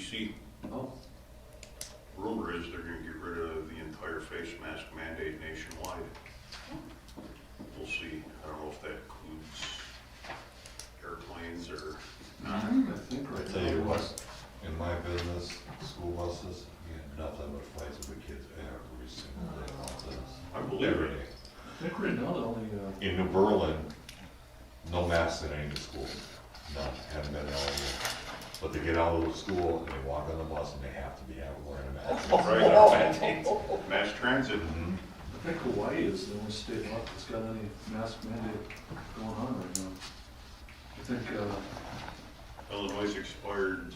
CDC. Oh, Rumor is they're gonna get rid of the entire face mask mandate nationwide. We'll see. I don't know if that includes airplanes or not. I think I right tell you now- what, in my business, school buses, you get nothing but fights with kids every single day about this. I believe Every it. day. I think right now the only, In New Berlin, no masks in any school, none, haven't been all year. But they get out of the school and they walk on the bus and they have to be wearing a mask. Right. Mass transit. Mhm. I think Hawaii is the only state left that's got any mask mandate going on right now. I think, Illinois expired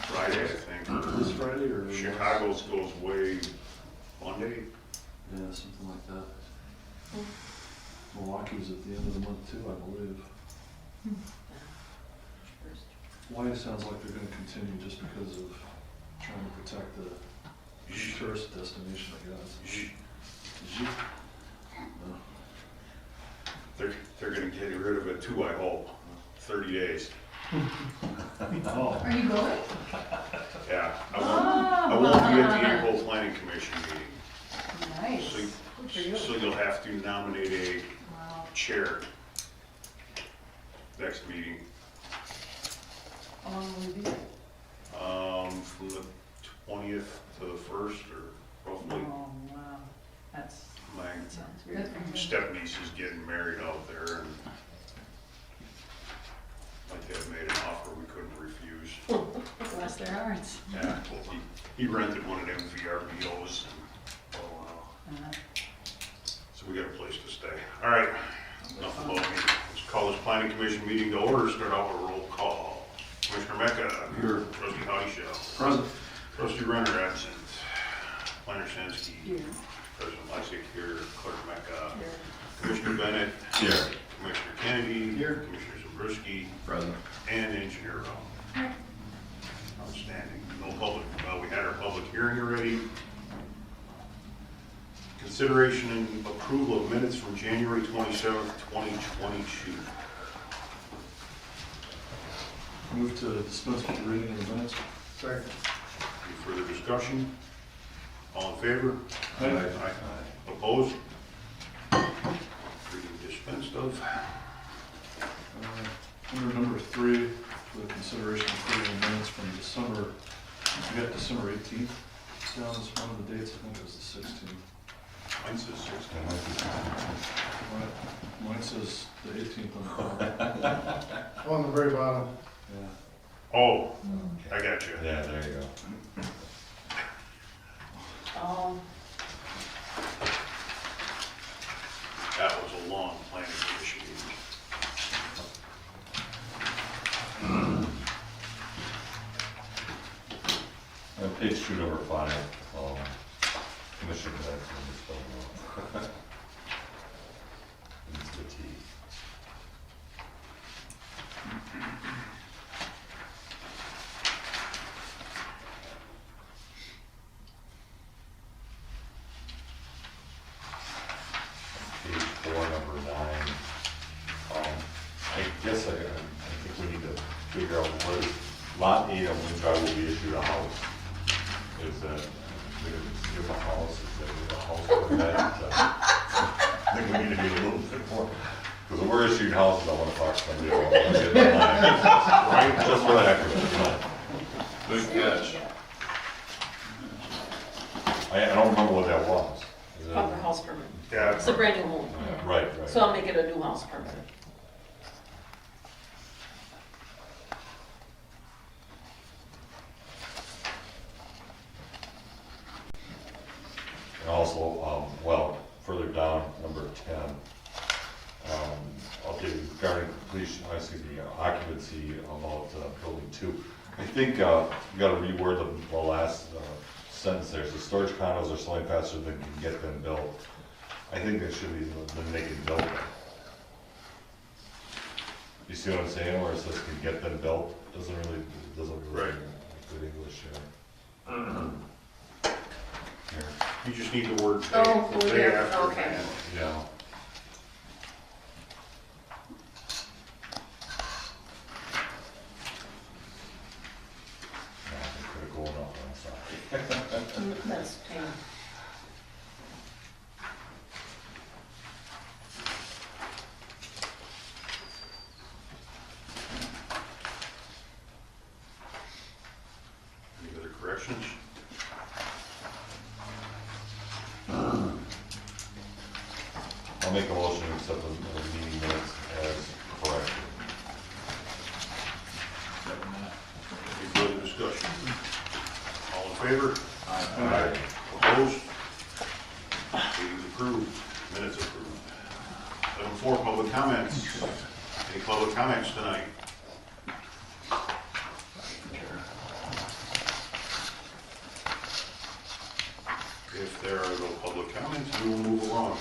Friday, I think. this Friday or? Chicago's goes away Monday. Yeah, something like that. Milwaukee's at the end of the month too, I believe. Hawaii sounds like they're gonna continue just because of trying to protect the tourist destination, I guess. No. They're gonna get rid of it too, I hope. 30 days. Oh, Are you going? Yeah. I won't be at the April Planning Commission meeting. Nice. So, Good for you. so you'll have to nominate a Wow. chair next meeting. How long will you be there? From the 20th to the 1st, or roughly. Oh, wow. That My sounds good for you. stepniece is getting married out there, and my dad made an offer we couldn't refuse. Bless their hearts. Yeah, he rented one of them VRBOs, and, oh, wow. Uh, So we got a place to stay. All right, enough about me. Let's call this planning commission meeting to order. Start out with a roll call. Commissioner Mecca. Here. Trustee Hoddyshaw. present. Trustee Renner absent. Planner Sansky. Here. President Lysick here. Clerk Mecca. Here. Commissioner Bennett. Here. Commissioner Kennedy. Here. Commissioner Zabriskie. Present. And Engineer Rao. Outstanding. No public, well, we had our public hearing already. Consideration and approval of minutes from January 27th, 2022. Move to dispense with the reading of the minutes. Second. Any further discussion? All in favor? Aye. Opposed? Reading dispensed of. Under number 3, for the consideration of approval of minutes from December, we got December 18th. Down as one of the dates, I think it was the 16th. Mine says 16. Mine says the 18th on the bottom. On the very bottom. Yeah. Oh, I got you. Yeah, there you go. That was a long planning commission meeting. Page 2, number 5, Commissioner Bennett. It's the T. Page 4, number 9. I guess I think we need to figure out what is, lot 8 on Wind Drive will be issued a house. Is that, we give a house, is that a house permit? I think we need to be a little bit more, because we're issuing houses, I want to talk to somebody about it. Right, just for the heck of it, you know. Good catch. I don't remember what that was. Is that- Proper house permit. Yeah, It's a brand new home, Yeah, right, right. so I'll make it a new house permit. And also, well, further down, number 10, okay, regarding completion, occupancy about building 2. I think you gotta reword the last sentence there. So storage condos are selling faster than can get them built. I think that should be than they can build them. You see what I'm saying? Where it says can get them built, doesn't really Right. good English here. you just need the word Oh, day, the day yeah, after. okay. that. Yeah. Yeah, I think make a motion to accept the meeting minutes as corrected. Second that. Any further discussion? All in favor? Aye. Opposed? Meeting's approved, minutes approved. Item 4, public comments. Any public comments tonight? If there are no public comments, we will move along.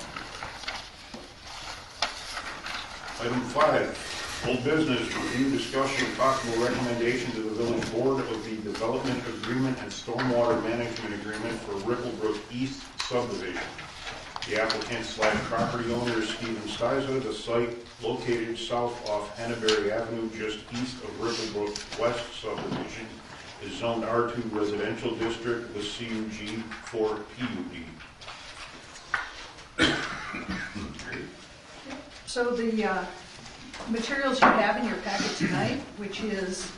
Item 5, old business, review, discussion, and possible recommendation to the village board of the development agreement and stormwater management agreement for Ripplebrook East subdivision. The applicant/property owner is Stephen Stiza. The site located south off Hannaberry Avenue, just east of Ripplebrook West subdivision, is zoned R2 residential district with CUG for PUD. So the materials you have in your packet tonight, which is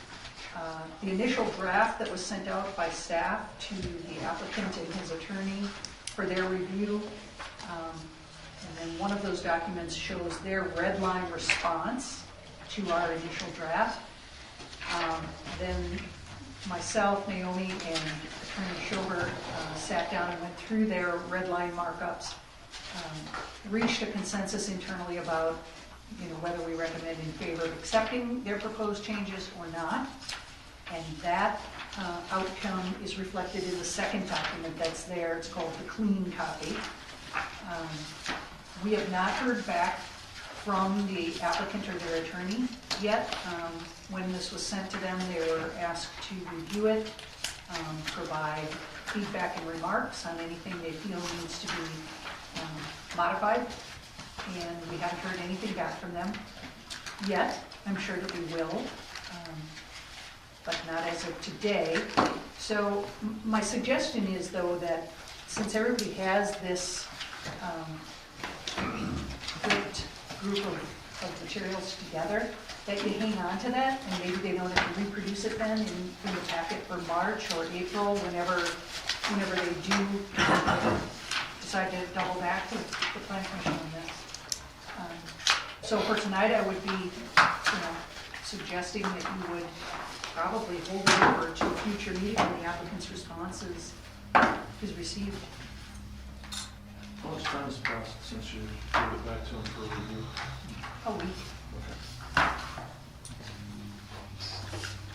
the initial draft that was sent out by staff to the applicant and his attorney for their review. And then one of those documents shows their red line response to our initial draft. Then myself, Naomi, and Attorney Schober sat down and went through their red line markups, reached a consensus internally about whether we recommend in favor of accepting their proposed changes or not. And that outcome is reflected in the second document that's there. It's called the clean copy. We have not heard back from the applicant or their attorney yet. When this was sent to them, they were asked to review it, provide feedback and remarks on anything they feel needs to be modified. And we haven't heard anything back from them yet. I'm sure that we will, but not as of today. So my suggestion is, though, that since everybody has this great group of materials together, that you hang on to that, and maybe they don't have to reproduce it then in the packet for March or April, whenever they do decide to double back to the plan commission on this. So for tonight, I would be, suggesting that you would probably hold it over to a future meeting when the applicant's response is received. How much time has passed since you gave it back to him for review? A week. Okay.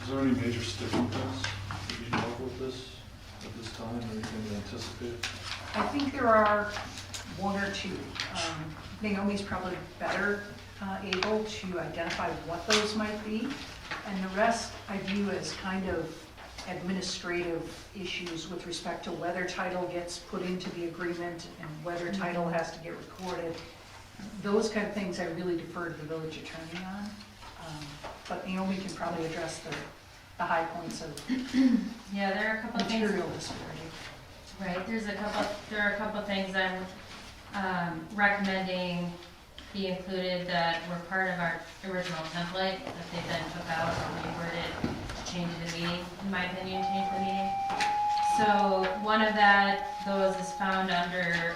Is there any major sticking points that you know with this at this time, or anything you anticipate? I think there are one or two. Naomi's probably better able to identify what those might be, and the rest I view as kind of administrative issues with respect to whether title gets put into the agreement and whether title has to get recorded. Those kind of things I really defer to the village attorney on, but Naomi can probably address the high points of Yeah, there are a couple of things. material disparity. Right, there are a couple of things I'm recommending be included that were part of our original template that they then took out and reworded to change the meaning, in my opinion, change the meaning. So one of those is found under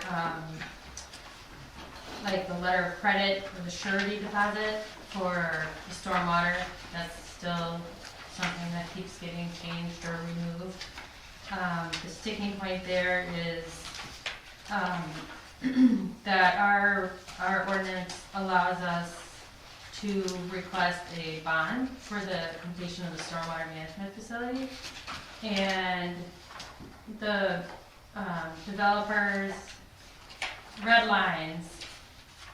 like the letter of credit for the surety deposit for the stormwater. That's still something that keeps getting changed or removed. The sticking point there is that our ordinance allows us to request a bond for the completion of the stormwater management facility. And the developers' red lines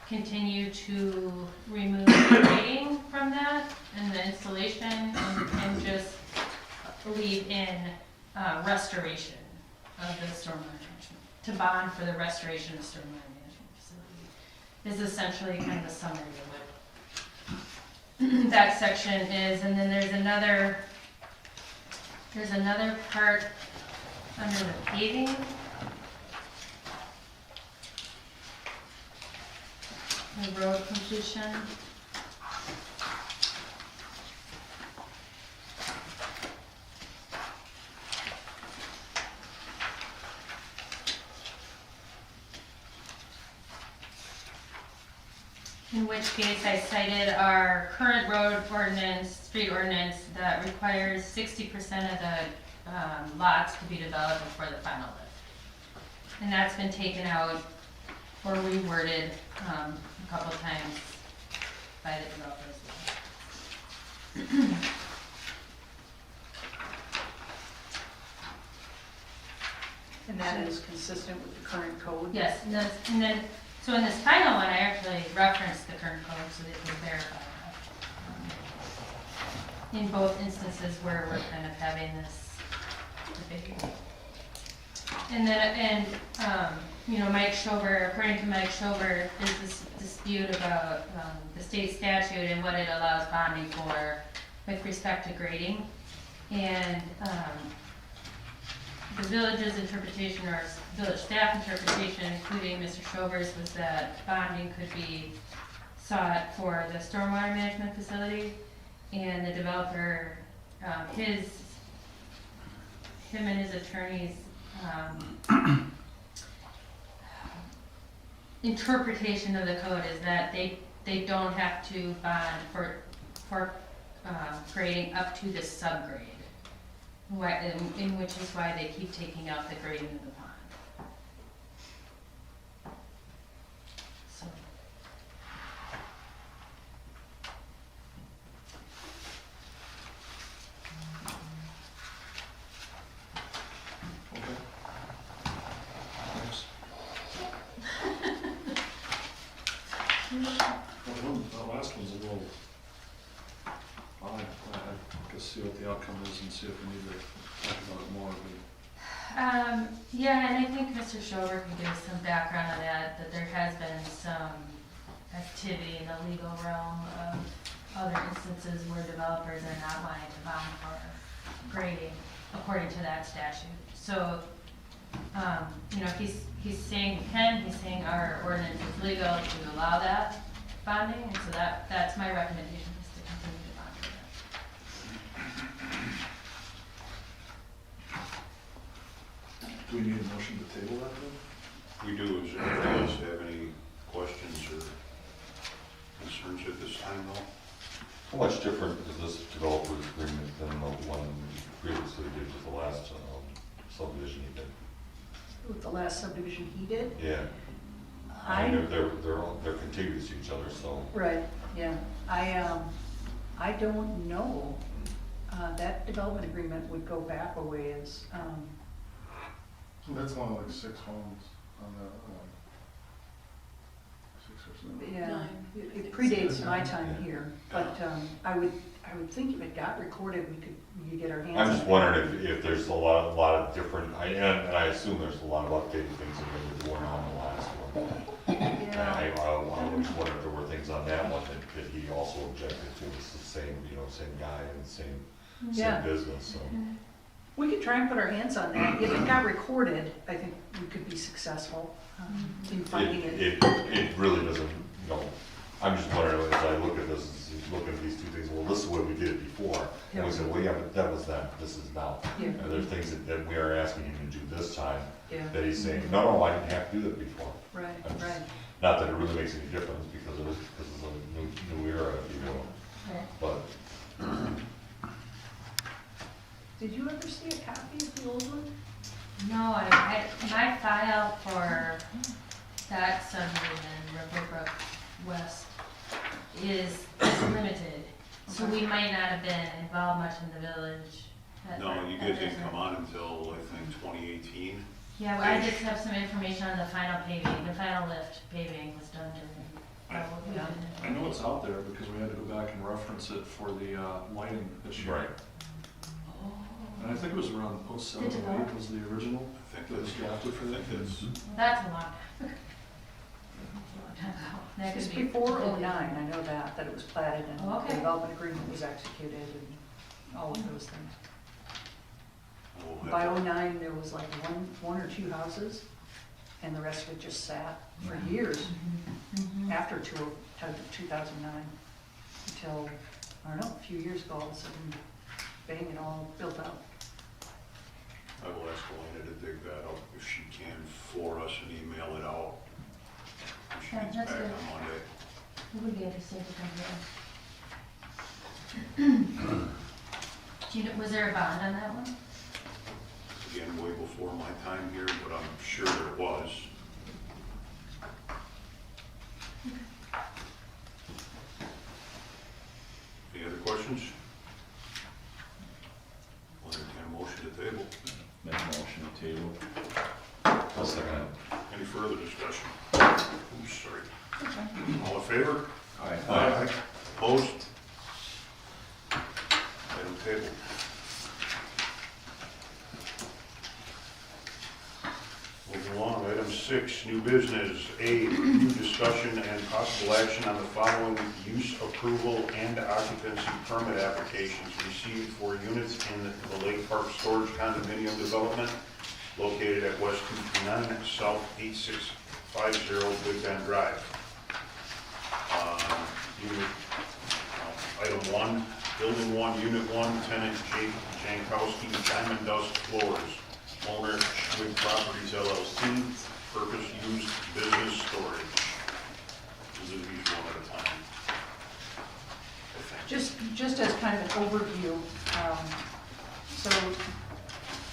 continue to remove the grading from that and the installation and just leave in restoration of the stormwater management, to bond for the restoration of the stormwater management facility, is essentially kind of a summary of what that section is. And then there's another part under the paving. The road completion. in which case I cited our current road ordinance, street ordinance, that requires 60% of the lots to be developed before the final lift. And that's been taken out or reworded a couple times by the developers. And that is consistent with the current code? Yes, and then, so in this final one, I actually referenced the current code so they can verify that. In both instances where we're kind of having this debate. And then, Mike Schober, according to Mike Schober, there's this dispute about the state statute and what it allows bonding for with respect to grading. And the village's interpretation, or village staff interpretation, including Mr. Schober's, was that bonding could be sought for the stormwater management facility, and the developer, him and his attorneys' interpretation of the code is that they don't have to bond for grading up to the subgrade. In which is why they keep taking out the grading of the pond. So. Okay. Thanks. That last one's a little fine. I guess see what the outcome is and see if we need to talk about it more. Yeah, and I think Mr. Schober can give us some background on that there has been some activity in the legal realm of other instances where developers are not wanting to bond for grading according to that statute. So, he's saying he's saying our ordinance is legal to allow that bonding, and so that's my recommendation, is to continue to bond for that. Do we need a motion to table that then? We do. Is there anyone else have any questions or concerns at this time, though? How much different is this developer's agreement than the one we previously did with the last subdivision you did? With the last subdivision he did? Yeah. I mean, they're contiguous to each other, so. Right, yeah. I don't know. That development agreement would go back a ways. That's only like 6 homes on the, 6 or 7. Yeah, 9. it predates my time here, but I would think if it got recorded, we could get our hands on it. I'm just wondering if there's a lot of different, and I assume there's a lot of updated things that were going on in the last one. And Yeah, I was wondering if there were things on that one that he also objected to. It's the same, same guy and same Yeah. business, so. we could try and put our hands on that. If it got recorded, I think we could be successful in finding it. It really doesn't, I'm just wondering, as I look at this, looking at these two things, well, this is the way we did it before. And we said, well, yeah, but that was then, this is now. Yeah. And there's things that we are asking him to do this time, Yeah, that he's saying, no, I didn't have to do that before. right, I'm just- right. Not that it really makes any difference, because this is a new era, if you will, but. Did you ever see a copy of the old one? No, my file for that subdivision, Riverbrook West, is limited. So we might not have been involved much in the village. No, you guys didn't come on until, I think, 2018. Yeah, well, I just have some information on the final paving, the final lift paving was done during. Yeah. I know it's out there because we had to go back and reference it for the lighting issue. And I think it was around 07, 08 was the original I think that was drafted for that. That's a lot. That It was could be- before '09, I know that it was platted and Oh, okay. the development agreement was executed and all of those things. We'll have By to- '09, there was like one or two houses, and the rest of it just sat for years Mhm. after 2009, until, I don't know, a few years ago, all of a sudden, bang, it all built out. I will ask Elena to dig that up if she can for us and email it out. If she Yeah, gets that's back good. on Monday. It would be interesting to come here. Do you know, was there a bond on that one? Again, way before my time here, but I'm sure there was. Any other questions? We'll entertain a motion to table. Make a motion to table. I'll second it. Any further discussion? Oops, sorry. All in favor? Aye. Opposed? Item table. Moving along, item 6, new business. A, review, discussion, and possible action on the following use approval and occupancy permit applications received for units in the Lake Park Storage Condominium Development located at West 229 South 8650 Big Bend Drive. Item 1, Building 1, Unit 1, tenant Jake Jankowski, Diamond Dust Floors, owner Schwig Properties LLC, purpose used business storage. We'll do these one at a time. I think. Just as kind of an overview, so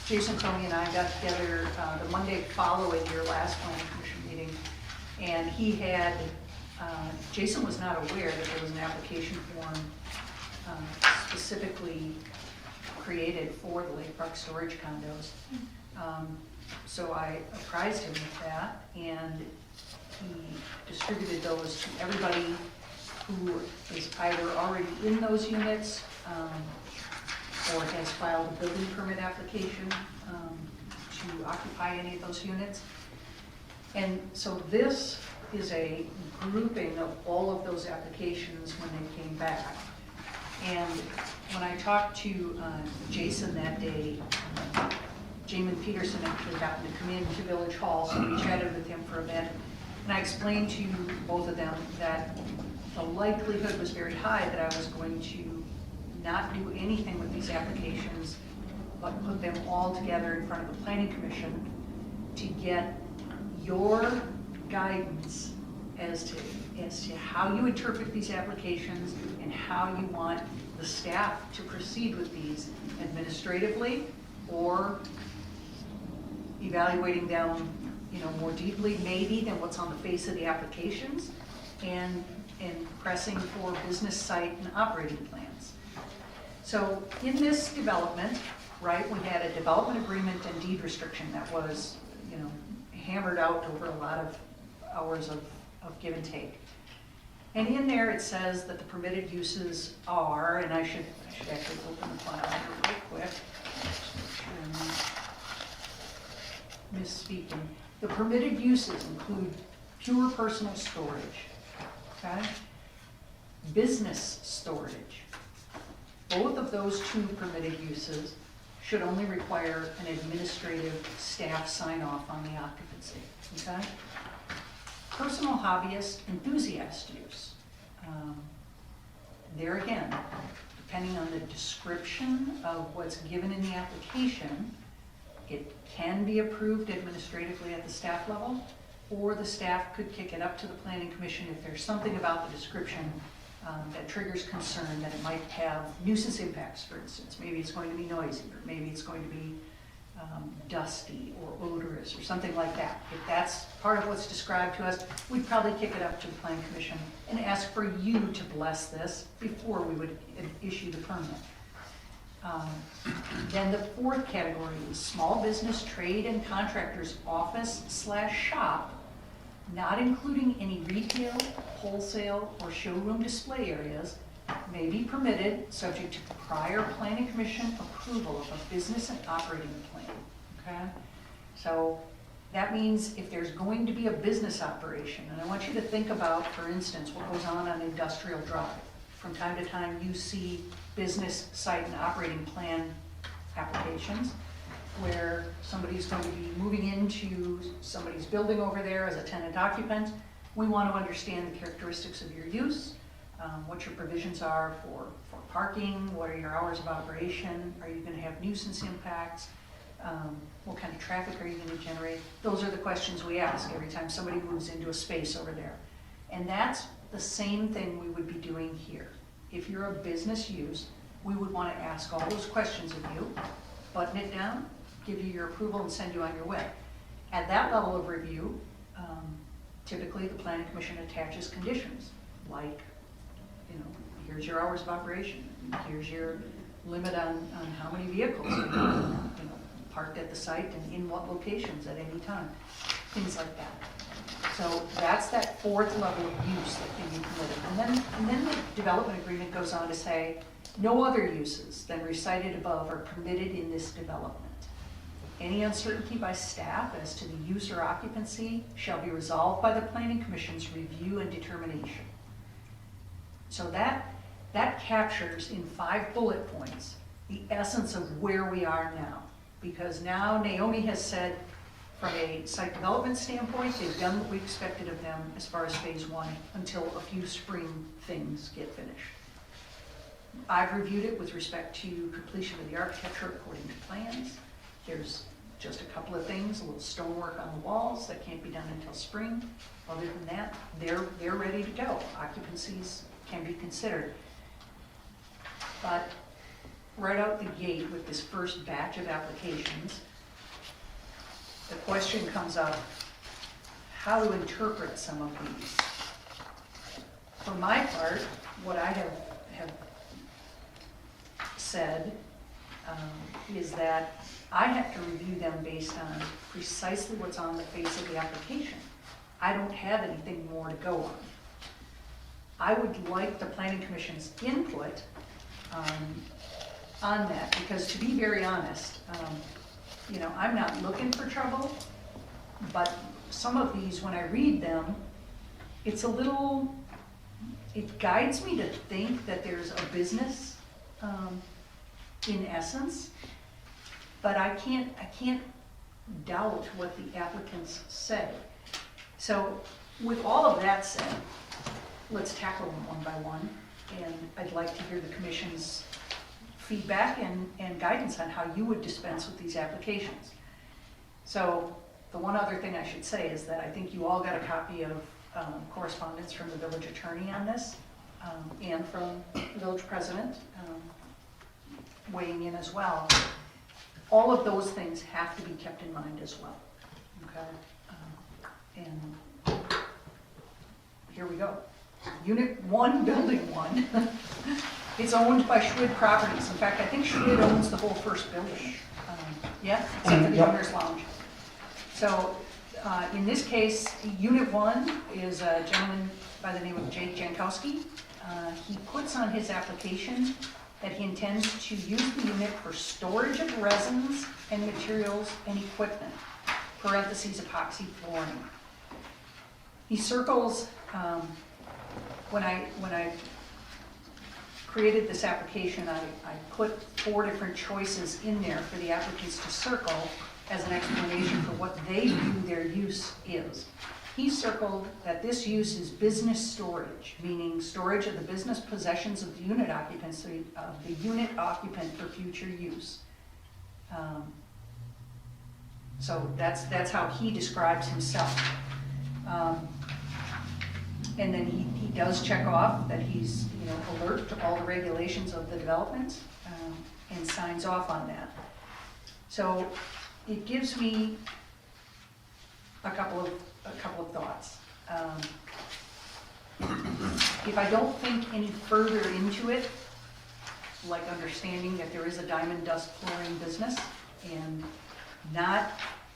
Jason Crony and I got together the Monday following your last planning commission meeting, and he had, Jason was not aware that there was an application form specifically created for the Lake Park storage condos. So I apprised him of that, and he distributed those to everybody who is either already in those units or has filed a building permit application to occupy any of those units. And so this is a grouping of all of those applications when they came back. And when I talked to Jason that day, Jamin Peterson actually happened to come into Village Hall, so we chatted with him for a bit. And I explained to both of them that the likelihood was very high that I was going to not do anything with these applications, but put them all together in front of the Planning Commission to get your guidance as to how you interpret these applications and how you want the staff to proceed with these administratively, or evaluating them, more deeply maybe than what's on the face of the applications, and pressing for business site and operating plans. So in this development, right, we had a development agreement and deed restriction that was, hammered out over a lot of hours of give and take. And in there it says that the permitted uses are, and I should actually open the file here real quick. Misspeaking. The permitted uses include pure personal storage, okay? Business storage. Both of those two permitted uses should only require an administrative staff sign off on the occupancy, okay? Personal hobbyist enthusiast use. There again, depending on the description of what's given in the application, it can be approved administratively at the staff level, or the staff could kick it up to the Planning Commission if there's something about the description that triggers concern that it might have nuisance impacts, for instance. Maybe it's going to be noisy, or maybe it's going to be dusty or odorous or something like that. If that's part of what's described to us, we'd probably kick it up to the Planning Commission and ask for you to bless this before we would issue the permit. Then the fourth category is small business, trade, and contractors office/shop, not including any retail, wholesale, or showroom display areas, may be permitted subject to prior Planning Commission approval of a business and operating plan, okay? So that means if there's going to be a business operation, and I want you to think about, for instance, what goes on Industrial Drive. From time to time, you see business site and operating plan applications where somebody's going to be moving into somebody's building over there as a tenant occupant. We want to understand the characteristics of your use, what your provisions are for parking, what are your hours of operation, are you going to have nuisance impacts, what kind of traffic are you going to generate? Those are the questions we ask every time somebody moves into a space over there. And that's the same thing we would be doing here. If you're a business use, we would want to ask all those questions of you, button it down, give you your approval, and send you on your way. At that level of review, typically the planning commission attaches conditions, like, here's your hours of operation, here's your limit on how many vehicles are parked at the site and in what locations at any time, things like that. So that's that fourth level of use that can be permitted. And then the development agreement goes on to say, no other uses than recited above are permitted in this development. Any uncertainty by staff as to the use or occupancy shall be resolved by the planning commission's review and determination. So that captures in 5 bullet points the essence of where we are now. Because now Naomi has said, from a site development standpoint, they've done what we expected of them as far as phase 1 until a few spring things get finished. I've reviewed it with respect to completion of the architecture according to plans. There's just a couple of things, a little stonework on the walls that can't be done until spring. Other than that, they're ready to go. Occupancies can be considered. But right out the gate with this first batch of applications, the question comes up, how to interpret some of these. For my part, what I have said is that I have to review them based on precisely what's on the face of the application. I don't have anything more to go on. I would like the planning commission's input on that, because to be very honest, I'm not looking for trouble, but some of these, when I read them, it guides me to think that there's a business in essence, but I can't doubt what the applicants say. So with all of that said, let's tackle them one by one, and I'd like to hear the commission's feedback and guidance on how you would dispense with these applications. So the one other thing I should say is that I think you all got a copy of correspondence from the village attorney on this, and from the village president weighing in as well. All of those things have to be kept in mind as well, okay? And here we go. Unit 1, Building 1. It's owned by Schwid Properties. In fact, I think Schwid owns the whole first building. Yeah, except for the owner's lounge. So in this case, Unit 1 is a gentleman by the name of Jake Jankowski. He puts on his application that he intends to use the unit for storage of resins and materials and equipment, parentheses epoxy flooring. He circles, when I created this application, I put 4 different choices in there for the applicants to circle as an explanation for what they view their use is. He circled that this use is business storage, meaning storage of the business possessions of the unit occupant for future use. So that's how he describes himself. And then he does check off that he's alert to all the regulations of the development, and signs off on that. So it gives me a couple of thoughts. If I don't think any further into it, like understanding that there is a diamond dust flooring business, and not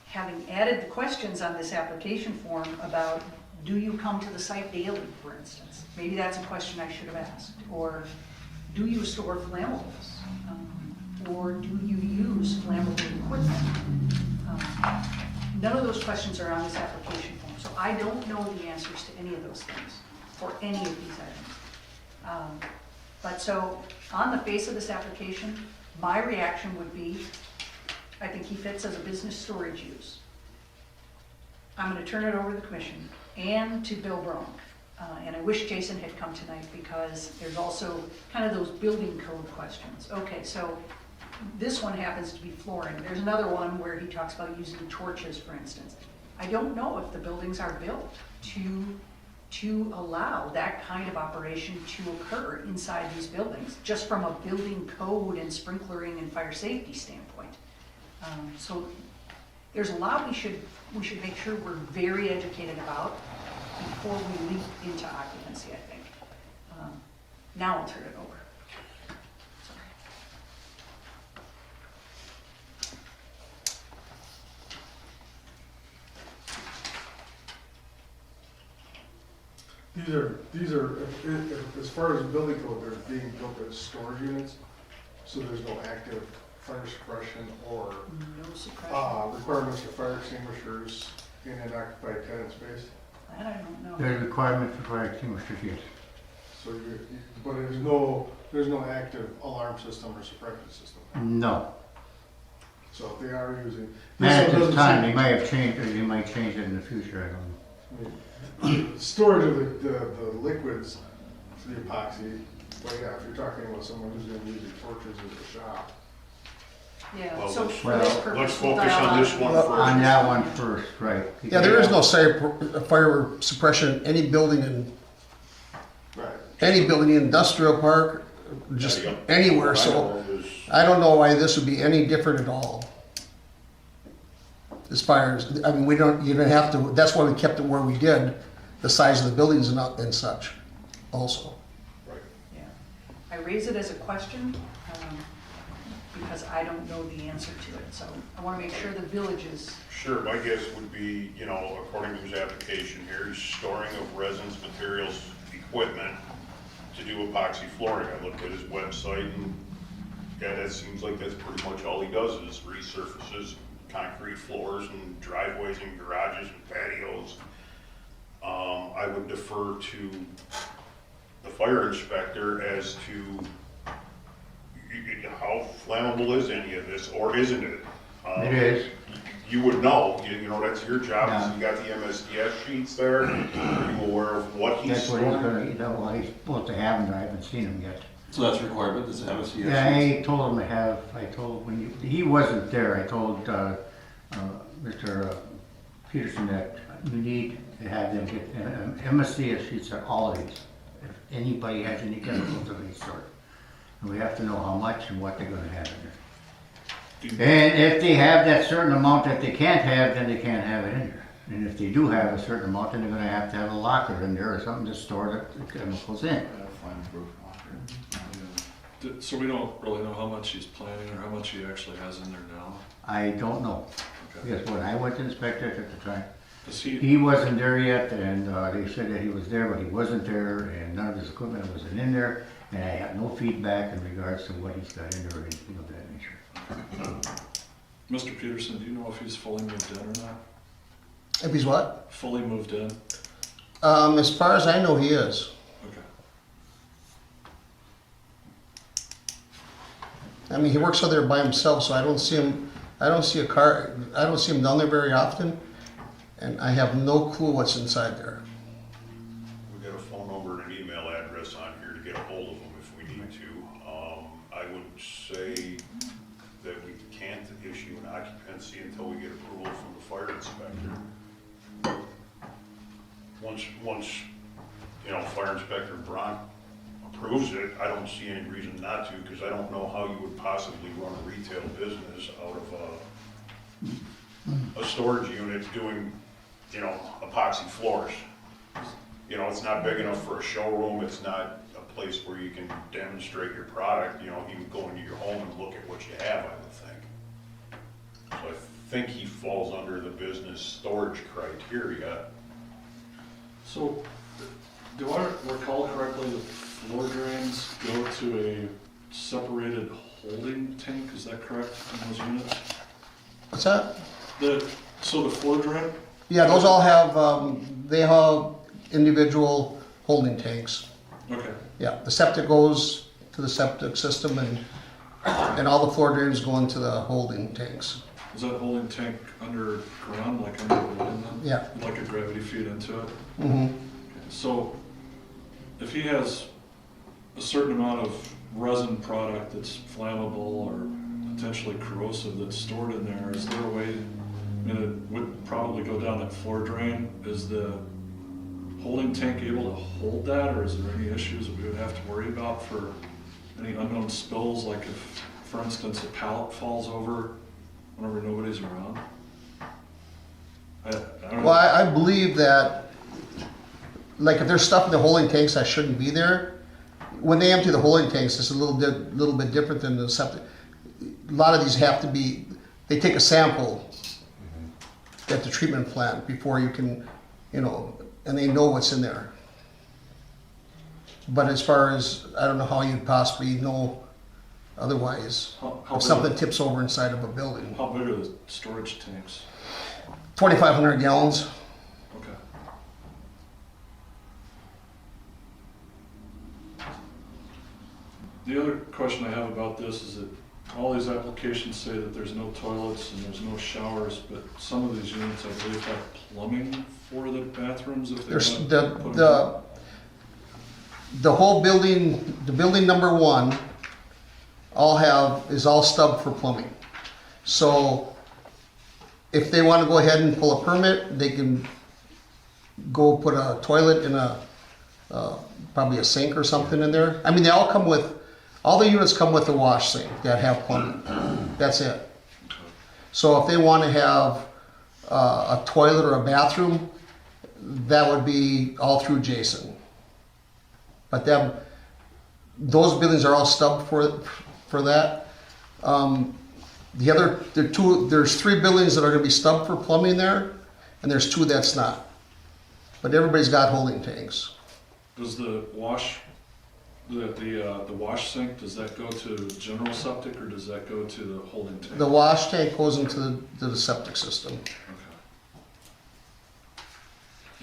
having added the questions on this application form about, do you come to the site daily, for instance? Maybe that's a question I should have asked. Or do you store flammables? Or do you use flammable equipment? None of those questions are on this application form, so I don't know the answers to any of those things for any of these items. But so on the face of this application, my reaction would be, I think he fits as a business storage use. I'm going to turn it over to the commission and to Bill Brown. And I wish Jason had come tonight, because there's also kind of those building code questions. Okay, so this one happens to be flooring. There's another one where he talks about using torches, for instance. I don't know if the buildings are built to to allow that kind of operation to occur inside these buildings, just from a building code and sprinklering and fire safety standpoint. So there's a lot we should make sure we're very educated about before we leap into occupancy, I think. Now I'll turn it over. Sorry. These are, as far as building code, they're being built as storage units, so there's no active fire suppression or No suppression. requirements for fire extinguishers in an occupied tenant space. That I don't know. There's a requirement for fire extinguishers, yes. So but there's no active alarm system or suppression system. No. So if they are using. Not at also this doesn't time, say- they might have changed, or they might change it in the future, I don't know. Storage of the liquids for the epoxy, well, yeah, if you're talking about someone who's gonna use the torches as a shop. Yeah, Well, so let's- for this well, purpose. Let's we'll focus dial on this out- one Well, first. On that one first, right. Yeah, there is no fire suppression in any building Right. in industrial park, just Yeah, anywhere, I so know is- I don't know why this would be any different at all. As far as, I mean, you don't have to, that's why we kept it where we did, the size of the buildings and such also. Right. Yeah. I raise it as a question, because I don't know the answer to it, so I wanna make sure the village is, Sure, my guess would be, according to his application here, he's storing of resins, materials, equipment to do epoxy flooring. I looked at his website and, yeah, that seems like that's pretty much all he does is resurfaces concrete floors and driveways and garages and patios. I would defer to the fire inspector as to how flammable is any of this, or isn't it? It is. You would know, that's your job, Yeah. you got the MSDS sheets there, are you aware of what he's That's what he's storing? gonna, well, he's supposed to have them, I haven't seen them yet. So that's requirement, does it have a CS? Yeah, I told him when he wasn't there, I told, Mr. Peterson that you need to have them get, MSC sheets on all of these. If anybody has any chemicals of any sort. And we have to know how much and what they're gonna have in there. And if they have that certain amount that they can't have, then they can't have it in there. And if they do have a certain amount, then they're gonna have to have a locker in there or something to store the chemicals in. So we don't really know how much he's planning or how much he actually has in there now? I don't know. Okay. Because when I went to inspect it at the time, Does he, he wasn't there yet, and they said that he was there, but he wasn't there, and none of his equipment wasn't in there, and I have no feedback in regards to what he's got in there or anything of that nature. Mr. Peterson, do you know if he's fully moved in or not? If he's what? Fully moved in? As far as I know, he is. Okay. I mean, he works out there by himself, so I don't see him down there very often, and I have no clue what's inside there. We got a phone number and an email address on here to get a hold of him if we need to. I would say that we can't issue an occupancy until we get approval from the fire inspector. Once, Fire Inspector Bronk approves it, I don't see any reason not to, because I don't know how you would possibly run a retail business out of a storage unit doing, epoxy floors. It's not big enough for a showroom, it's not a place where you can demonstrate your product, you can go into your home and look at what you have, I would think. So I think he falls under the business storage criteria. So, do I recall correctly that floor drains go to a separated holding tank, is that correct, in those units? What's that? So the floor drain, Yeah, those all have, they have individual holding tanks. okay, Yeah, the septic goes to the septic system and all the floor drains go into the holding tanks. is that holding tank underground, like under the building then? Yeah. Like a gravity feed into it? Mm-hmm. So, if he has a certain amount of resin product that's flammable or potentially corrosive that's stored in there, is there a way, it would probably go down that floor drain, is the holding tank able to hold that, or is there any issues that we would have to worry about for any unknown spills, like if, for instance, a pallet falls over whenever nobody's around? I don't Well, know. I believe that, like, if there's stuff in the holding tanks that shouldn't be there, when they empty the holding tanks, it's a little bit different than the septic. A lot of these have to be, they take a sample at the treatment plant before you can, you know, and they know what's in there. But as far as, I don't know how you'd possibly know otherwise, How if something tips over inside of a building. How big are the storage tanks? 2,500 gallons. Okay. The other question I have about this is that all these applications say that there's no toilets and there's no showers, but some of these units, I believe, have plumbing for the bathrooms if they There's want to put them in. the whole building, the building number 1, is all stubbed for plumbing. So if they want to go ahead and pull a permit, they can go put a toilet in probably a sink or something in there. I mean, they all come with, all the units come with a wash sink that have plumbing. That's it. So if they want to have a toilet or a bathroom, that would be all through Jason. But those buildings are all stubbed for that. There's 3 buildings that are going to be stubbed for plumbing there, and there's 2 that's not. But everybody's got holding tanks. Does the wash, the wash sink, does that go to general septic or does that go to the holding tank? The wash tank goes into the septic system. Okay.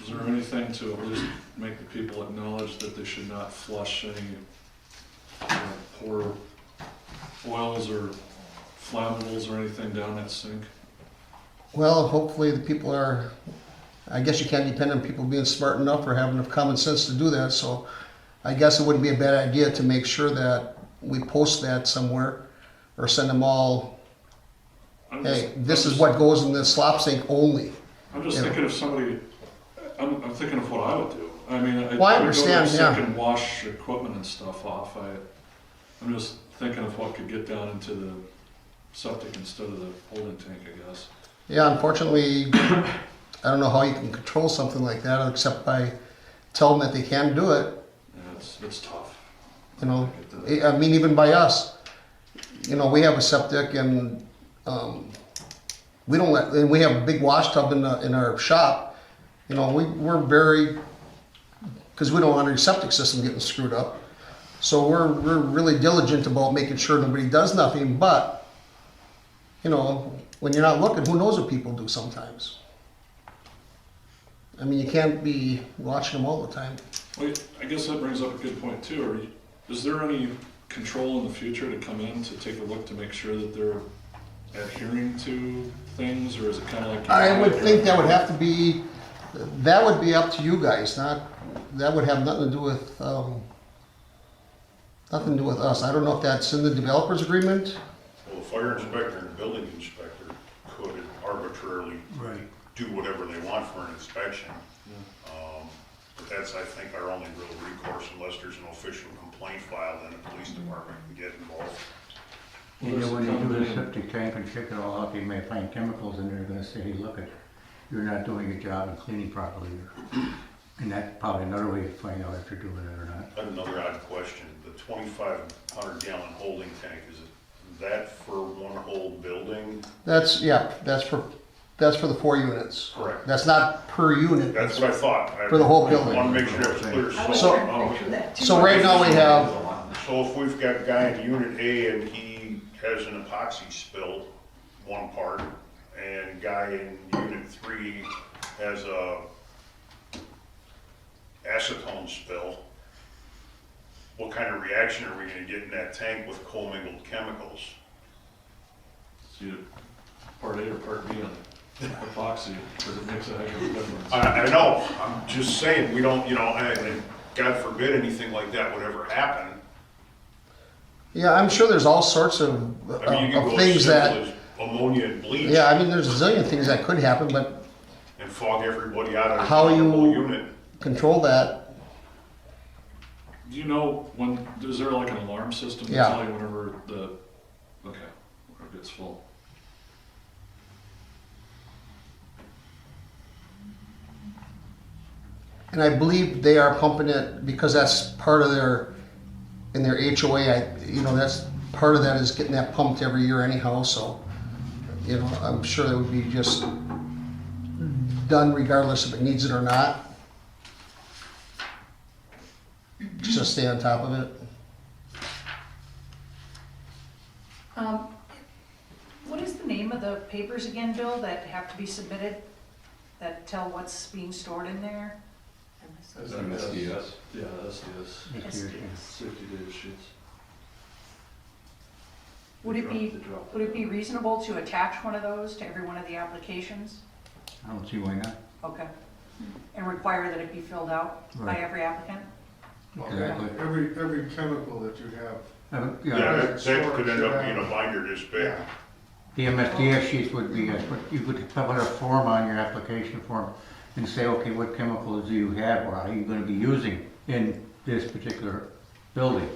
Is there anything to at least make the people acknowledge that they should not flush any poor oils or flammables or anything down that sink? Well, hopefully the people are, I guess you can't depend on people being smart enough or having enough common sense to do that, so I guess it wouldn't be a bad idea to make sure that we post that somewhere or send them all, hey, this is what goes in the slop sink only. I'm just Yeah. thinking of somebody, I'm thinking of what I would do. I mean, Well, I would understand, go to the sink yeah. and wash equipment and stuff off. I'm just thinking of what could get down into the septic instead of the holding tank, I guess. Yeah, unfortunately, I don't know how you can control something like that except by telling them that they can do it. Yeah, it's tough. You know, I get that. I mean, even by us, you know, we have a septic and we don't let, and we have a big wash tub in our shop. You know, we're very, because we don't want our septic system getting screwed up. So we're really diligent about making sure nobody does nothing, but, you know, when you're not looking, who knows what people do sometimes. I mean, you can't be watching them all the time. Well, I guess that brings up a good point too. Is there any control in the future to come in to take a look to make sure that they're adhering to things, or is it kind of like? I would think that would have to be, that would be up to you guys, not, that would have nothing to do with, nothing to do with us. I don't know if that's in the developer's agreement. Well, the fire inspector and the building inspector could arbitrarily Right. do whatever they want for an inspection. But that's, I think, our only real recourse unless there's an official complaint filed, then the police department can get involved. You know, when you do the septic tank and check it all out, you may find chemicals in there, they're gonna say, hey, look, you're not doing your job and cleaning properly. And that's probably another way to find out if you're doing it or not. I have another odd question. The 2,500 gallon holding tank, is that for one whole building? That's, yeah, that's for the 4 units. Correct. That's not per unit. That's what I thought. For the whole building. I want to make sure it was clear. I was So- trying to picture that too. So right now we have, So if we've got a guy in unit A and he has an epoxy spill, one part, and guy in unit 3 has a acetone spill, what kind of reaction are we gonna get in that tank with commingled chemicals? See it, part A or part B on epoxy, because it makes a heck of a difference. I know, I'm just saying, we don't, you know, and God forbid anything like that would ever happen. yeah, I'm sure there's all sorts of I mean, you can go as things simple that, as ammonia and bleach yeah, I mean, there's a zillion things that could happen, but and fog everybody out of How the whole you- unit. control that. Do you know when, is there like an alarm system to Yeah. tell you whenever okay, whenever it gets full? And I believe they are pumping it because that's part of in their HOA, that's, part of that is getting that pumped every year anyhow, so, I'm sure it would be just done regardless if it needs it or not. Just to stay on top of it. What is the name of the papers again, Bill, that have to be submitted, that tell what's being stored in there? MSDS. Yeah, SDS, SDS. 60-day sheets. Would it be, They dropped would it be reasonable to attach one of those to every one of the applications? I don't see why not. Okay. And require that it be filled out by Right. every applicant? Exactly. Every chemical that you have. Yeah, that could end up being a binder this big. Yeah. The MSDS sheets would be, you could put a form on your application form and say, okay, what chemicals do you have or are you gonna be using in this particular building?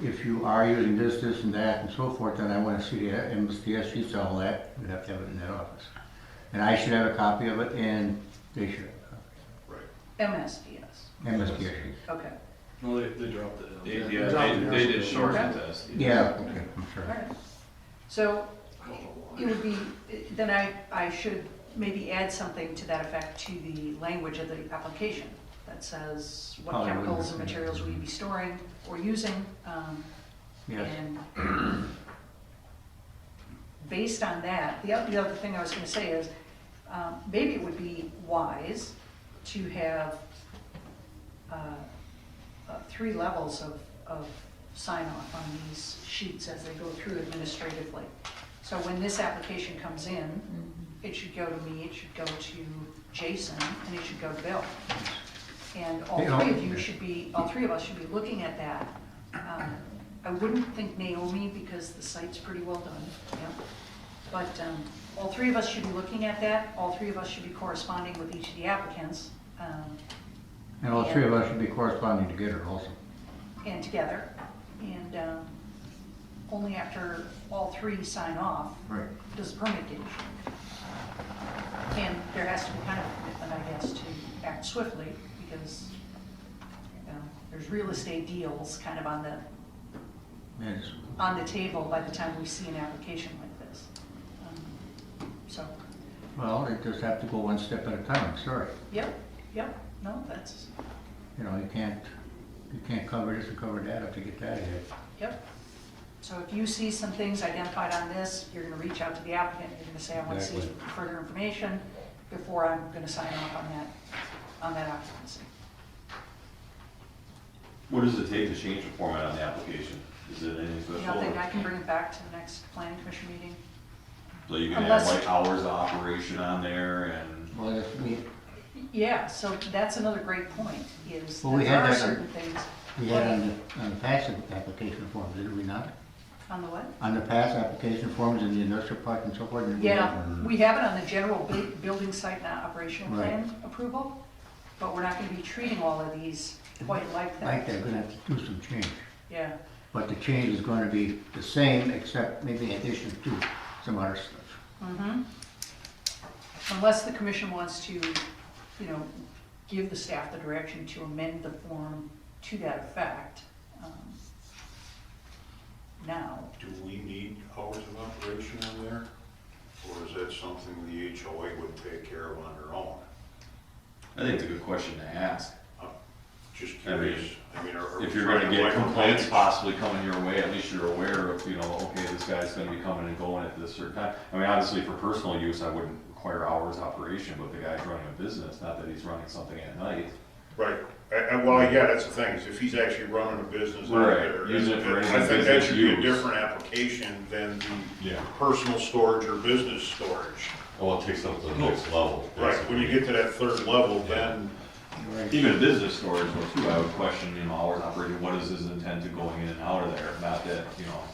If you are using this, this and that and so forth, then I wanna see the MSDS sheets, all that, you have to have it in that office. And I should have a copy of it and they should have MSDS, a copy. MSDS sheets. okay. No, they dropped it. They did short Okay. test. Yeah, okay, I'm All sure. right. So it would be, then I should maybe add something to that effect to the language of the application that says what Probably chemicals wouldn't. and materials will you be storing or using? Yes. And based on that, the other thing I was gonna say is, maybe it would be wise to have 3 levels of sign off on these sheets as they go through administratively. So when this application comes in, it should go to me, it should go to Jason, and it should go to Bill. And all three of us should be looking at that. I wouldn't think Naomi because the site's pretty well done, yeah. But all 3 of us should be looking at that, all 3 of us should be corresponding with each of the applicants, And all three of us should be corresponding together also. and together. And only after all 3 sign off Right. does the permit get issued. And there has to be kind of a commitment, I guess, to act swiftly, because there's real estate deals kind of on Yes. the table by the time we see an application like this. So, Well, it just have to go one step at a time, sorry. yep, no, that's, You know, you can't cover this and cover that up to get that ahead. yep. So if you see some things identified on this, you're gonna reach out to the applicant, you're gonna say, I want to see Exactly. further information before I'm gonna sign off on that occupancy. What does it take to change the format on the application? Is it anything special? Nothing, I can bring it back to the next planning commission meeting. So you can have Unless- like hours of operation on there and, Well, if Yeah, so that's another great point, is Well, that we there had are that certain things. we had on the passive application forms, did we not? On the what? On the pass application forms in the industrial park and so forth? did we Yeah, have- we have it on the general building site and operational Right. plan approval, but we're not gonna be treating all of these quite like Like that. they're gonna have to do some change. Yeah, But the change is gonna be the same, except maybe in addition to some other stuff. mm-hmm. Unless the commission wants to, give the staff the direction to amend the form to that effect. Now, Do we need hours of operation on there? Or is that something the HOA would take care of on their own? I think it's a good question to ask. Just curious. I mean, are we If you're trying gonna to get complaints micromanage? possibly coming your way, at least you're aware of, okay, this guy's gonna be coming and going at this certain time. I mean, obviously for personal use, I wouldn't require hours of operation, but the guy's running a business, not that he's running something at night. Right, well, yeah, that's the thing, is if he's actually running a business out Right, there. using it for any I think that business should be a use. different application than the Yeah. personal storage or business storage. Well, it takes up to the next level. Right, when you get to that 3rd level, then, Even business storage though too, I would question, hours operating, what is his intent to going in and out of there? Not that,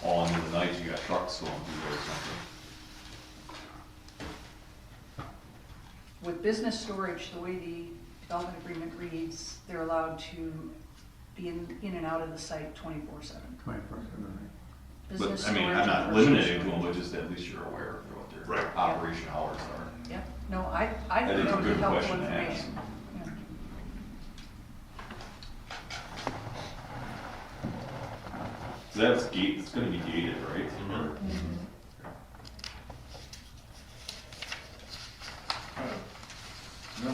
all into the night you got trucks going through there or something. with business storage, the way the development agreement reads, they're allowed to be in and out of the site 24/7. 24/7. Business But, I mean, storage I'm not and personal limiting it to them, storage. but just at least you're aware of what their Right. operation hours are. Yeah, no, I That think is a that would be good helpful question to ask. information. Yeah. So that's gate, it's gonna be gated, right? Or- No,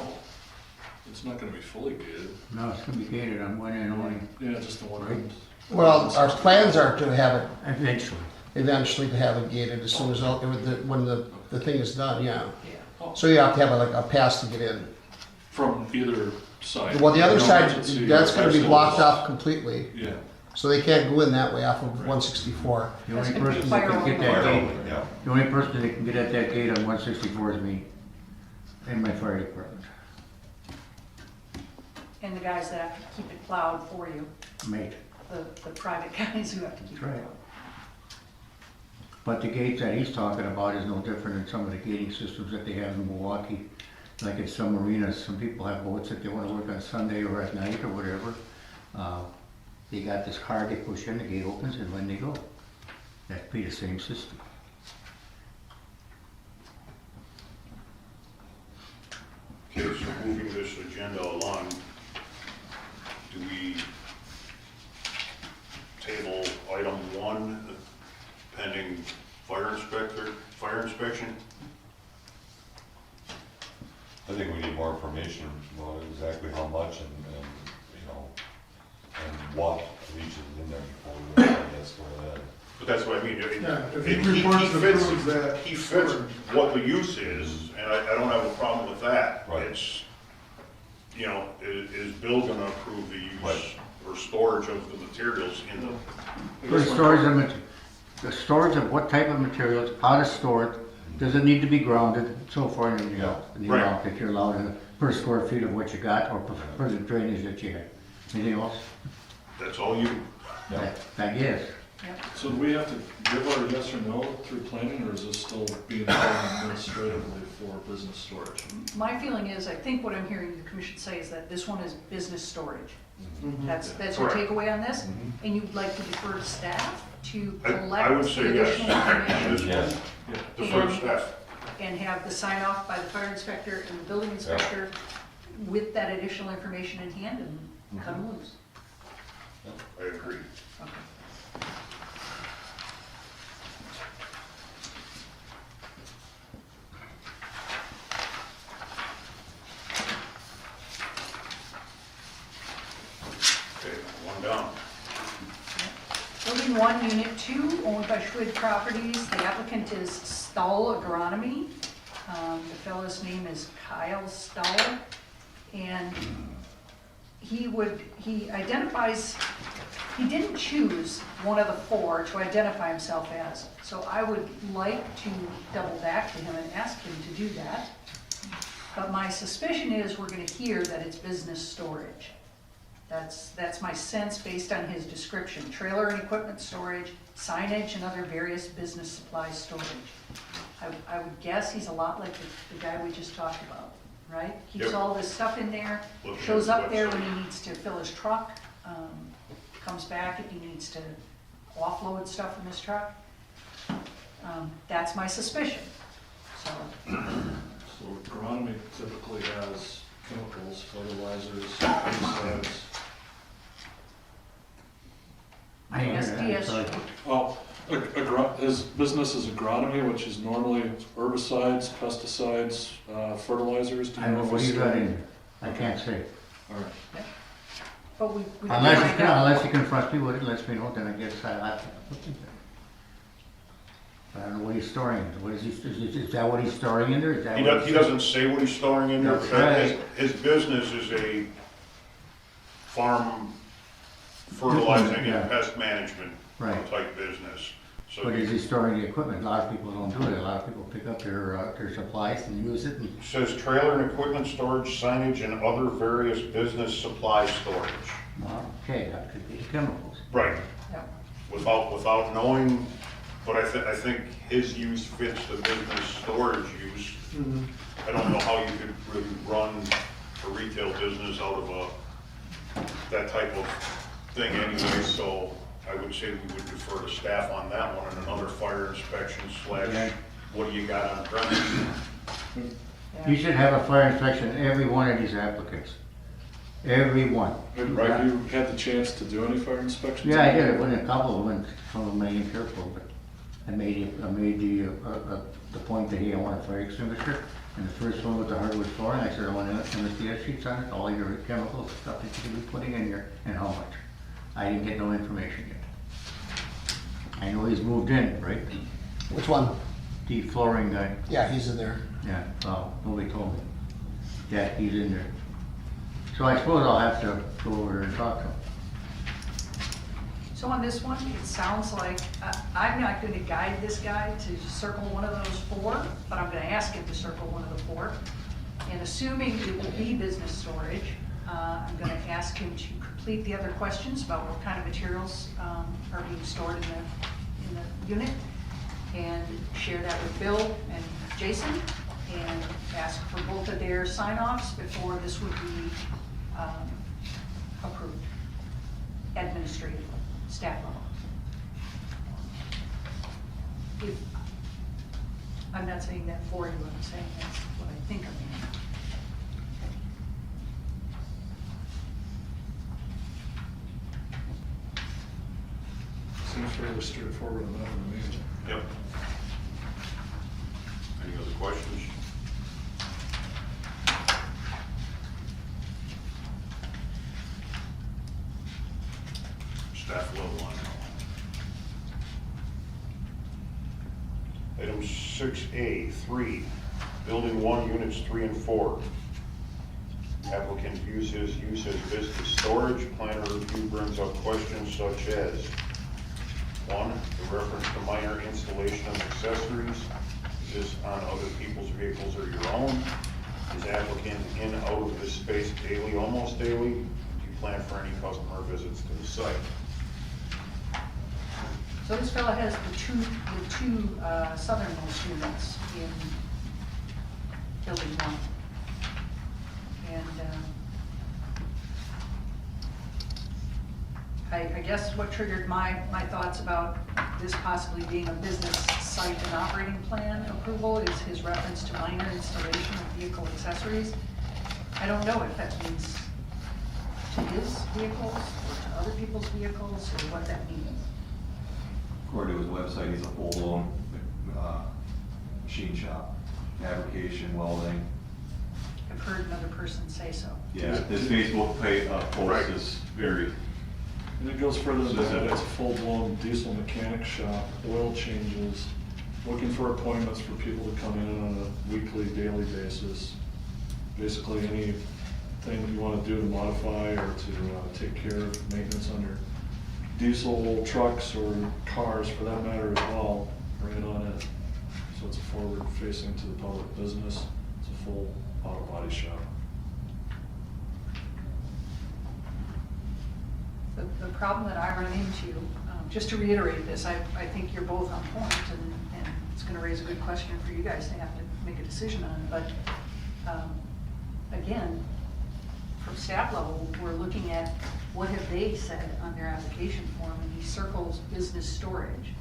it's not gonna be fully gated. No, it's gonna be gated on one end only, Yeah, just the one end. Well, our plans are to have it, eventually. eventually to have it gated as soon as, when the thing is done, yeah. Oh, So you have to have like a pass to get in. From either side. Well, the other No side, emergency that's gonna be exit. blocked off completely, Yeah, so they can't go in that way off of 164. The That's only gonna be person that can get that Fire gate, only, yeah. the only person that can get at that gate on 164 is me and my fire department, And the guys that have to keep it plowed for you, mate. the private guys who have to keep it That's right. plowed. But the gates that he's talking about is no different than some of the gating systems that they have in Milwaukee. Like at some marinas, some people have boats that they wanna work on Sunday or at night or whatever. They got this card they push in, the gate opens and when they go. That'd be the same system. Okay, so moving this agenda along, do we table item 1 pending fire inspection? I think we need more information about exactly how much and, you know, and what of each is in there before we really get started. But that's what I mean. Yeah, if he reports and fits- proves that He fits what the use is, and I don't have a problem with that. Right. It's, you know, is Bill gonna approve the Right. use or storage of the materials in the, For the storage of what type of materials, how to store it, does it need to be grounded, and so forth, and everything else. And the Right. amount that you're allowed in per square feet of what you got, or per the drainage that you have. Anything else? that's all you. I guess. so do we have to give our yes or no through planning, or is this still being done administratively for business storage? My feeling is, I think what I'm hearing the commission say is that this one is business storage. That's your Correct. takeaway on this? And you'd like to defer to staff to I collect would the say yes. additional information? This Yes. one, the first step. And have the sign off by the fire inspector and the building inspector with that additional information in hand and cut 'em loose. I agree. Okay. Okay, one down. Building 1, Unit 2, owned by Schwid Properties. The applicant is Stahl Agronomy. The fellow's name is Kyle Stahl. And he identifies, he didn't choose one of the 4 to identify himself as. So I would like to double back to him and ask him to do that. But my suspicion is we're gonna hear that it's business storage. That's my sense based on his description. Trailer and equipment storage, signage, and other various business supply storage. I would guess he's a lot like the guy we just talked about, right? Keeps Yep. all this stuff in there, Looking at shows the up there website. when he needs to fill his truck, comes back if he needs to offload stuff from his truck. That's my suspicion, so. So agronomy typically has chemicals, fertilizers, pesticides. I ain't heard that, SDS. sorry. Oh, his business is agronomy, which is normally herbicides, pesticides, fertilizers. Do I don't know if what it's you got still- in there. I can't say. All right. But we can Unless find you, out. unless you confront me with it, lets me know, then I guess I'll have to look into it. I don't know what he's storing. What is he, is that what he's storing in there? Is that He what does, he doesn't say what he's storing in there, That's but right. his business is a farm fertilizing Yeah. and pest management Right. type business. So But is he storing the equipment? A lot of people don't do it. A lot of people pick up their supplies and use it and, it says trailer and equipment storage, signage, and other various business supply storage. well, okay, that could be the chemicals. Right, Yep. without knowing, but I think his use fits the business storage use. I don't know how you could really run a retail business out of that type of thing anyway, so I would say we would defer to staff on that one, and another fire inspection Yeah. / what do you got on premise? You should have a fire inspection on every one of these applicants. Every one. Have you had the chance to do any fire inspections? Yeah, I did, I went in a couple of them, some of them I ain't careful, but I made the point that, hey, I want a fire extinguisher. And the first one with the hardwood floor, and I said, I want MSDS sheets on it, all your chemicals, stuff that you can be putting in here, and how much. I didn't get no information yet. I know he's moved in, right? Which one? The flooring guy, Yeah, he's in there. yeah, well, nobody told me. Yeah, he's in there. So I suppose I'll have to go over there and talk to him. So on this one, it sounds like, I'm not gonna guide this guy to circle one of those 4, but I'm gonna ask him to circle one of the 4. And assuming it will be business storage, I'm gonna ask him to complete the other questions about what kind of materials are being stored in the unit, and share that with Bill and Jason, and ask for both of their sign-offs before this would be approved, administratively, staff level. If, I'm not saying that for you, I'm saying that's what I think of you. Seems fairly straightforward on that one, to me. Yep. Any other questions? Staff level on that. Item 6A, 3, Building 1, Units 3 and 4. Applicant views his use as business storage. Planner review brings up questions such as: 1, the reference to minor installation of accessories. Is this on other people's vehicles or your own? Is applicant in, out of this space daily, almost daily? Do you plan for any customer visits to the site? So this fellow has the two southernmost units in Building 1. And I guess what triggered my thoughts about this possibly being a business site and operating plan approval is his reference to minor installation of vehicle accessories. I don't know if that means to his vehicles or to other people's vehicles, or what that means. According to his website, he's a full-blown machine shop, fabrication, welding. I've heard another person say so. Yeah, his Facebook post is very, And it goes further than that, it's a full-blown diesel mechanic shop, oil changes, looking for appointments for people to come in on a weekly, daily basis. Basically, anything you want to do to modify or to take care of maintenance on your diesel trucks or cars for that matter as well, bring it on in. So it's a forward-facing to the public business, it's a full auto body shop. The problem that I run into, just to reiterate this, I think you're both on point, and it's gonna raise a good question for you guys to have to make a decision on, but, again, from staff level, we're looking at what have they said on their application form, and he circles business storage.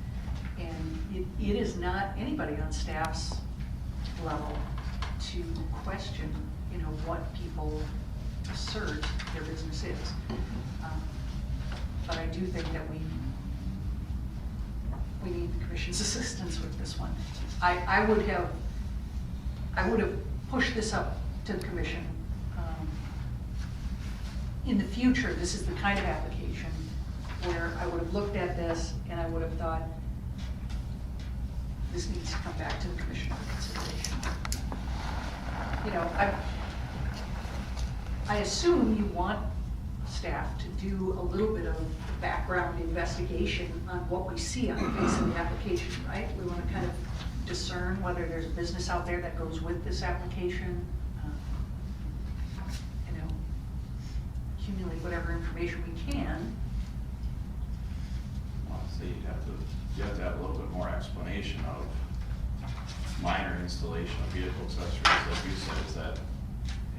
And it is not anybody on staff's level to question, what people assert their business is. But I do think that we need the commission's assistance with this one. I would have pushed this up to the commission. In the future, this is the kind of application where I would have looked at this and I would have thought, this needs to come back to the commission for consideration. I assume you want staff to do a little bit of background investigation on what we see on the face of the application, right? We want to kind of discern whether there's a business out there that goes with this application. Accumulate whatever information we can. Honestly, you have to have a little bit more explanation of minor installation of vehicle accessories, like you said, is that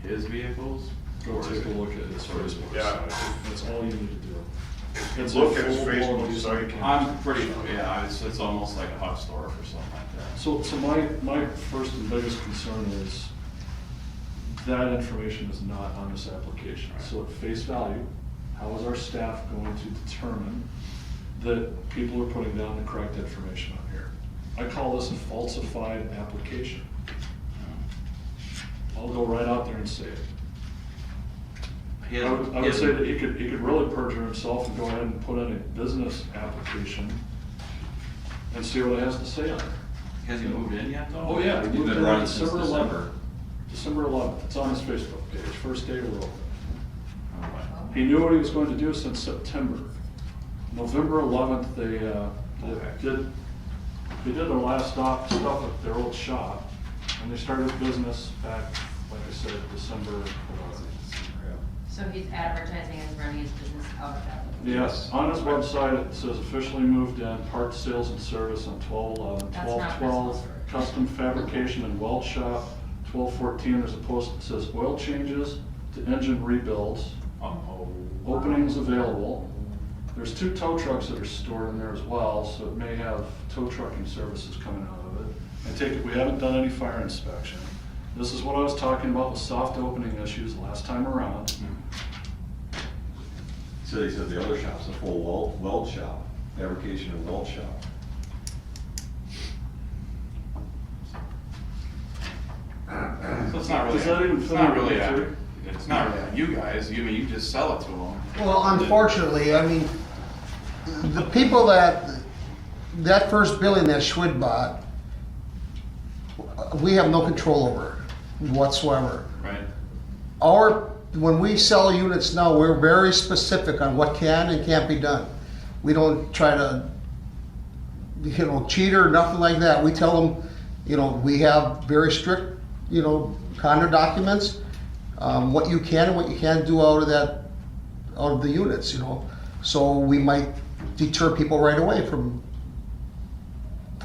his vehicles? Go Or is take a it- look at his Facebook Yeah. site. That's all you need to do. If you look at his full-blown Facebook site, design. I'm pretty, yeah, it's almost like a hot store or something like that. So my first and biggest concern is that information is not on this application. So at face value, how is our staff going to determine that people are putting down the correct information on here? I call this a falsified application. I'll go right out there and say it. He I hasn't- would he say hasn't- that he could really perjure himself and go ahead and put in a business application and see what it has to say on it. Has he moved in yet though? Oh, yeah, he He's moved been in running on since December December. 11th. December 11th, it's on his Facebook page, first day we're open. Oh, wow. He knew what he was going to do since September. November 11th, they did their last stuff at their old shop, and they started business back, like I said, December 11th. So he's advertising and running his business out of that location? Yes, on his website, it says officially moved in, parts sales and service on 12/11, That's not 12/12, business. custom fabrication and weld shop, 12/14, there's a post that says oil changes to engine rebuilds, Oh, openings available. There's 2 tow trucks that are stored in there as well, so it may have tow trucking services coming out of it. I take it we haven't done any fire inspection. This is what I was talking about with soft opening issues last time around. So he said the other shop's a full weld shop, fabrication and weld shop. so it's not really, Does that even it's fit not into really, the a- picture? it's not really on you guys, you just sell it to them. Well, unfortunately, I mean, the people that first building that Schwid bought, we have no control over whatsoever. Right. When we sell units now, we're very specific on what can and can't be done. We don't try to, cheat or nothing like that. We tell them, we have very strict, condo documents, what you can and what you can't do out of the units, So we might deter people right away from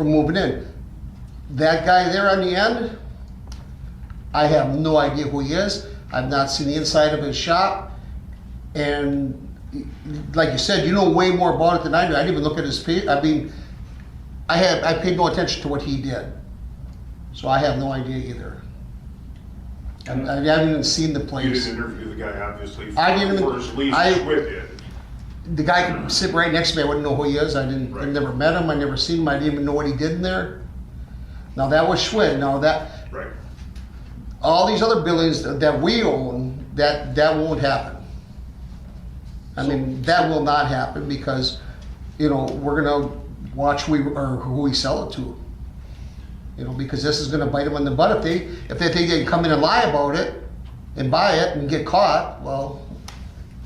moving in. That guy there on the end, I have no idea who he is. I've not seen the inside of his shop. And like you said, you know way more about it than I do. I didn't even look at his page. I mean, I paid no attention to what he did. So I have no idea either. I haven't even seen the You place. didn't interview the guy, obviously, I didn't for his lease I- with it. The guy could sit right next to me. I wouldn't know who he is. I Right. never met him. I never seen him. I didn't even know what he did in there. Now that was Schwinn. Now Right. all these other buildings that we own, that won't happen. I mean, that will not happen because, we're gonna watch who we sell it to. Because this is gonna bite them in the butt if they think they can come in and lie about it and buy it and get caught. Well,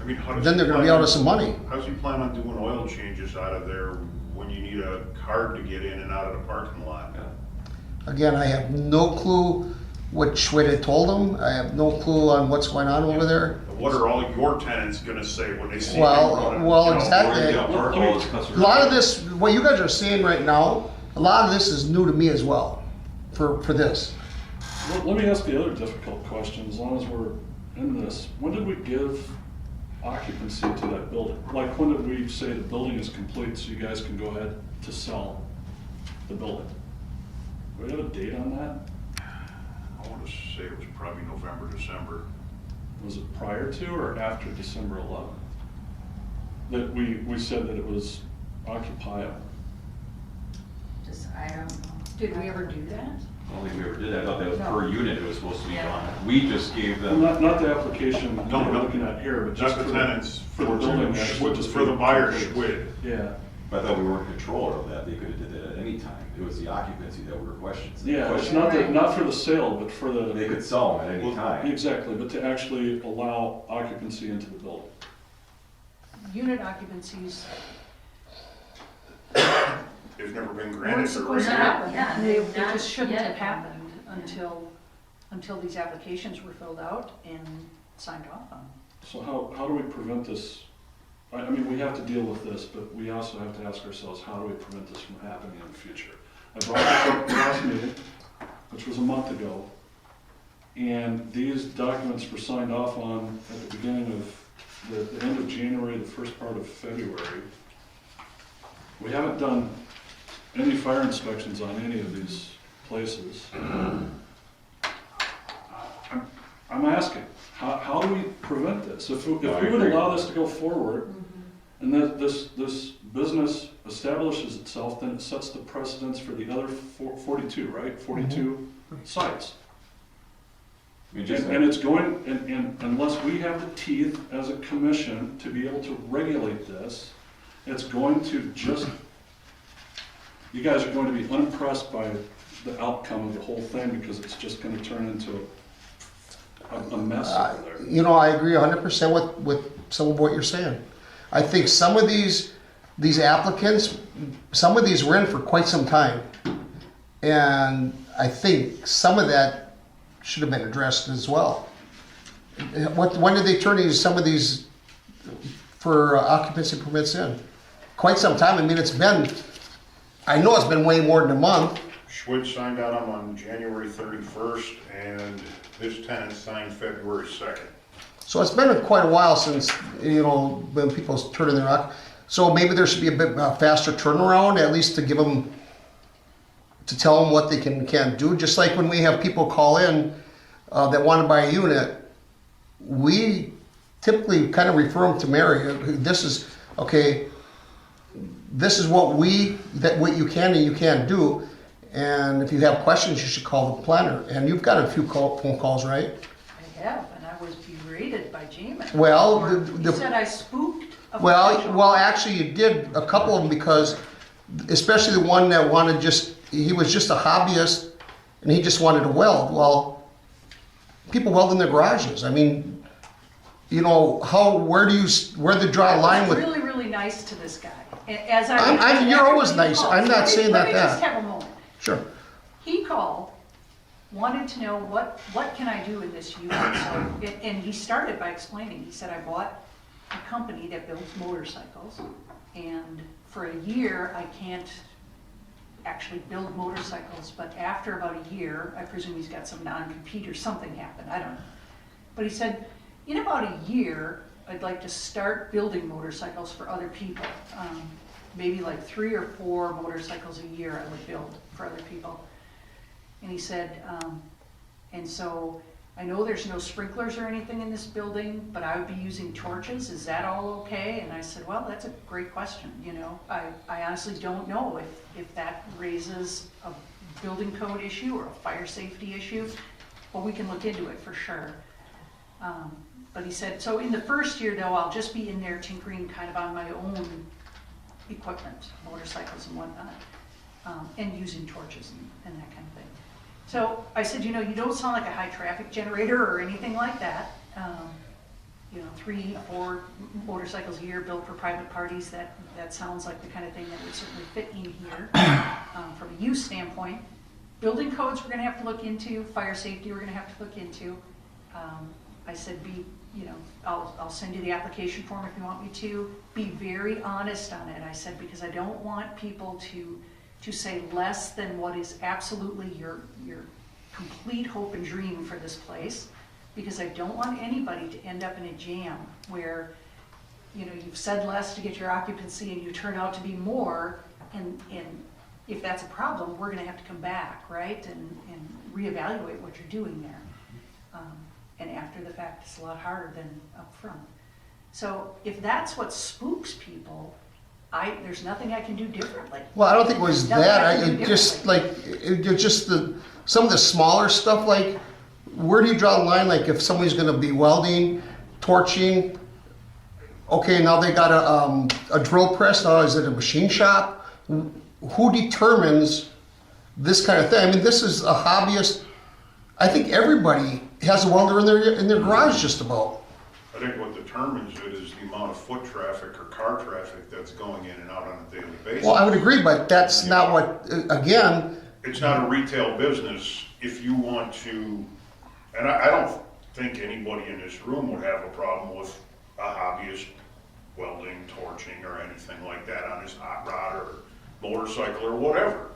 I mean, how does then he they're gonna be plan out of some money. How's he plan on doing oil changes out of there when you need a card to get in and out of the parking lot? Again, I have no clue what Schwinn had told them. I have no clue on what's going on over there. What are all your tenants gonna say when they see him Well, running? exactly. We're gonna park all his customers. A lot of this, what you guys are seeing right now, a lot of this is new to me as well, for this. Let me ask the other difficult question, as long as we're in this. When did we give occupancy to that building? Like, when did we say the building is complete so you guys can go ahead to sell the building? Do we have a date on that? I wanna say it was probably November, December. Was it prior to or after December 11th? That we said that it was occupiable? I don't know. Did we ever do that? I don't think we ever did that. I thought that was No. per unit it was supposed to be Yeah. done. We just gave Well, them, not the application that No, we're no. looking at here, but just Just for the tenants, for the building. actually, just for the buyer, complete. Schwid. Yeah. I thought we weren't in control of that. They could have did that at any time. It was the occupancy that we were questioning. Yeah, it's not for the sale, but for the. They could sell them at any Well, time. Exactly, but to actually allow occupancy into the building. Unit occupancies They've never been weren't granted the supposed to right. happen. Yeah, They not just shouldn't yet. have happened until these applications were filled out and signed off on. So how do we prevent this? I mean, we have to deal with this, but we also have to ask ourselves, how do we prevent this from happening in the future? I brought this up last meeting, which was a month ago, And these documents were signed off on at the beginning of the end of January, the first part of February. We haven't done any fire inspections on any of these places. I'm asking, how do we prevent this? If we would allow this to go forward, and that this business establishes itself, then it sets the precedence for the other 42, right? 42 sites. We just, And it's going, and unless we have the teeth as a commission to be able to regulate this, it's going to just, you guys are going to be unimpressed by the outcome of the whole thing because it's just going to turn into a mess over there. You know, I agree 100% with some of what you're saying. I think some of these applicants, some of these were in for quite some time. And I think some of that should have been addressed as well. When did they turn some of these for occupancy permits in? Quite some time. I mean, I know it's been way more than a month. Schwitz signed on them on January 31st, and this tenant signed February 2nd. So it's been quite a while since, when people turn in their so maybe there should be a bit faster turnaround, at least to give them, to tell them what they can and can't do. Just like when we have people call in that want to buy a unit, we typically kind of refer them to Mary. This is what you can and you can't do. And if you have questions, you should call the planner. And you've got a few phone calls, right? I have, and I was berated by Jamin. Well, He said I spooked a Well, professional. actually, you did a couple of them because, especially the one that wanted he was just a hobbyist and he just wanted to weld. Well, people weld in their garages. I mean, where do you draw a line with? Really, really nice to this guy. As I you're always nice. I'm not saying Let me that. just have a moment. Sure. He called, wanted to know what can I do in this unit. So, and he started by explaining. He said, I bought a company that builds motorcycles, and for a year I can't actually build motorcycles, but after about a year, I presume he's got some non-compete or something happened, I don't know. But he said, in about a year, I'd like to start building motorcycles for other people. Maybe like 3 or 4 motorcycles a year I would build for other people. And he said, and so I know there's no sprinklers or anything in this building, but I would be using torches. Is that all okay? And I said, well, that's a great question. I honestly don't know if that raises a building code issue or a fire safety issue, but we can look into it for sure. But he said, so in the first year though, I'll just be in there tinkering kind of on my own equipment, motorcycles and whatnot, and using torches and that kind of thing. So I said, you don't sound like a high traffic generator or anything like that. 3, 4 motorcycles a year built for private parties, that sounds like the kind of thing that would certainly fit in here from a use standpoint. Building codes we're gonna have to look into, fire safety we're gonna have to look into. I said, I'll send you the application form if you want me to. Be very honest on it, I said, because I don't want people to say less than what is absolutely your complete hope and dream for this place, because I don't want anybody to end up in a jam where, you've said less to get your occupancy and you turn out to be more, and if that's a problem, we're gonna have to come back, right, and reevaluate what you're doing there. And after the fact, it's a lot harder than up front. So if that's what spooks people, there's nothing I can do differently. Well, I don't think it was Nothing I that. can do Some of the smaller stuff, like, where do you draw the line? Like, if somebody's gonna be welding, torching, okay, now they got a drill press, now is it a machine shop? Who determines this kind of thing? I mean, this is a hobbyist. I think everybody has a welder in their garage just about. I think what determines it is the amount of foot traffic or car traffic that's going in and out on a daily basis. Well, I would agree, but that's not what, again, It's not a retail business if you want to, and I don't think anybody in this room would have a problem with a hobbyist welding, torching, or anything like that on his hot rod or motorcycle or whatever.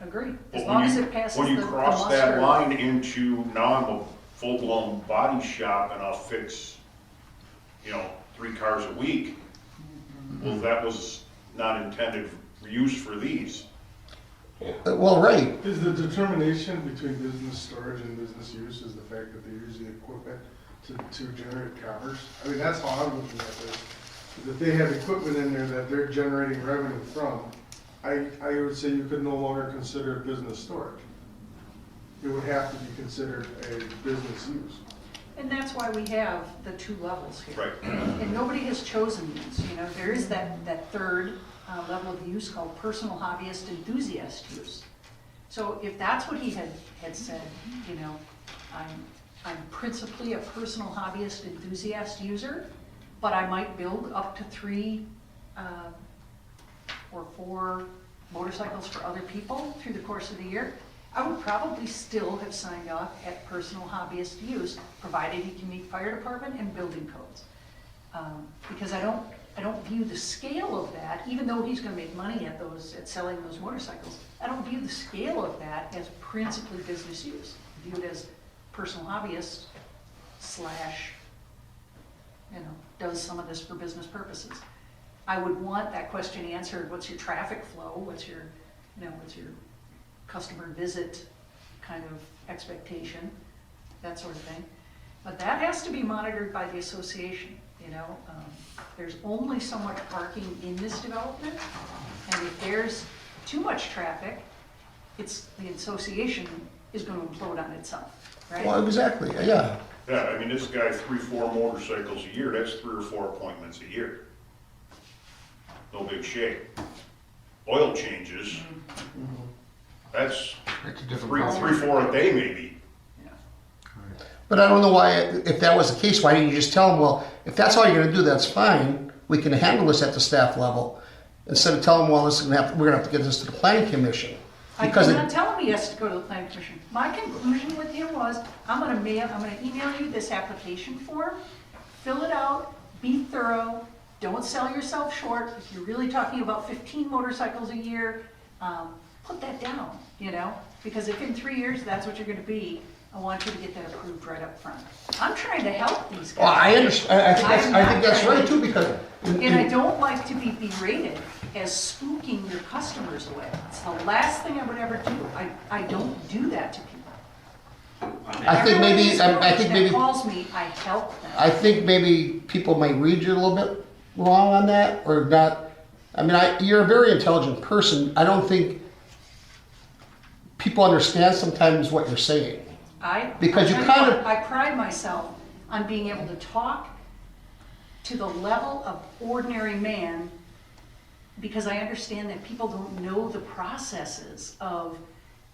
agree. As But long when as you- it passes when you the cross that muster. line into, now I'm a full-blown body shop and I'll fix, 3 cars a week. Well, that was not intended for use for these. Well, right, Is the determination between business storage and business use is the fact that they use the equipment to generate commerce? I mean, that's how I'm looking at this. That they have equipment in there that they're generating revenue from, I would say you could no longer consider it business storage. It would have to be considered a business use. And that's why we have the 2 levels here. Right. And nobody has chosen these, there is that third level of use called personal hobbyist enthusiast use. So if that's what he had said, I'm principally a personal hobbyist enthusiast user, but I might build up to 3 or 4 motorcycles for other people through the course of the year, I would probably still have signed off at personal hobbyist use, provided he can meet fire department and building codes. Because I don't view the scale of that, even though he's gonna make money at selling those motorcycles, I don't view the scale of that as principally business use. I view it as personal hobbyist / does some of this for business purposes. I would want that question answered, what's your traffic flow, what's your customer visit kind of expectation, that sort of thing. But that has to be monitored by the association, There's only so much parking in this development, and if there's too much traffic, the association is gonna implode on itself, right? well, exactly, yeah. Yeah, I mean, this guy, 3-4 motorcycles a year, that's 3 or 4 appointments a year. No big shake. Oil changes, that's It's a different 3, problem. 4 a day maybe. But I don't know why, if that was the case, why didn't you just tell them, well, if that's all you're gonna do, that's fine, we can handle this at the staff level, instead of telling them, well, we're gonna have to get this to the planning commission. I Because did it- not tell him he has to go to the planning commission. My conclusion with him was, I'm gonna email you this application form, fill it out, be thorough, don't sell yourself short. If you're really talking about 15 motorcycles a year, put that down, Because if in 3 years, that's what you're gonna be, I want you to get that approved right up front. I'm trying to help these guys. Well, I understand, I think that's right too, because. And I don't like to be berated as spooking your customers away. It's the last thing I would ever do. I don't do that to people. I think maybe, That calls me, I help them. I think maybe people might read you a little bit wrong on that, or not. I mean, you're a very intelligent person. I don't think people understand sometimes what you're saying. Because you kind of- I pride myself on being able to talk to the level of ordinary man, because I understand that people don't know the processes of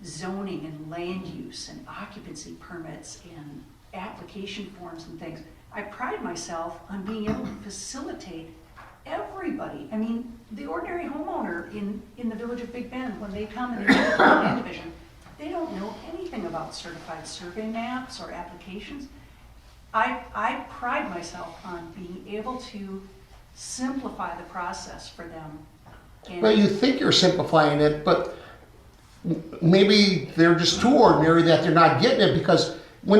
zoning and land use and occupancy permits and application forms and things. I pride myself on being able to facilitate everybody. I mean, the ordinary homeowner in the village of Big Bend, when they come and they look at the land division, they don't know anything about certified survey maps or applications. I pride myself on being able to simplify the process for them. And Well, you think you're simplifying it, but maybe they're just too ordinary that they're not getting it, because we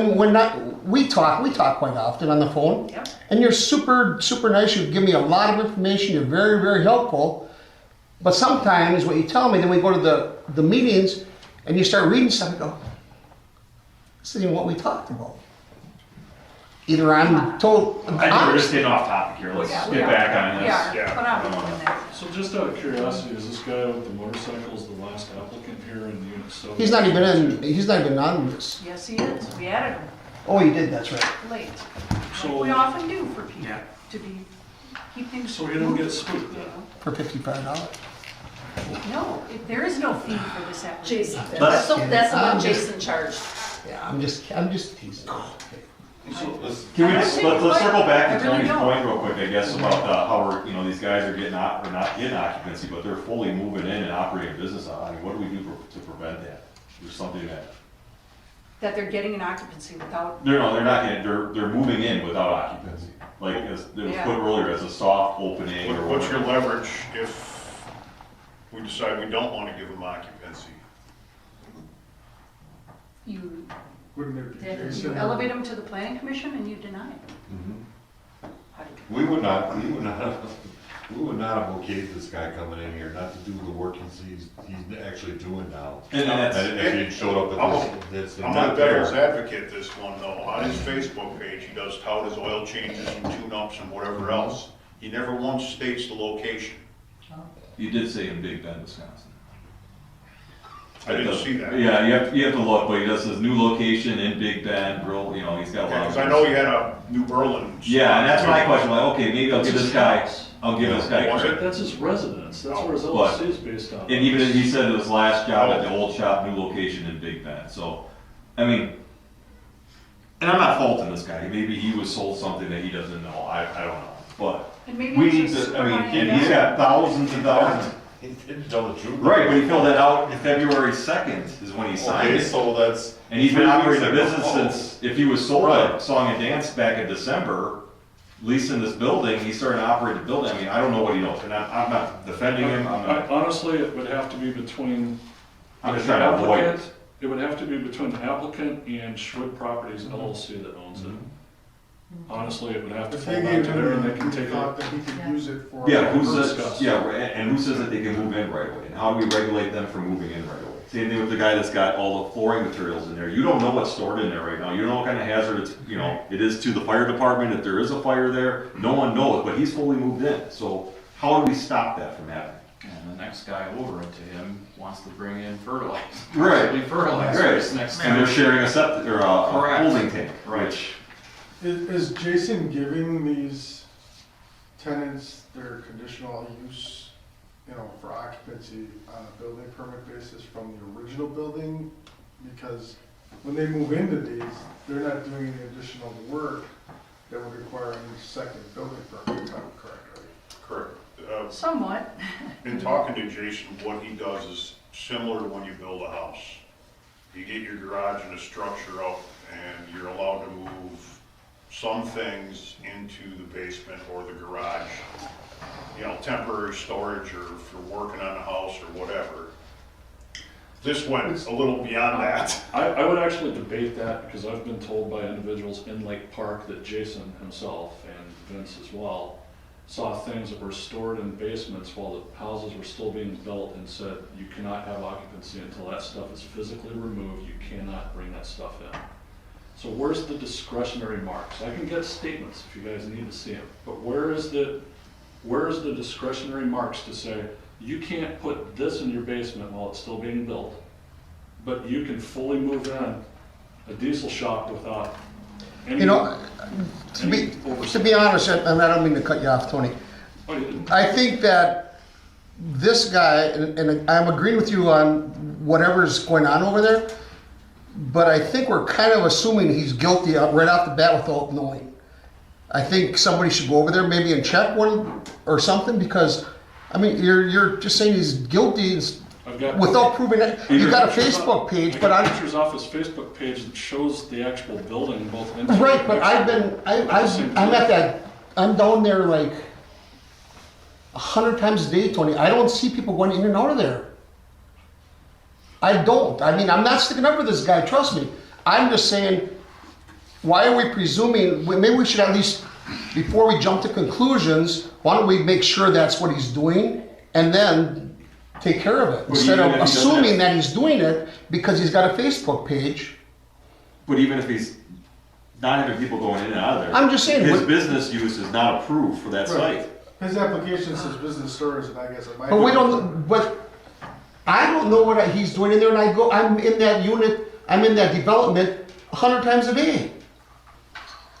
talk quite often on the phone. Yep. And you're super, super nice. You give me a lot of information. You're very, very helpful. But sometimes what you tell me, then we go to the meetings and you start reading stuff and go, this isn't what we talked about. Either I'm told, I think we're just getting off topic here, let's Yeah, we get are. back on We this. are, Yeah. but I'm doing that. So just out of curiosity, is this guy with the motorcycles the last applicant here in Unit 7? he's not even on this. Yes, he is. We added him Oh, he did, that's right. late. So- Like we often do for people, Yeah. keep things. So he didn't get moving, spooked you then? know? For $55. No, there is no fee for this application. Jason, that's the I'm one just- Jason charged. Yeah, I'm just teasing. So let's circle back I to really Tony's don't. point real quick, I guess, about how we're, these guys are getting, or not getting occupancy, but they're fully moving in and operating a business. I mean, what do we do to prevent that? There's something That they're getting an occupancy without, they're not getting, they're moving in without occupancy. Like, as it was Yeah. put earlier, as a soft opening or What's your whatever. leverage if we decide we don't want to give them occupancy? You, Wouldn't it be Yeah, you Jason? you elevate them to the planning commission and you deny it. We would not have okayed this guy coming in here, not to do the work he's actually doing now. And that's, And if he'd showed up at this, I'm not not devil's there. advocate this one though. On his Facebook page, he does tout his oil changes and tune-ups and whatever else. He never once states the location. You did say in Big Bend, Wisconsin. I didn't see that. Yeah, you have to look, but he does his new location in Big Bend, real, you know, he's got a lot of. Because I know he had a New Berlin. Yeah, and that's my question, like, okay, maybe I'll give this guy, I'll give this guy Was it? credit. That's his residence, that's where his But- LLC is based on. And even if he said his last job at the old shop, new location in Big Bend, so, I mean, and I'm not faulting this guy, maybe he was sold something that he doesn't know, I don't know, but And maybe we it's need just to, I mean, behind and he's that. got thousands and thousands. He didn't tell the truth. Right, but he filled that out in February 2nd is when he signed Okay, it. so that's. And he's been 3 operating the weeks ago. business since, if he was sold Right. a song and dance back in December, leasing this building, he started to operate the building, I mean, I don't know what he knows, and I'm not defending him, I'm not, Honestly, it would have to be between. I'm just the trying to avoid it. applicant- It would have to be between the applicant and Schwood Properties LLC that owns it. Honestly, it would have to If fall they down gave to him, there and they he can take thought it. that he could Yeah. use it for. Yeah, who Discuss. says, yeah, and who says that they can move in right away, and how do we regulate them from moving in right away? Same thing with the guy that's got all the flooring materials in there, you don't know what's stored in there right now, you don't know what kind of hazard it's, you know, it is to the fire department, if there is a fire there, no one knows, but he's fully moved in, so how do we stop that from happening? And the next guy over to him wants to bring in fertilizer. Right. Possibly fertilizer this next And they're time. sharing a septic, or a Correct. holding tank, Right. which, Is Jason giving these tenants their conditional use, you know, for occupancy on a building permit basis from the original building? Because when they move into these, they're not doing any additional work that would require any second building permit, if I'm correct, right? Correct. Somewhat. In talking to Jason, what he does is similar to when you build a house. You get your garage and a structure up, and you're allowed to move some things into the basement or the garage, you know, temporary storage or for working on the house or whatever. This went a little beyond that. I would actually debate that because I've been told by individuals in Lake Park that Jason himself and Vince as well saw things that were stored in basements while the houses were still being built and said, you cannot have occupancy until that stuff is physically removed, you cannot bring that stuff in. So where's the discretionary marks? I can get statements if you guys need to see them, but where is the discretionary marks to say, you can't put this in your basement while it's still being built, but you can fully move in a diesel shop without any. You know, to be honest, and I don't mean to cut you off, Tony, Oh, you didn't. I think that this guy, and I'm agreeing with you on whatever's going on over there, but I think we're kind of assuming he's guilty right off the bat without knowing. I think somebody should go over there maybe and check one or something, because, I mean, you're just saying he's guilty I've got. without proving it. You got a Facebook page, but I got I'm, pictures off his Facebook page that shows the actual building, both inside. right, but I'm down there like 100 times a day, Tony. I don't see people going in and out of there. I don't. I mean, I'm not sticking up for this guy, trust me. I'm just saying, why are we presuming, maybe we should at least, before we jump to conclusions, why don't we make sure that's what he's doing and then take care of it? But Instead even of if he doesn't assuming have- that he's doing it because he's got a Facebook page. but even if he's not having people going in and out of there. I'm just saying, His what- business use is not approved for that Right. site. His application says business storage, and I guess it might. But we don't, but I don't know what he's doing in there, and I'm in that unit, I'm in that development 100 times a day.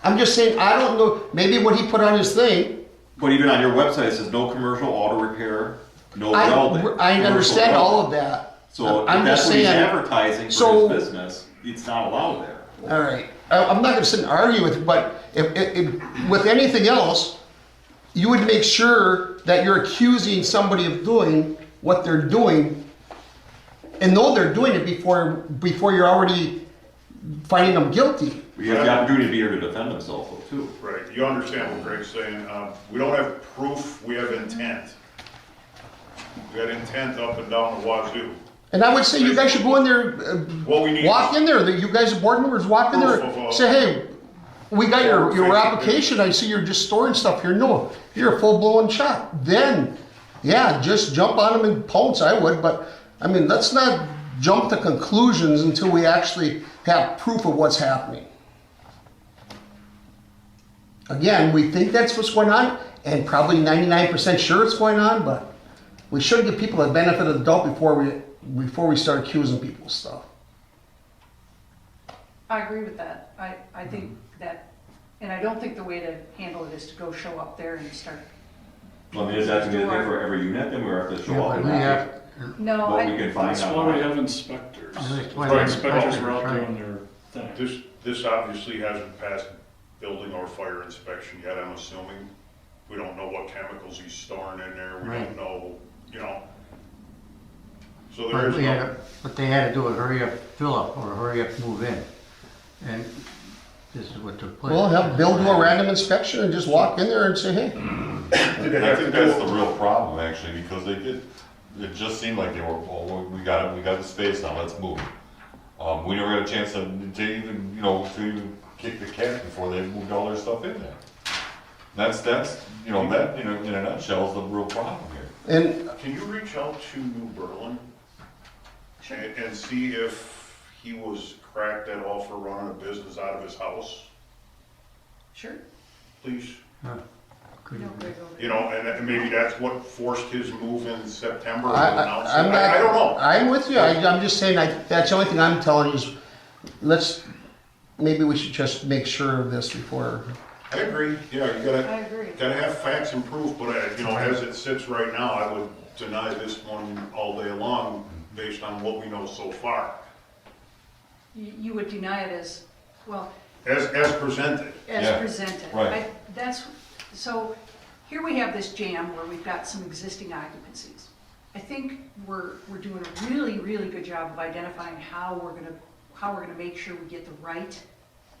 I'm just saying, I don't know, maybe what he put on his thing, But even on your website, it says no commercial auto repair, no welding. I understand commercial all welding. of that. So I'm if that's just what he's saying, advertising so- for his business, it's not allowed there. all right, I'm not gonna sit and argue with it, but if with anything else, you would make sure that you're accusing somebody of doing what they're doing and know they're doing it before you're already finding them guilty. But you have the opportunity to be here to defend himself though, too. Right, you understand what Greg's saying. We don't have proof, we have intent. We got intent up and down the wazoo. And I would say you guys should go in there, What we need. walk in there, that you guys, the board members, walk in there, Proof of, say, hey, we got your Sure. application, I see you're just storing stuff here. No, you're a full-blown shop. Then, yeah, just jump on them and pounce, I would, but, I mean, let's not jump to conclusions until we actually have proof of what's happening. Again, we think that's what's going on, and probably 99% sure it's going on, but we should give people the benefit of the doubt before we start accusing people of stuff. I agree with that. I think that, and I don't think the way to handle it is to go show up there and start. I mean, is that to be the thing for every unit, then we have to show up But and we have have, No, what we I, can find That's out. why we have inspectors. That's why The we- inspectors are out Right. doing their thing. This obviously hasn't passed building or fire inspection yet, I'm assuming. We don't know what chemicals he's storing in there, we Right. don't know, you know. So there is but no, what they had to do was hurry up, fill up, or hurry up, move in. And this is what took place. Well, have Bill do a random inspection and just walk in there and say, hey, I think that's the real problem, actually, because they did, it just seemed like they were, well, we got the space now, let's move. We never got a chance to even, you know, to even kick the cat before they moved all their stuff in there. That's, you know, that, in a nutshell, is the real problem here. and can you reach out to New Berlin? And see if he was cracked at all for running a business out of his house, sure. please? Could No, you- Greg over there. You know, and maybe that's what forced his move in September. to I'm announce not. it. I don't know. I'm with you. I'm just saying, that's the only thing I'm telling you is, maybe we should just make sure of this before. I agree, yeah, you I agree. gotta have facts and proof, but, you know, as it sits right now, I would deny this one all day long based on what we know so far, You would deny it as, well, as presented. as Yeah, presented. right. So here we have this jam where we've got some existing occupancies. I think we're doing a really, really good job of identifying how we're gonna make sure we get the right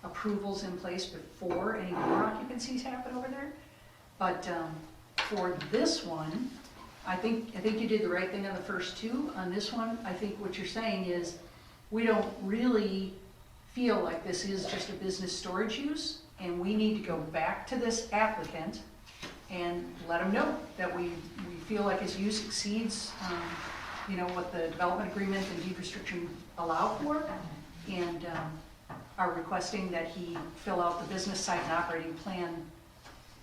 approvals in place before any more occupancies happen over there. But for this one, I think you did the right thing on the first two. On this one, I think what you're saying is, we don't really feel like this is just a business storage use, and we need to go back to this applicant and let him know that we feel like his use exceeds, you know, what the development agreement and deed restriction allow for, and are requesting that he fill out the business site and operating plan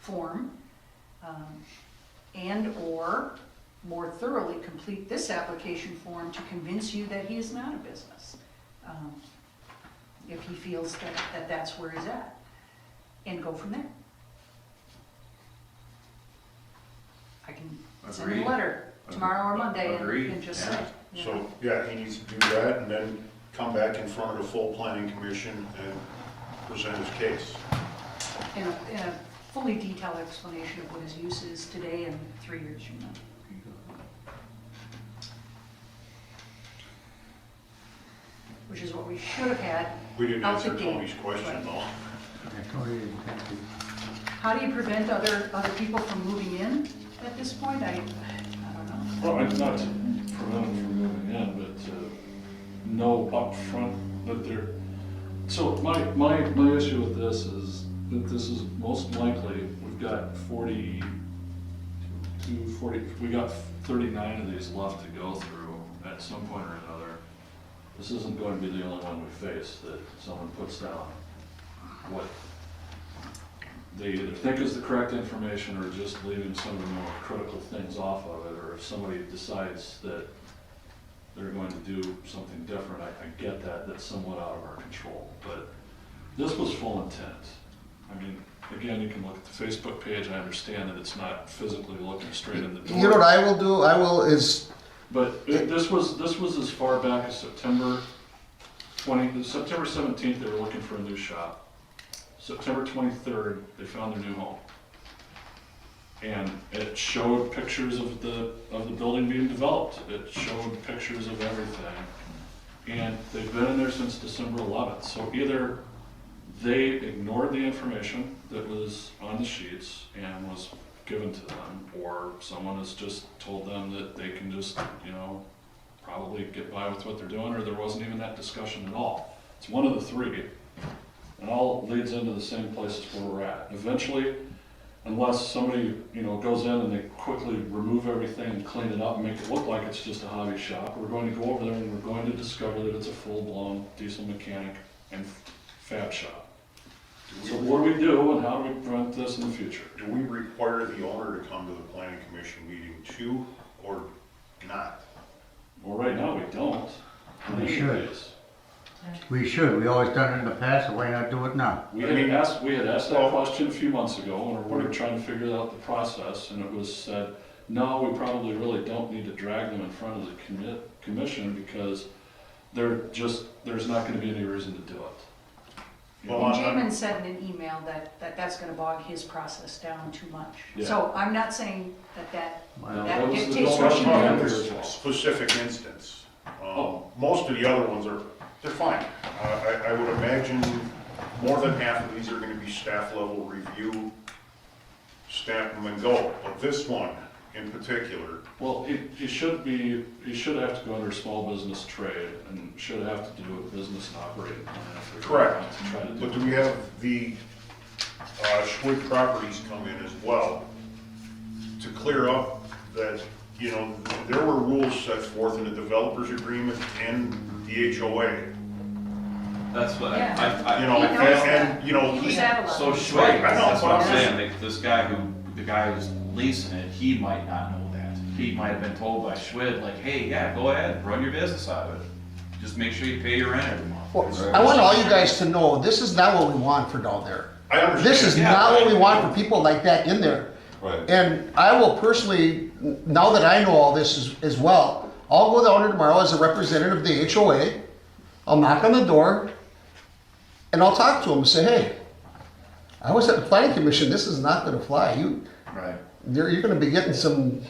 form, and/or more thoroughly complete this application form to convince you that he is not a business, if he feels that that's where he's at, and go from there. I can send him a Agreed. letter tomorrow or Monday Agreed, and just yeah. say. you know, So, yeah, he needs to do that and then come back in front of the full planning commission and present his case. in a fully detailed explanation of what his use is today and 3 years from now. Which is what we should have had. We didn't out the answer gate. Tony's question Right. though. I totally didn't think we- How do you prevent other people from moving in at this point? I don't know. Well, it's not to prevent them from moving in, but to know upfront that they're, so my issue with this is that this is most likely, we've got 39 of these left to go through at some point or another. This isn't going to be the only one we face that someone puts down what they either think is the correct information or just leaving some of the more critical things off of it, or if somebody decides that they're going to do something different, I get that, that's somewhat out of our control, but this was full intent. I mean, again, you can look at the Facebook page, I understand that it's not physically looking straight in the door. You know what I will do? But this was as far back as September 17th, they were looking for a new shop. September 23rd, they found their new home. And it showed pictures of the building being developed. It showed pictures of everything. And they've been in there since December 11th. So either they ignored the information that was on the sheets and was given to them, or someone has just told them that they can just, you know, probably get by with what they're doing, or there wasn't even that discussion at all. It's one of the three, and all leads into the same places where we're at. Eventually, unless somebody, goes in and they quickly remove everything and clean it up and make it look like it's just a hobby shop, we're going to go over there and we're going to discover that it's a full-blown diesel mechanic and fab shop. So what do we do and how do we prevent this in the future? Do we require the owner to come to the planning commission meeting too, or not? Well, right now, we don't. We should. Anyways, We should, we always done it in the past, so why not do it now? We had asked that question a few months ago, and we were trying to figure out the process, and it was said, no, we probably really don't need to drag them in front of the commission, because there's not gonna be any reason to do it. Well, And Jamin said in an email that's gonna bog his process down too much. Yeah. So I'm not saying that Well, that was the dictates what discussion you we had do. here as well. Specific instance. Oh. Most of the other ones they're fine. I would imagine more than half of these are gonna be staff level review, stamp them and go. But this one in particular, Well, it should have to go under small business trade, and should have to do a business and operating plan. if they're Correct. going to try to do but it. do we have the Schwid properties come in as well to clear up that, there were rules set forth in the developers agreement and the HOA. That's what Yeah. I You know, He knows that. and, He was at a so level. Schwab, Right, I know, that's what but I'm I'm saying, like, this guy the guy who's leasing it, he might not know that. He might have been told by Schwid, like, hey, yeah, go ahead, run your business out of it. Just make sure you pay your rent every month. Well, I want all you guys to know, this is not what we want for down there. I understand. This is Yeah, not what we right. want for people like that in there. Right. And I will personally, now that I know all this as well, I'll go down there tomorrow as a representative of the HOA. I'll knock on the door and I'll talk to them and say, hey, I was at the planning commission, this is not gonna fly. Right. You're gonna be getting some,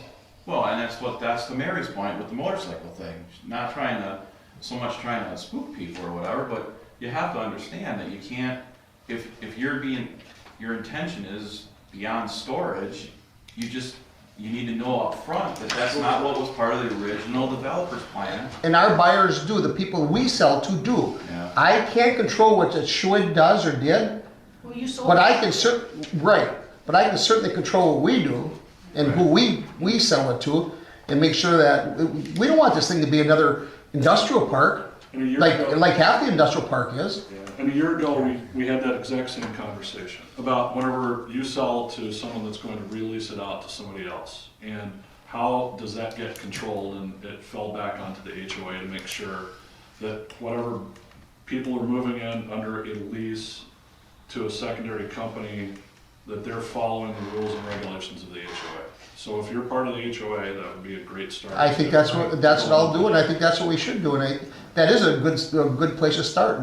Well, and that's the Mary's point with the motorcycle thing. Not trying to spook people or whatever, but you have to understand that you can't, if your intention is beyond storage, you need to know up front that that's not what was part of the original developer's plan. and our buyers do, the people we sell to do. Yeah. I can't control what the Schwid does or did, Well, you sold but I it. can but I can certainly control what we do and who we sell it to and make sure that, we don't want this thing to be another industrial park, And a year like ago- half the industrial park is. And a year ago, we had that exact same conversation about whenever you sell to someone that's going to release it out to somebody else. And how does that get controlled? And it fell back onto the HOA to make sure that whatever people are moving in under a lease to a secondary company, that they're following the rules and regulations of the HOA. So if you're part of the HOA, that would be a great start. I think that's what I'll do, and I think that's what we should do, and that is a good place to start,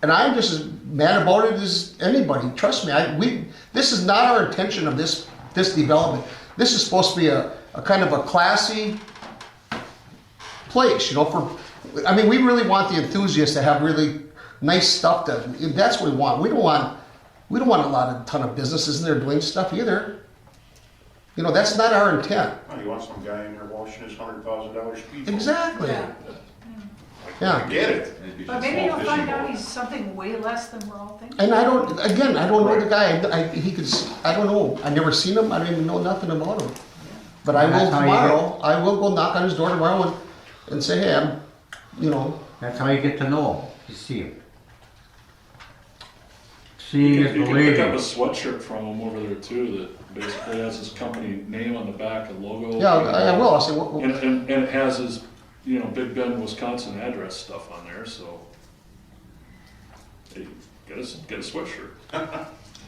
and I'm just as mad about it as anybody, trust me, this is not our intention of this development. This is supposed to be a kind of a classy place, we really want the enthusiasts to have really nice stuff that's what we want. We don't want a ton of businesses in there doing stuff either. That's not our intent. Oh, you want some guy in there washing his $100,000 speed boat? Exactly. Yeah. Yeah. I get it. It'd be But just maybe small you'll fishing find out boat. he's something way less than we're all thinking. And I don't know the guy. I don't know. I never seen him. I don't even know nothing about him. But I will That's how you tomorrow. I will go knock on his door tomorrow and say, hey, I'm. That's how you get to know them, to see them. You Seeing is can pick up a believing. sweatshirt from him over there too, that basically has his company name on the back, a logo. Yeah, I will. I'll say, well, And it has his, Big Bend, Wisconsin address stuff on there, so. Hey, get a sweatshirt.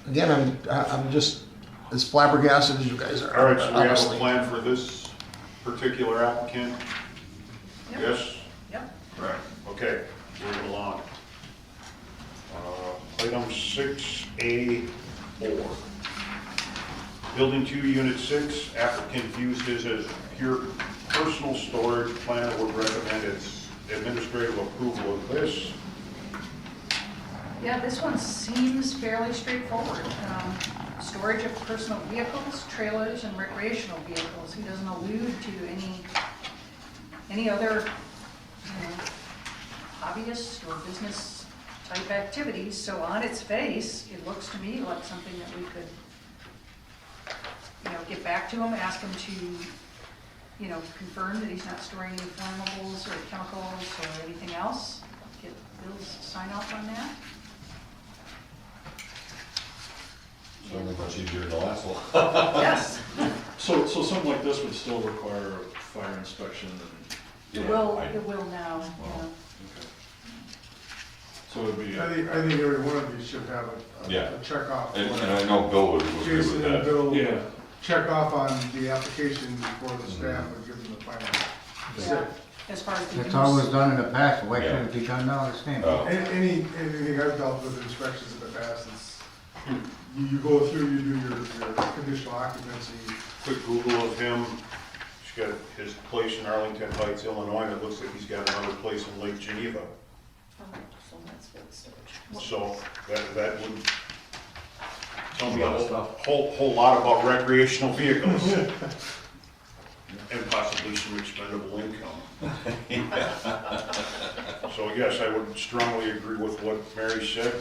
again, I'm just as flabbergasted as you guys are. All right, so we have a honestly. plan for this particular applicant? Yep. Yes? Yep. Correct. Okay, moving along. Item 6A4. Building 2, Unit 6, applicant views his as pure personal storage. Planner would recommend its administrative approval of this. Yeah, this one seems fairly straightforward. Storage of personal vehicles, trailers, and recreational vehicles. He doesn't allude to any other, hobbyist or business type activities. So on its face, it looks to me like something that we could, get back to him, ask him to, confirm that he's not storing any flammables or chemicals or anything else. Get Bill's sign off on that. Certainly much easier than the last one. Yes, So something like this would still require a fire inspection and, it will now, yeah. okay. So it'd be, I think every one of these should have Yeah. a check off. And I know Bill would agree with Jason and that. Bill yeah, check off on the application before the staff would give them the final. Yeah, as far as the That's how it was use. done in the past, why Yeah. shouldn't it be done now the same? Oh. Anything I've dealt with inspections in the past, it's, you go through, you do your conditional occupancy. Quick Google of him, he's got his place in Arlington Heights, Illinois, and it looks like he's got another place in Lake Geneva. Oh, so that's what storage. So that would tell me a whole lot about recreational vehicles. And possibly some expendable income. So yes, I would strongly agree with what Mary said.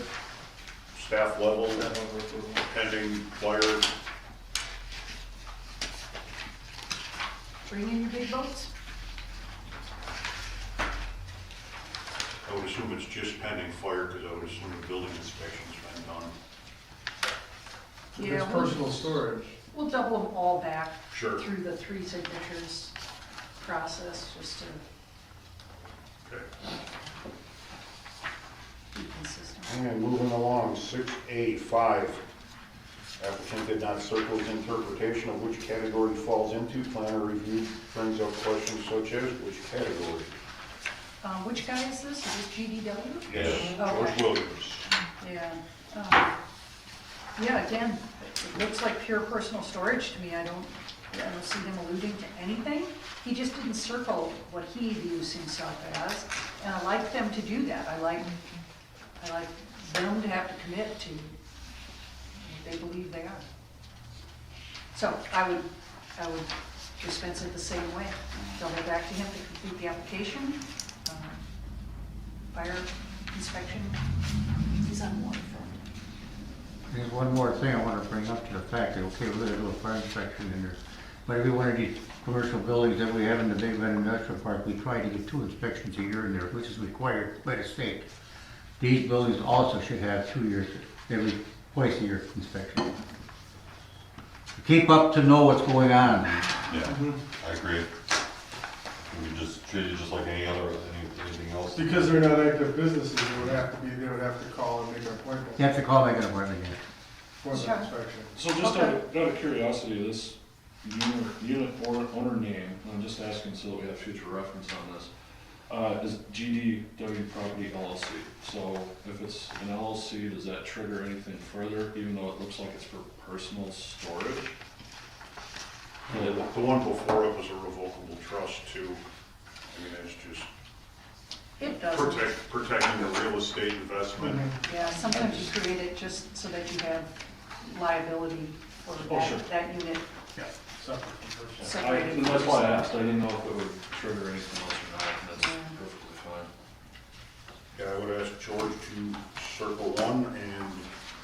Staff level, pending fire. Bring in your big boats. I would assume it's just pending fire, because I would assume the building inspection's been done. If Yeah, it's personal storage, we'll double them all back Sure. through the 3 signatures process, just to Okay. be consistent. And moving along, 6A5. Applicant did not circle his interpretation of which category falls into. Planner review brings up questions such as which category? Which guy is this? Is this GDW? Yes, Okay. George Williams. Yeah. Yeah, again, it looks like pure personal storage to me. I don't see him alluding to anything. He just didn't circle what he views himself as, and I like them to do that. I like them to have to commit to what they believe they are. So I would dispense it the same way. They'll go back to him to complete the application, fire inspection. He's on waterfront. There's one more thing I want to bring up to the fact that, okay, we're gonna do a fire inspection in there, but every one of these commercial buildings that we have in the Big Bend Industrial Park, we try to get 2 inspections a year in there, which is required by the state. These buildings also should have 2 years, twice a year inspection. Keep up to know what's going on. Yeah, I agree. We just treat it just like anything else. because they're not active businesses, they would have to call and make an appointment You have to call, make an appointment, yeah. for the Sure. inspection. so just out of curiosity, this unit owner name, I'm just asking so that we have future reference on this, is GDW Property LLC. So if it's an LLC, does that trigger anything further, even though it looks like it's for personal storage? The one before it was a revocable trust too. I mean, it's just It doesn't. protecting the real estate investment. Yeah, sometimes you create it just so that you have liability for Oh, sure. that unit Separate from personal. separated. And that's why I asked, I didn't know if it would trigger anything else or not, and that's Yeah. perfectly fine. Yeah, I would ask George to circle one and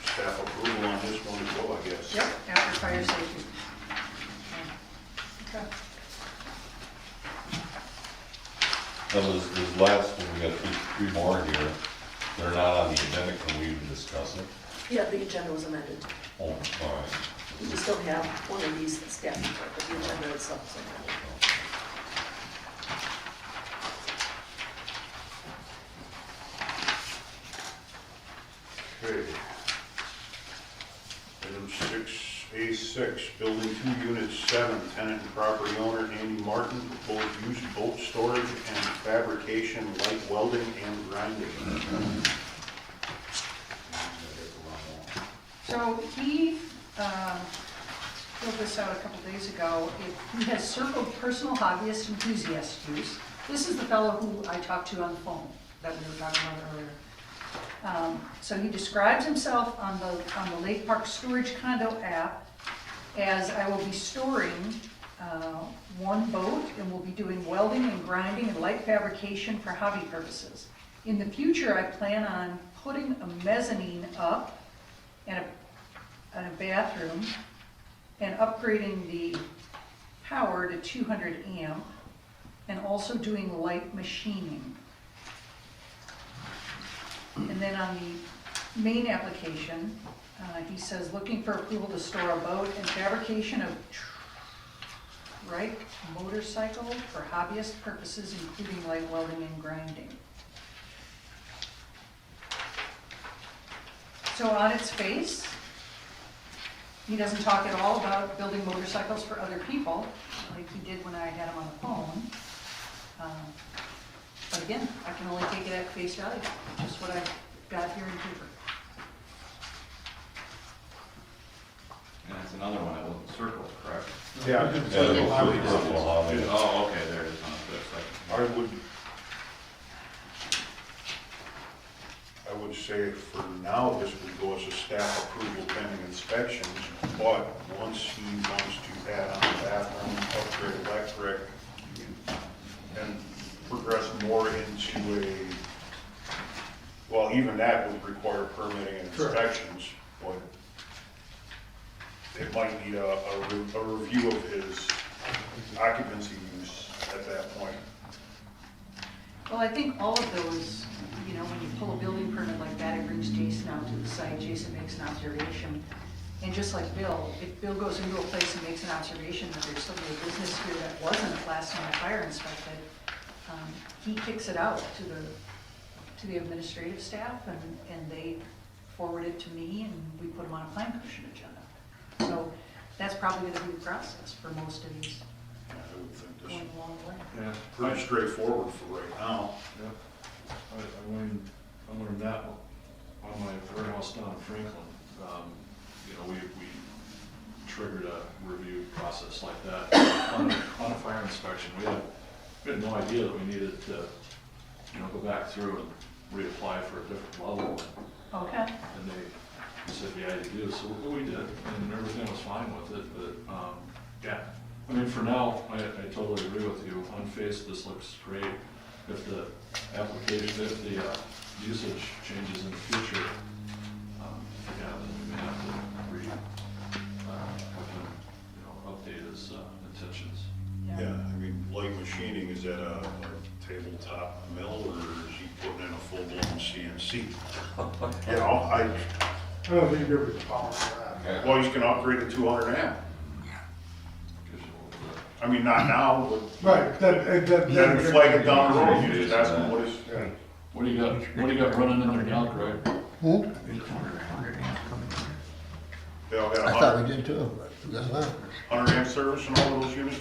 staff approval on this one as well, I guess. Yep, after fire safety. Okay. Now, this last one, we got three more here. They're not on the agenda, can we even discuss it? Yeah, the agenda was amended. Oh, all right. We just don't have one of these staff report, but the agenda itself is amended. Okay. Item 6A6, Building 2, Unit 7, tenant and property owner Andy Martin, proposed use boat storage and fabrication, light welding and grinding. So he filled this out a couple days ago. He has circled personal hobbyist enthusiast use. This is the fellow who I talked to on the phone that we were talking about earlier. So he describes himself on the Lake Park Storage Condo app as I will be storing one boat, and will be doing welding and grinding and light fabrication for hobby purposes. In the future, I plan on putting a mezzanine up and a bathroom, and upgrading the power to 200 amp, and also doing light machining. And then on the main application, he says, looking for approval to store a boat and fabrication of trike motorcycle for hobbyist purposes, including light welding and grinding. So on its face, he doesn't talk at all about building motorcycles for other people, like he did when I had him on the phone. But again, I can only take it at face value, just what I've got here in paper. And it's another one that wasn't circled, correct? Yeah. Oh, okay, there it is on the fifth, I would say for now, this would go as a staff approval pending inspections, but once he wants to add on the bathroom, upgrade electric, and progress more into a, well, even that would require permitting and inspections, but it might need a review of his occupancy use at that point. Well, I think all of those, you know, when you pull a building permit like that, it brings Jason out to the site, Jason makes an observation. And just like Bill, if Bill goes into a place and makes an observation that there's something a business here that wasn't last time fire inspected, he kicks it out to the administrative staff, and they forward it to me, and we put them on a plan commission agenda. So that's probably gonna be the process for most of these I would think this going is along the way. Yeah. pretty straightforward for right now. Yeah. I learned that on my warehouse down in Franklin. You know, we triggered a review process like that on a fire inspection. We had no idea that we needed to, you know, go back through and reapply for a different level. Okay. And they said, yeah, you do. So we did, and everything was fine with it. But yeah, I mean, for now, I totally agree with you. On face, this looks great. If the application, if the usage changes in the future, yeah, then we may have to have him, you know, update his intentions. Yeah, I mean, light machining, is that a tabletop mill, or is he putting in a full-blown CNC? You know, I don't think you're able to power for that. well, he's gonna upgrade to 200 amp. I mean, not now, but Right, then we flag it down the road, you just ask him what is. Yeah. What do you got running in there now, Greg? Hmm? 800 amp coming in. They all got I a thought we 100 did too, but I guess not. 100 amp service in all of those units?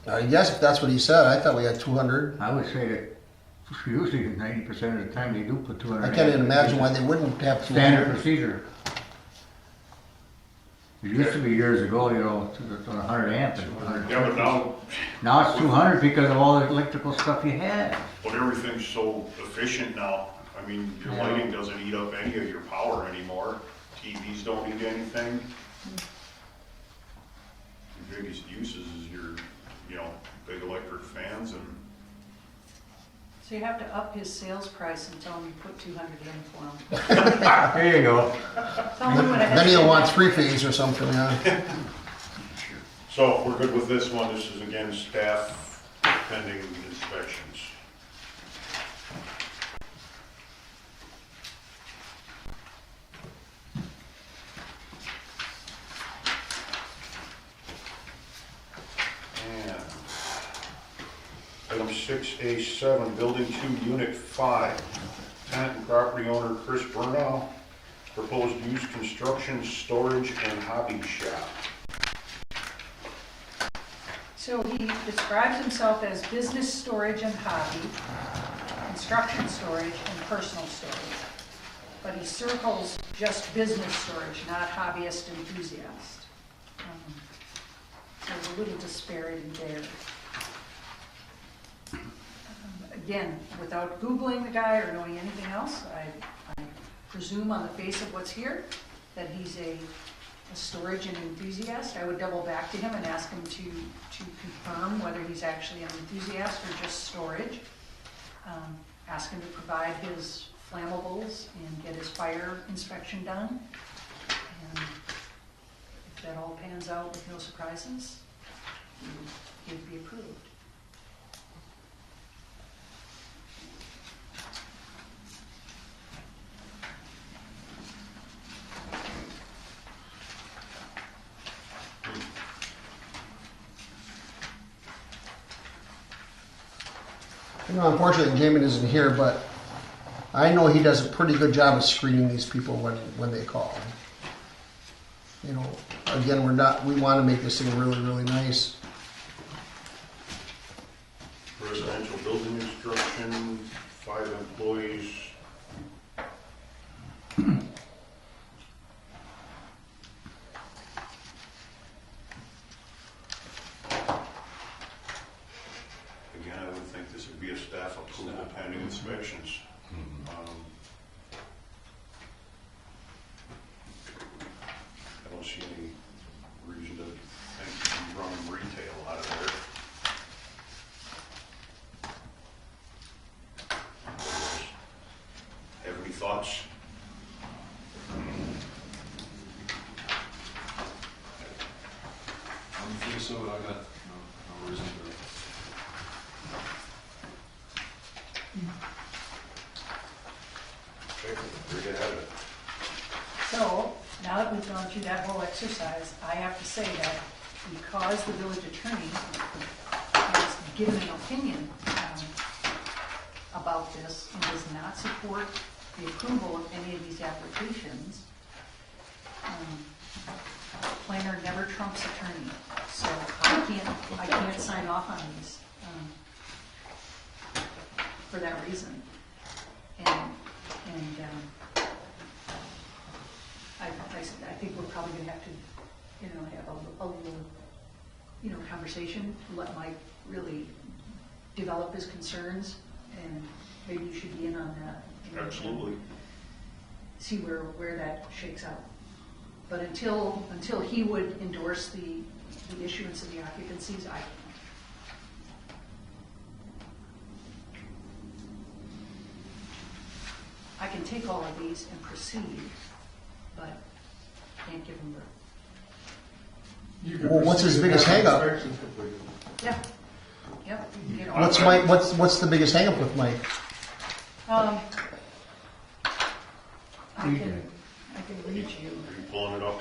I guess if that's what he said, I thought we had 200. I would say that usually 90% of the time they do put 200 I amp. can't even imagine why they wouldn't have Standard 200. procedure. It used to be years ago, you know, to 100 amp. And 100. Yeah, but Now it's 200 because of all the electrical stuff you had. but everything's so efficient now. I mean, your Yeah. lighting doesn't eat up any of your power anymore. TVs don't eat anything. Your biggest uses is your, you know, big electric fans and, So you have to up his sales price and tell him you put 200 in for him. There you go. Tell him what I had Then to he'll say. want 3-phase or something, yeah. so we're good with this one. This is again, staff pending inspections. And item 6A7, Building 2, Unit 5. Tenant and property owner Chris Burnow. Proposed use construction, storage, and hobby shop. So he describes himself as business storage and hobby, construction storage and personal storage. But he circles just business storage, not hobbyist enthusiast. So there's a little disparity there. Again, without Googling the guy or knowing anything else, I presume on the face of what's here that he's a a storage enthusiast, I would double back to him and ask him to confirm whether he's actually an enthusiast or just storage. Ask him to provide his flammables and get his fire inspection done. And if that all pans out with no surprises, he'd be approved. You know, unfortunately, Jamin isn't here, but I know he does a pretty good job of screening these people when they call. You know, again, we want to make this thing really, really nice. Residential building instruction, 5 employees. Again, I would think this would be a staff approval pending inspections. I don't see any reason to think you run retail out of there. Have any thoughts? I don't think so, but I got no reason to. Okay, read ahead. So, now that we've gone through that whole exercise, I have to say that because the village attorney has given an opinion about this and does not support the approval of any of these applications, planner never trumps attorney. So I can't sign off on these for that reason. And I think we're probably going to have to, have a little, conversation. Let Mike really develop his concerns, and maybe you should be in on that. Absolutely. See where that shakes out. But until he would endorse the issuance of the occupancies, I can't. I can take all of these and proceed, but can't give them Well, what's his biggest hang-up? Inspections completed. yeah. Yep. you can get all What's of Mike? What's the biggest hang up with Mike? I can read you. Are you pulling it up?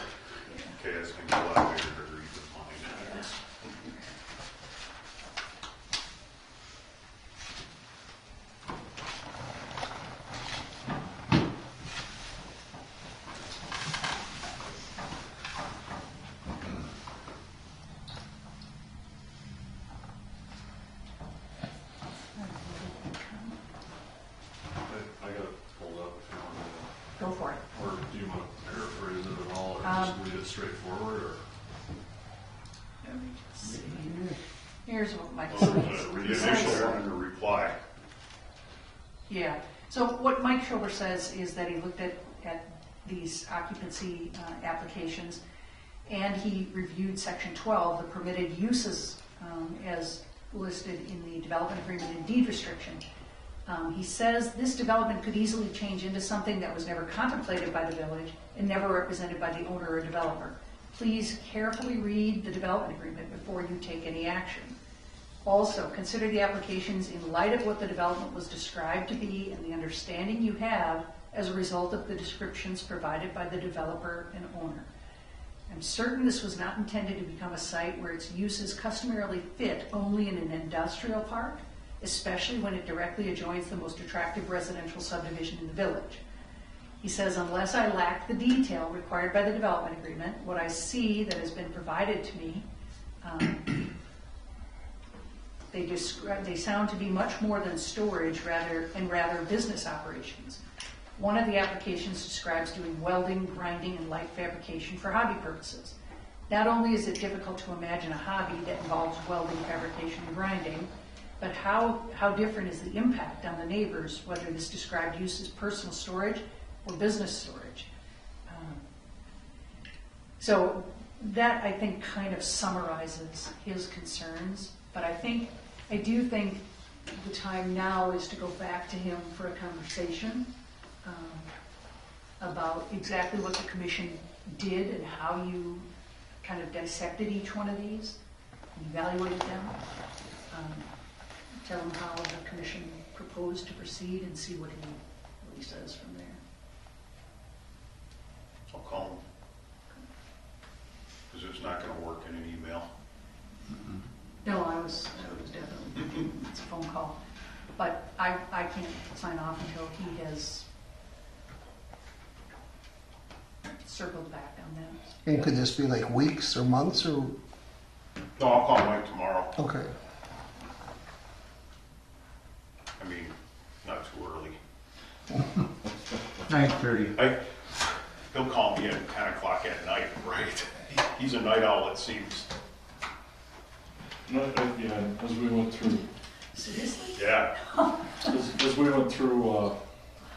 Okay, that's going to be a lot bigger to read than mine. I got it pulled up if you want to, Go for it. or do you want to paraphrase it at all, or just read it straightforward, or? Let me just see. Here's what Mike Well, says. the He initial says- one and the reply. Yeah, so what Mike Schober says is that he looked at these occupancy applications, and he reviewed section 12, the permitted uses as listed in the development agreement and deed restriction. He says this development could easily change into something that was never contemplated by the village and never represented by the owner or developer. Please carefully read the development agreement before you take any action. Also, consider the applications in light of what the development was described to be and the understanding you have as a result of the descriptions provided by the developer and owner. I'm certain this was not intended to become a site where its uses customarily fit only in an industrial park, especially when it directly adjoins the most attractive residential subdivision in the village. He says, unless I lack the detail required by the development agreement, what I see that has been provided to me, they sound to be much more than storage rather business operations. One of the applications describes doing welding, grinding, and light fabrication for hobby purposes. Not only is it difficult to imagine a hobby that involves welding, fabrication, and grinding, but how different is the impact on the neighbors, whether this described use is personal storage or business storage? So that, I think, kind of summarizes his concerns, but I do think the time now is to go back to him for a conversation about exactly what the commission did and how you kind of dissected each one of these, and evaluated them. Tell him how the commission proposed to proceed and see what he says from there. I'll call him. Because it's not gonna work in an email. No, I was definitely, it's a phone call. But I can't sign off until he has circled back on that. And could this be like weeks or months or, No, I'll call Mike tomorrow. okay. I mean, not too early. 9:30. He'll call me at 10 o'clock at night, right? He's a night owl, it seems. No, yeah, as we went through, Seriously? Yeah. as we went through,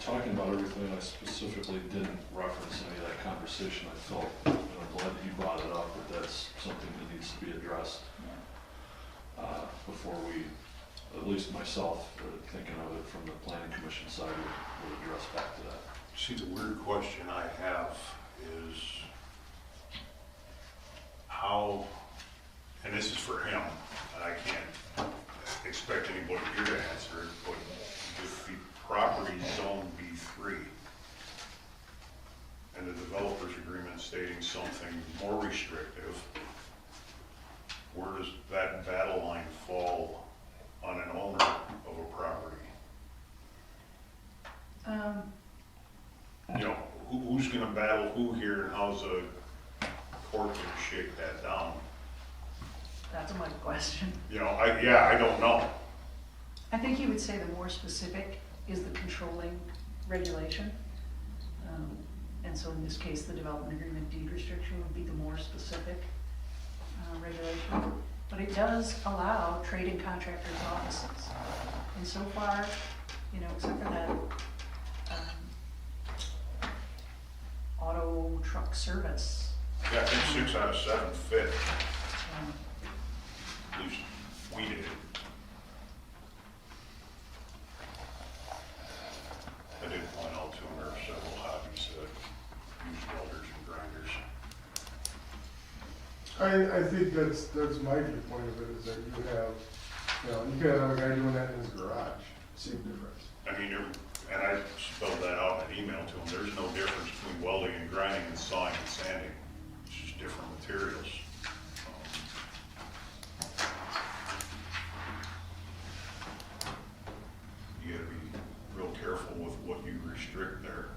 talking about everything, I specifically didn't reference any of that conversation. I felt, and I'm glad that you brought it up, that that's something that needs to be addressed before we, at least myself, thinking of it from the planning commission side, would address back to that. See, the weird question I have is how, and this is for him, and I can't expect anybody here to answer it, but if the property is zone B3 and the developer's agreement stating something more restrictive, where does that battle line fall on an owner of a property? You know, who's gonna battle who here, and how's a court gonna shake that down? That's my question. You know, I don't know. I think you would say the more specific is the controlling regulation. And so in this case, the development agreement deed restriction would be the more specific regulation. But it does allow trade and contractors' offices. And so far, you know, except for that auto truck service, Yeah, I think 6 out of 7 fit, um, at least we did. I did point out to him there are several hobbies that use welders and grinders. I think that's my viewpoint of it, is that you have, you know, you could have a guy doing that in his garage, same difference. I mean, and I spelled that out in an email to him, there's no difference between welding and grinding and sawing and sanding. It's just different materials. You gotta be real careful with what you restrict there.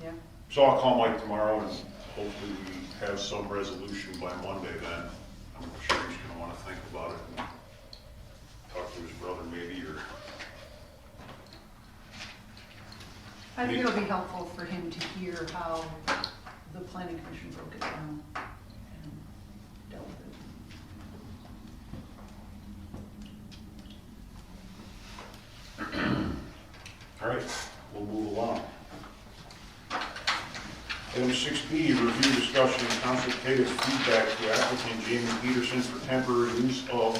yeah. So I'll call Mike tomorrow and hopefully we have some resolution by Monday then. I'm sure he's gonna wanna think about it and talk to his brother maybe, or, I think it'll be helpful for him to hear how the planning commission broke it down and dealt with it. all right, we'll move along. Item 6B, review, discussion, and consultative feedback to applicant Jamie Peterson for temporary use of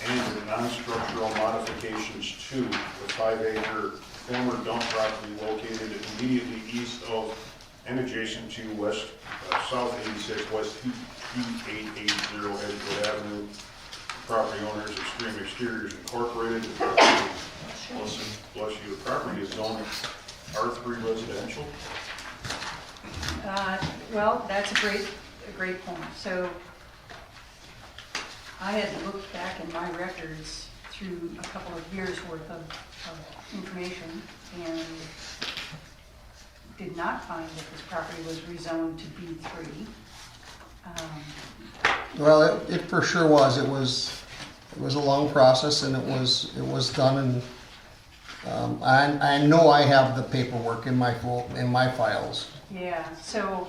and the non-structural modifications to the 5-acre former dump property located immediately east of and adjacent to South 86 West 2880 Edgewood Avenue. Property owners Extreme Exteriors Incorporated. The property, bless you, the property is zoned R3 residential. Well, that's a great point. So I had looked back in my records through a couple of years' worth of information and did not find that this property was rezoned to B3. Well, it for sure was. It was a long process, and it was done. And I know I have the paperwork in my files. Yeah, so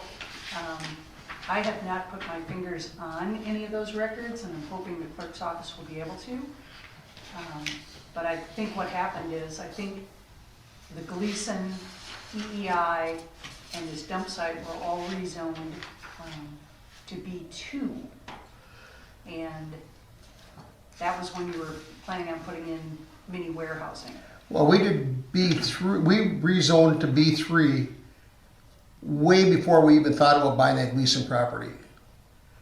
I have not put my fingers on any of those records, and I'm hoping the clerk's office will be able to. But I think what happened is, I think the Gleason, EEI, and this dump site were all rezoned to B2. And that was when you were planning on putting in mini warehousing. Well, we did B3, we rezoned to B3 way before we even thought about buying that Gleason property.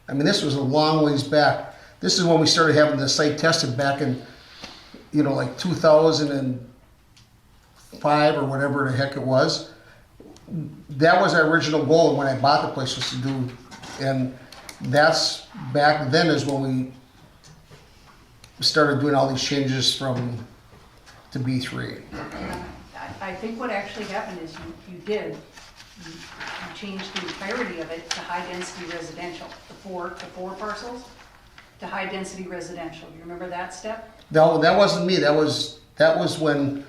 I mean, this was a long ways back. This is when we started having the site tested back in, like 2005 or whatever the heck it was. That was our original goal when I bought the place, was to do, and that's back then is when we started doing all these changes to B3. I think what actually happened is you changed the entirety of it to high-density residential, the four parcels to high-density residential. You remember that step? No, that wasn't me. That was when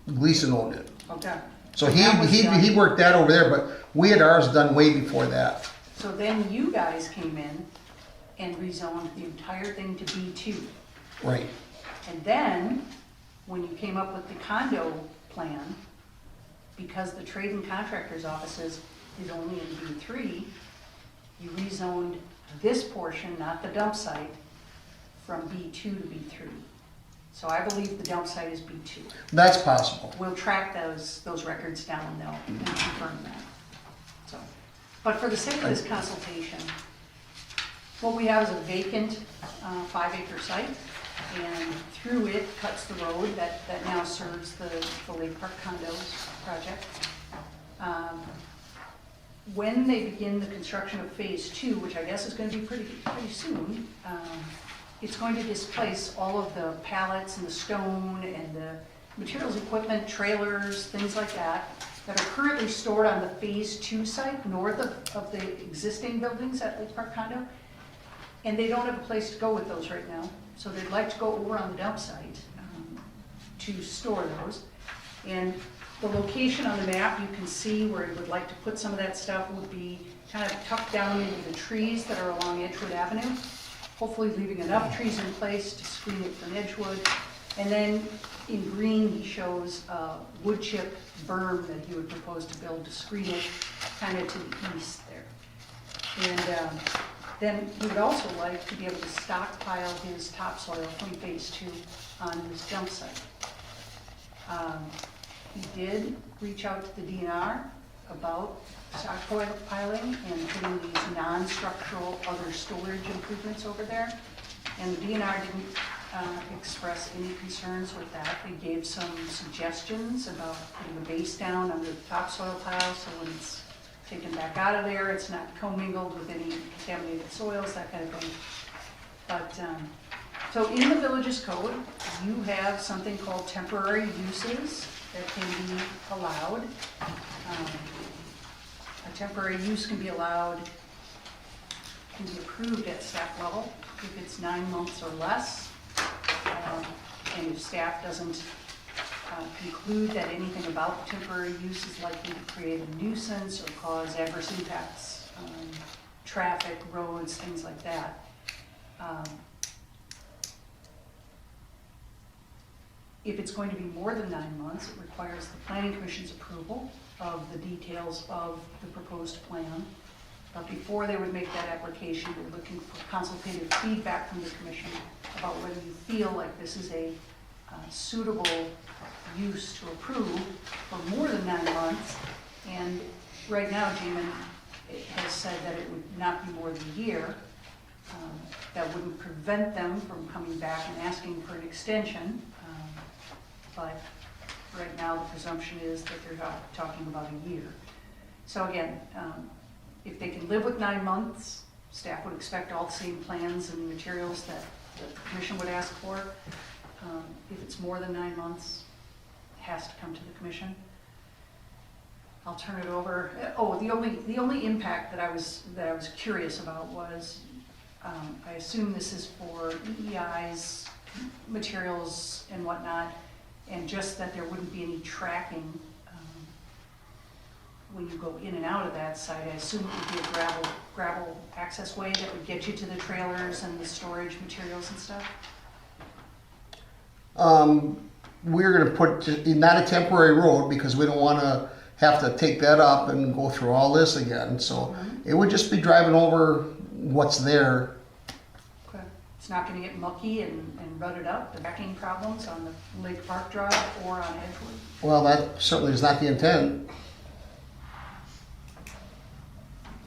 Gleason owned it. Okay. So That was done. he worked that over there, but we had ours done way before that. So then you guys came in and rezoned the entire thing to B2. Right. And then, when you came up with the condo plan, because the trade and contractor's offices is only in B3, you rezoned this portion, not the dump site, from B2 to B3. So I believe the dump site is B2. That's possible. We'll track those records down and they'll confirm that. So, but for the sake of this consultation, what we have is a vacant 5-acre site, and through it cuts the road that now serves the Lake Park Condos project. When they begin the construction of phase 2, which I guess is going to be pretty soon, it's going to displace all of the pallets and the stone and the materials, equipment, trailers, things like that are currently stored on the phase 2 site north of the existing buildings at Lake Park Condo. And they don't have a place to go with those right now. So they'd like to go over on the dump site to store those. And the location on the map, you can see where you would like to put some of that stuff would be kind of tucked down into the trees that are along Edgewood Avenue. Hopefully leaving enough trees in place to screen it from Edgewood. And then in green, he shows a wood chip berm that he would propose to build to screen it kind of to the east there. And then he would also like to be able to stockpile his topsoil from phase 2 on this dump site. He did reach out to the DNR about stockpiling and putting these non-structural other storage improvements over there. And the DNR didn't express any concerns with that. They gave some suggestions about putting a base down under the topsoil pile so when it's taken back out of there, it's not commingled with any contaminated soils, that kind of thing. But, so in the village's code, you have something called temporary uses that can be allowed. A temporary use can be allowed, can be approved at staff level if it's 9 months or less. And if staff doesn't conclude that anything about the temporary use is likely to create a nuisance or cause adverse impacts, traffic, roads, things like that. If it's going to be more than 9 months, it requires the Planning Commission's approval of the details of the proposed plan. But before they would make that application, we're looking for consultative feedback from the Commission about whether you feel like this is a suitable use to approve for more than 9 months. And right now, Jamin has said that it would not be more than a year. That wouldn't prevent them from coming back and asking for an extension. But right now, the presumption is that they're talking about a year. So again, if they can live with 9 months, staff would expect all the same plans and materials that the Commission would ask for. If it's more than 9 months, it has to come to the Commission. I'll turn it over. Oh, the only impact that I was curious about was, I assume this is for EEI's materials and whatnot, and just that there wouldn't be any tracking when you go in and out of that site. I assume it would be a gravel access way that would get you to the trailers and the storage materials and stuff? we're gonna put, not a temporary road, because we don't wanna have to take that up and go through all this again, so it would just be driving over what's there. Okay. It's not gonna get mucky and rutted up, the backing problems on the Lake Park Drive or on Edgewood? Well, that certainly is not the intent.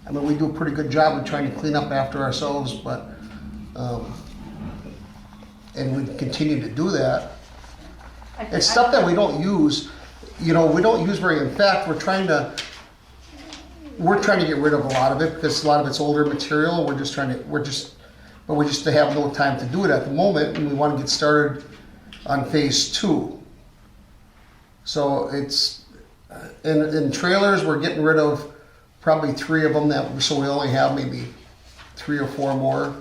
I mean, we do a pretty good job of trying to clean up after ourselves, but, and we continue to do that. It's stuff that we don't use, we don't use very, in fact, we're trying to get rid of a lot of it, because a lot of it's older material, and we just have no time to do it at the moment, and we want to get started on phase 2. So it's, in trailers, we're getting rid of probably 3 of them, so we only have maybe 3 or 4 more.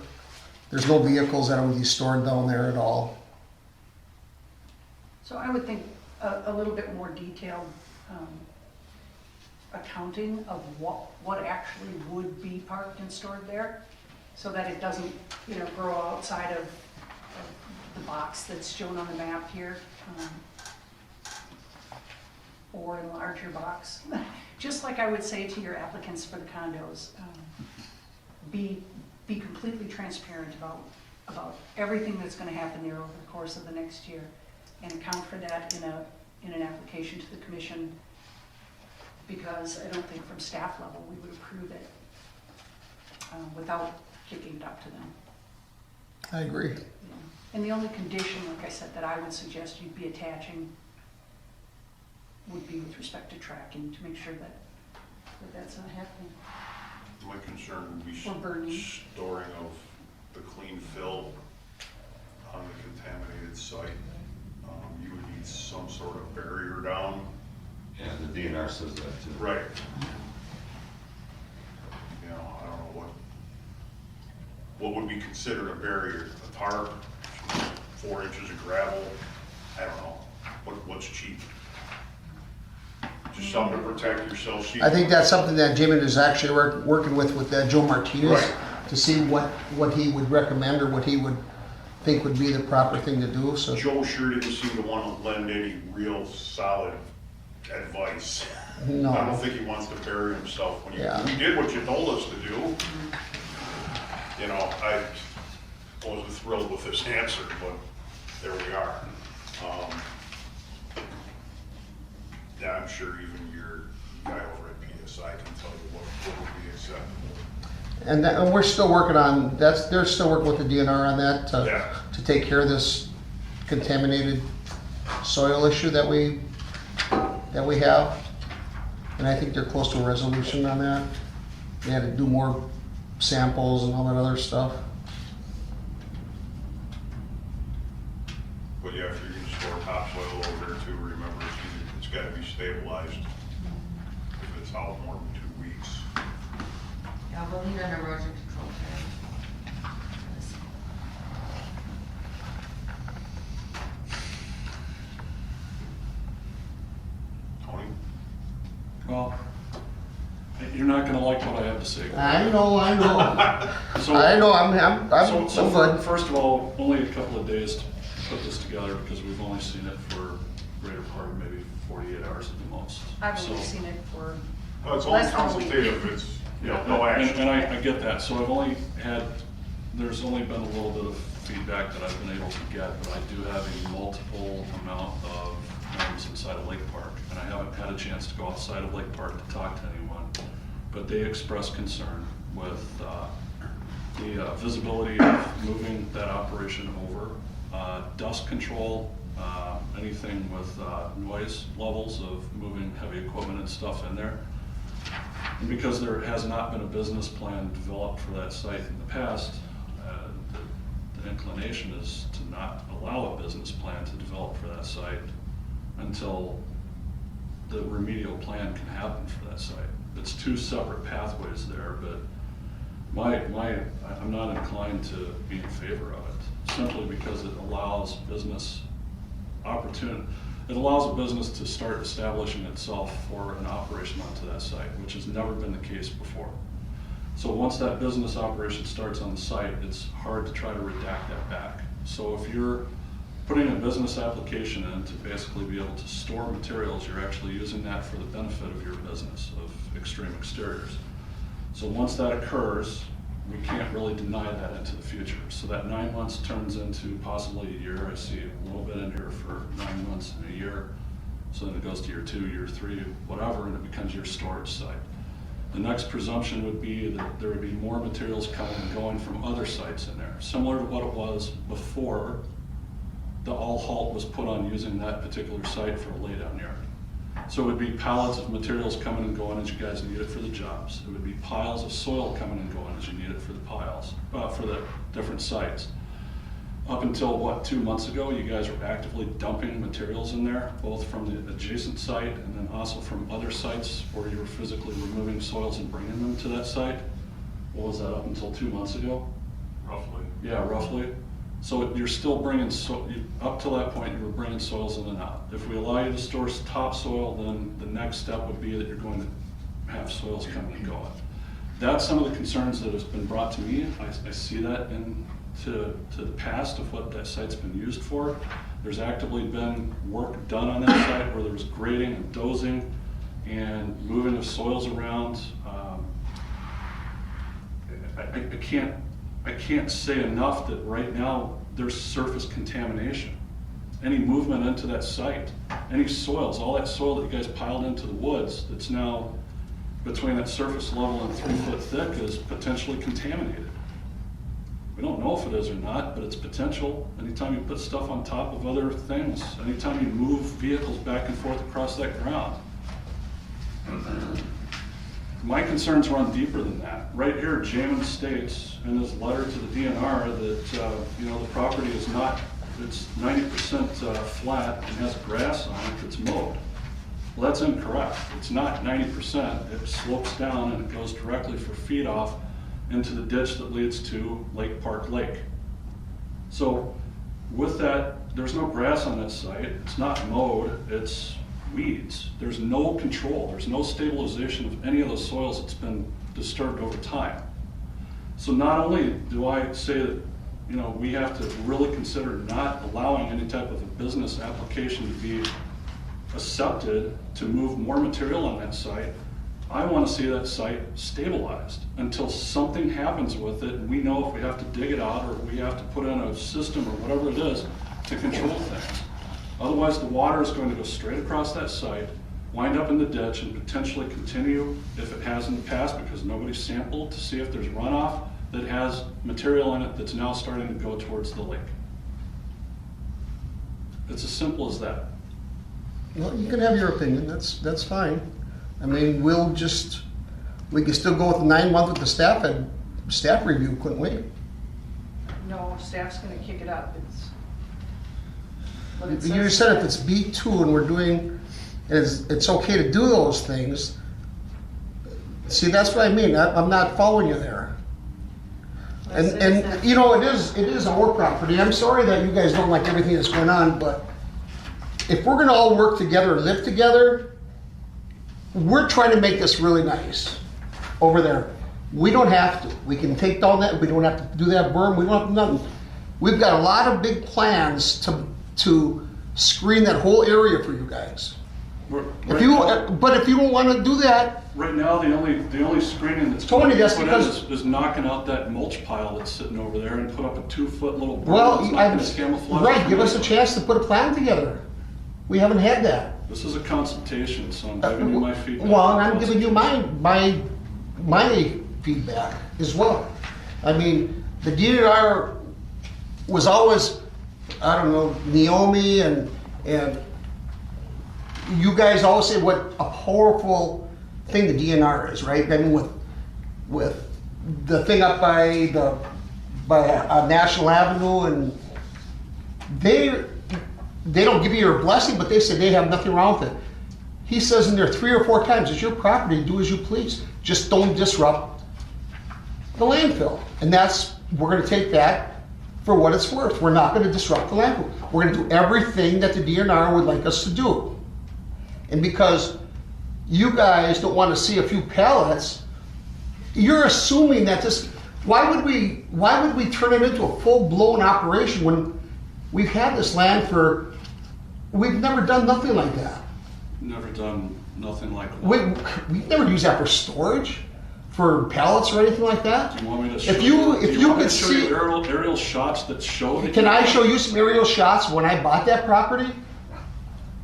There's no vehicles that would be stored down there at all. So I would think a little bit more detailed accounting of what actually would be parked and stored there, so that it doesn't, grow outside of the box that's shown on the map here, or enlarge your box. Just like I would say to your applicants for the condos, be completely transparent about everything that's going to happen there over the course of the next year, and account for that in an application to the commission, because I don't think from staff level we would approve it without kicking it up to them. I agree. Yeah. And the only condition, like I said, that I would suggest you'd be attaching would be with respect to tracking, to make sure that that's not happening. My concern would be Or burning. storing of the clean fill on the contaminated site. You would need some sort of barrier down. And the DNR says that too. Right. I don't know what would be considered a barrier, a tarp, 4 inches of gravel, I don't know, what's cheap? Just something to protect yourself. I think that's something that Jimmy is actually working with Joe Martinez, Right. to see what he would recommend, or what he would think would be the proper thing to do, so. Joe sure didn't seem to want to lend any real solid advice. No. I don't think he wants to bury himself when Yeah. we did what you told us to do. I wasn't thrilled with this answer, but there we are. Yeah, I'm sure even your guy over at PSI can tell you what would be acceptable. And we're still working on, they're still working with the DNR on that, Yeah. to take care of this contaminated soil issue that we have. And I think they're close to a resolution on that. They had to do more samples and all that other stuff. But yeah, if you're gonna store topsoil over there too, remember, it's gotta be stabilized. If it's out more than 2 weeks. Yeah, we'll need an erosion control plan. Tony? Well, you're not gonna like what I have to say. I know. So- I know, I'm So good. first of all, only a couple of days to put this together, because we've only seen it for greater part of maybe 48 hours at the most. I've So- only seen it for, Well, it's only Less than a week. consultative, it's, no And action. I get that, so there's only been a little bit of feedback that I've been able to get, but I do have a multiple amount of members inside of Lake Park, and I haven't had a chance to go outside of Lake Park to talk to anyone, but they expressed concern with the visibility of moving that operation over, dust control, anything with noise levels of moving heavy equipment and stuff in there. And because there has not been a business plan developed for that site in the past, the inclination is to not allow a business plan to develop for that site until the remedial plan can happen for that site. It's 2 separate pathways there, but I'm not inclined to be in favor of it, simply because it allows business opportunity. It allows a business to start establishing itself for an operation onto that site, which has never been the case before. So once that business operation starts on the site, it's hard to try to redact that back. So if you're putting a business application in to basically be able to store materials, you're actually using that for the benefit of your business, of Extreme Exteriors. So once that occurs, we can't really deny that into the future. So that 9 months turns into possibly a year. I see a little bit in here for 9 months and a year. So then it goes to year 2, year 3, whatever, and it becomes your storage site. The next presumption would be that there would be more materials coming and going from other sites in there, similar to what it was before the all halt was put on using that particular site for a laydown yard. So it would be pallets of materials coming and going as you guys need it for the jobs. It would be piles of soil coming and going as you need it for the piles, for the different sites. Up until, what, 2 months ago, you guys were actively dumping materials in there, both from the adjacent site and then also from other sites where you were physically removing soils and bringing them to that site. What was that, up until 2 months ago? Roughly. Yeah, roughly. So you're still bringing, up to that point, you were bringing soils in and out. If we allow you to store topsoil, then the next step would be that you're going to have soils coming and going. That's some of the concerns that has been brought to me. I see that to the past of what that site's been used for. There's actively been work done on that site where there was grading and dozing and moving of soils around. I can't say enough that right now there's surface contamination. Any movement into that site, any soils, all that soil that you guys piled into the woods that's now between that surface level and 3 foot thick is potentially contaminated. We don't know if it is or not, but it's potential. Anytime you put stuff on top of other things, anytime you move vehicles back and forth across that ground. My concerns run deeper than that. Right here, Jamin states in his letter to the DNR that the property is not, it's 90% flat and has grass on it that's mowed. Well, that's incorrect. It's not 90%. It slopes down and it goes directly for feed off into the ditch that leads to Lake Park Lake. So with that, there's no grass on that site. It's not mowed. It's weeds. There's no control. There's no stabilization of any of those soils that's been disturbed over time. So not only do I say that we have to really consider not allowing any type of a business application to be accepted to move more material on that site, I want to see that site stabilized until something happens with it and we know if we have to dig it out or we have to put in a system or whatever it is to control things. Otherwise, the water is going to go straight across that site, wind up in the ditch, and potentially continue, if it has in the past, because nobody sampled to see if there's runoff that has material in it that's now starting to go towards the lake. It's as simple as that. Well, you can have your opinion, that's fine. I mean, we can still go with the 9 month with the staff review, couldn't we? No, staff's gonna kick it up. You said if it's B2 and we're doing, it's okay to do those things. See, that's what I mean, I'm not following you there. And it is our property. I'm sorry that you guys don't like everything that's going on, but if we're gonna all work together and live together, we're trying to make this really nice over there. We don't have to. We can take down that, we don't have to do that berm, we don't have to do nothing. We've got a lot of big plans to screen that whole area for you guys. But if you don't want to do that, right now the only screening that's Tony, that's put because in is knocking out that mulch pile that's sitting over there and put up a 2 foot little berm. well, that's not gonna camouflage right, give us a anything. chance to put a plan together. We haven't had that. This is a consultation, so I'm giving you my feedback. Well, and I'm giving you my feedback as well. I mean, the DNR was always, I don't know, Naomi and you guys always say what a powerful thing the DNR is, right? I mean, with the thing up by National Avenue, and they don't give you your blessing, but they say they have nothing wrong with it. He says in there 3 or 4 times, it's your property, do as you please. Just don't disrupt the landfill. And we're gonna take that for what it's worth. We're not gonna disrupt the landfill. We're gonna do everything that the DNR would like us to do. And because you guys don't wanna see a few pallets, you're assuming that why would we turn it into a full-blown operation when We've had this land we've never done nothing like that. Never done nothing like that. We've never used that for storage, for pallets or anything like that. Do you want me to show If you do want me could to show see, you aerial shots that show that can I show you some aerial shots when I bought that property?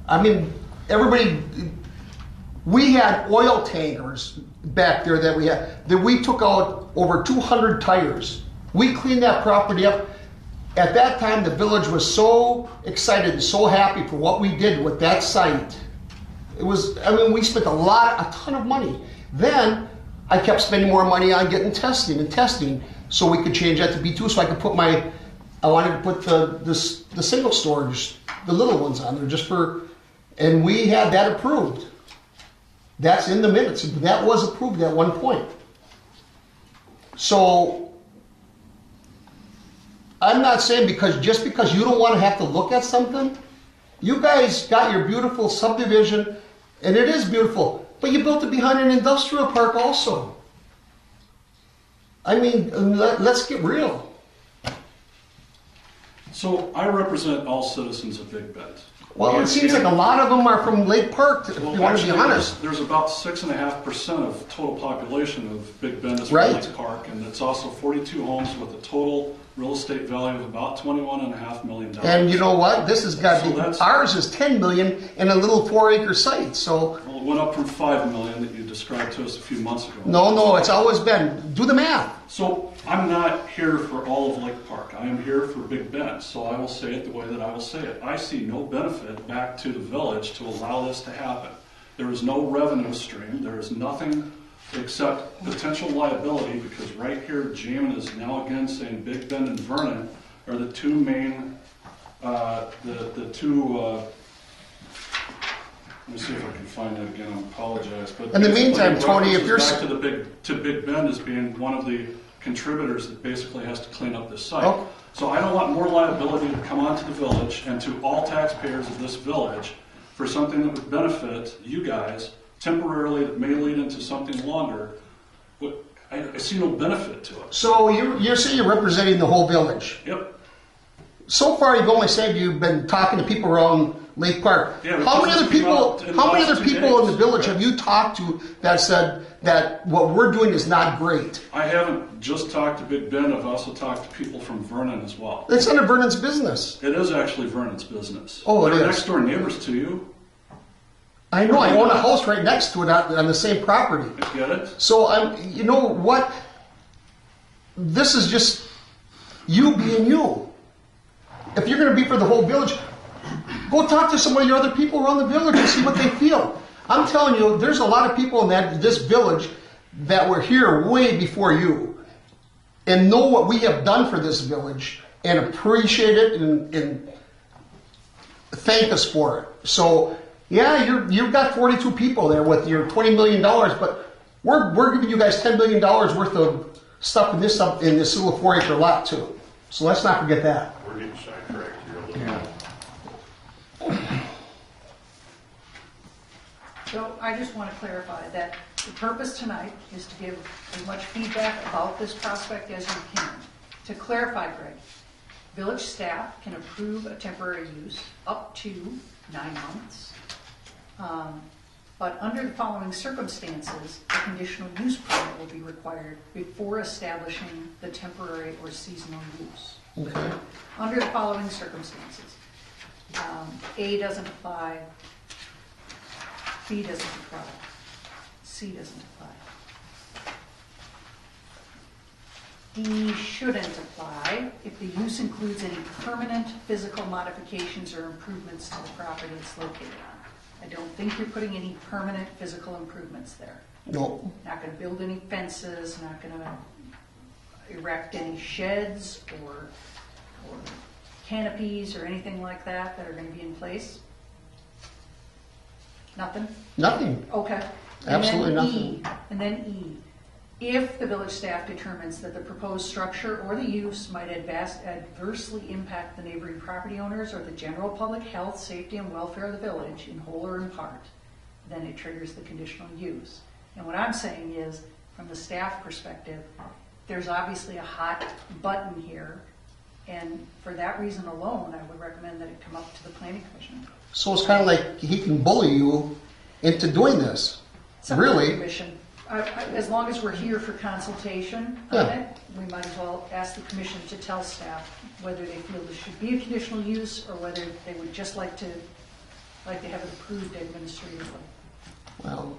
I mean, we had oil tankers back there that we took out over 200 tires. We cleaned that property up. At that time, the village was so excited and so happy for what we did with that site. We spent a ton of money. Then I kept spending more money on getting testing so we could change that to B2 so I could I wanted to put the single storage, the little ones on there and we had that approved. That's in the minutes. That was approved at one point. So I'm not saying just because you don't want to have to look at something, you guys got your beautiful subdivision, and it is beautiful, but you built it behind an industrial park also. I mean, let's get real. So I represent all citizens of Big Bend. Well, it seems like a lot of them are from Lake Park, if you want to be honest. There's about 6.5% of total population of Big Bend is from Right. Lake Park, and it's also 42 homes with a total real estate value of about $21.5 million. And you know what? This has got So that's- ours is 10 million in a little 4-acre site. So Well, it went up from 5 million that you described to us a few months ago. no, it's always been. Do the math. So I'm not here for all of Lake Park. I am here for Big Bend. So I will say it the way that I will say it. I see no benefit back to the village to allow this to happen. There is no revenue stream. There is nothing except potential liability, because right here, Jamin is now again saying Big Bend and Vernon are the two main, the two, let me see if I can find it again, I apologize. But In the meantime, Tony, if references you're back to Big Bend as being one of the contributors that basically has to clean up this site. Oh. So I don't want more liability to come onto the village and to all taxpayers of this village for something that would benefit you guys temporarily, that may lead into something longer. But I see no benefit to it. So you're saying you're representing the whole village. Yep. So far, you've been talking to people around Lake Park. Yeah, but How many this other has people? come out in How many the last other 2 people in days. the village have you talked to that said that what we're doing is not great? I haven't just talked to Big Bend, I've also talked to people from Vernon as well. It's none of Vernon's business. It is actually Vernon's business. Oh, it They're is. next door neighbors to you. I know. I own a house right next to it on the same property. I get it. So you know what? This is just you being you. If you're going to be for the whole village, go talk to some of your other people around the village and see what they feel. I'm telling you, there's a lot of people in this village that were here way before you and know what we have done for this village and appreciate it and thank us for it. So yeah, you've got 42 people there with your $20 million, but we're giving you guys $10 million worth of stuff in this little 4-acre lot too. So let's not forget that. We're getting sidetracked here a little bit. So I just want to clarify that the purpose tonight is to give as much feedback about this prospect as you can. To clarify, Greg, village staff can approve a temporary use up to 9 months. But under the following circumstances, a conditional use permit will be required before establishing the temporary or seasonal use. Okay. Under the following circumstances, A doesn't apply, B doesn't apply, C doesn't apply. D shouldn't apply if the use includes any permanent physical modifications or improvements to the property it's located on. I don't think you're putting any permanent physical improvements there. No. Not going to build any fences, not going to erect any sheds or canopies or anything like that are going to be in place? Nothing? Nothing. Okay. Absolutely nothing. And then E, if the village staff determines that the proposed structure or the use might adversely impact the neighboring property owners or the general public health, safety, and welfare of the village in whole or in part, then it triggers the conditional use. And what I'm saying is, from the staff perspective, there's obviously a hot button here, And for that reason alone, I would recommend that it come up to the planning commission. So it's kind of like he can bully you into doing this. It's up to the Really? commission. As long as we're here for consultation on Yeah. it, we might as well ask the commission to tell staff whether they feel this should be a conditional use or whether they would just like to have it approved administratively. Well.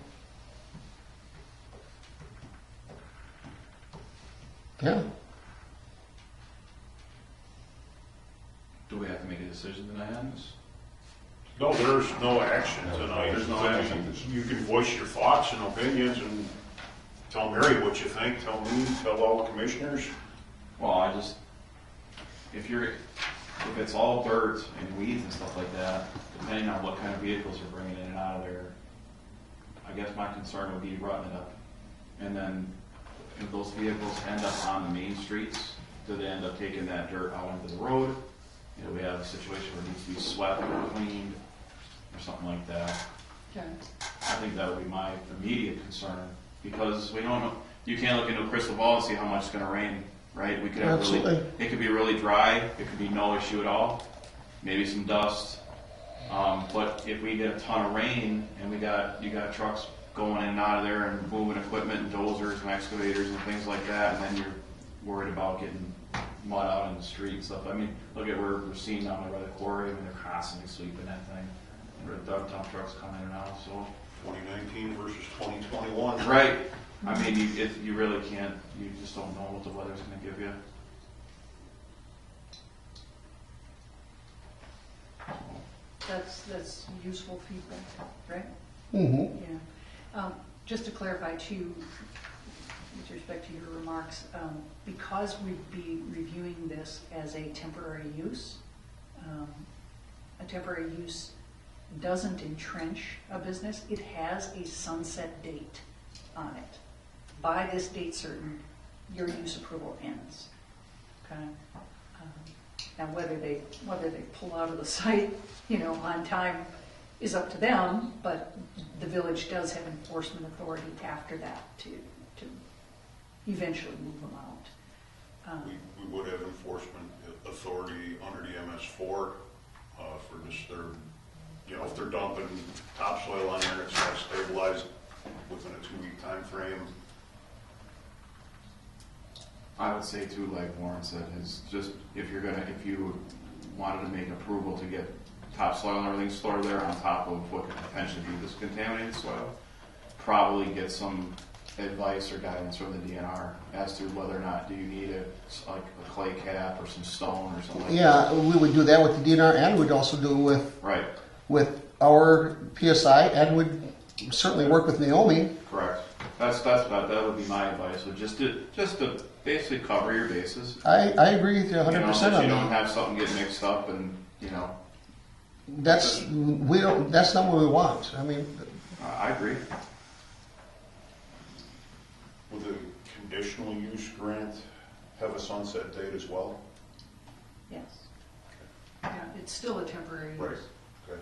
Yeah. Do we have to make a decision tonight on this? No, there's no action No, tonight. there's no action. You can voice your thoughts and opinions and tell Mary what you think, tell me, tell all the commissioners. Well, if it's all dirt and weeds and stuff like that, depending on what kind of vehicles you're bringing in and out of there, I guess my concern would be rutting it up. And then if those vehicles end up on the main streets, do they end up taking that dirt out into the road? You know, we have a situation where it needs to be swept or cleaned or something like that. Okay. I think that would be my immediate concern, because we don't know, you can't look into a crystal ball and see how much it's gonna rain, right? We could have Absolutely. it could be really dry, it could be no issue at all, maybe some dust. But if we get a ton of rain and you got trucks going in and out of there and moving equipment and dozers and excavators and things like that, and then you're worried about getting mud out in the street and stuff. I mean, look at where we're seeing down there by the quarry, I mean, they're constantly sweeping that thing. And the dump trucks come in and out, so. 2019 versus 2021. Right. I mean, you really can't, you just don't know what the weather's gonna give you. That's useful feedback, right? Mm-hmm. Yeah. Just to clarify too, with respect to your remarks, because we'd be reviewing this as a temporary use doesn't entrench a business. It has a sunset date on it. By this date certain, your use approval ends. Okay? Now, whether they pull out of the site, on time is up to them, but the village does have enforcement authority after that to eventually move them out. We would have enforcement authority under the MS4 for just their, if they're dumping topsoil on there, it's not stabilized within a 2-week time frame. I would say too, like Warren said, is just if you wanted to make an approval to get topsoil and everything stored there on top of what could potentially be this contaminated soil, probably get some advice or guidance from the DNR as to whether or not do you need a clay cap or some stone or something like that. Yeah, we would do that with the DNR, and we'd also do Right, with our PSI, and would certainly work with Naomi. correct. That would be my advice, would just to basically cover your bases. I agree with you 100% So on you don't that. have something get mixed up and, That's not what we want. I mean, I agree. Would the conditional use grant have a sunset date as well? Yes. Yeah, it's still a temporary use. Right. Okay.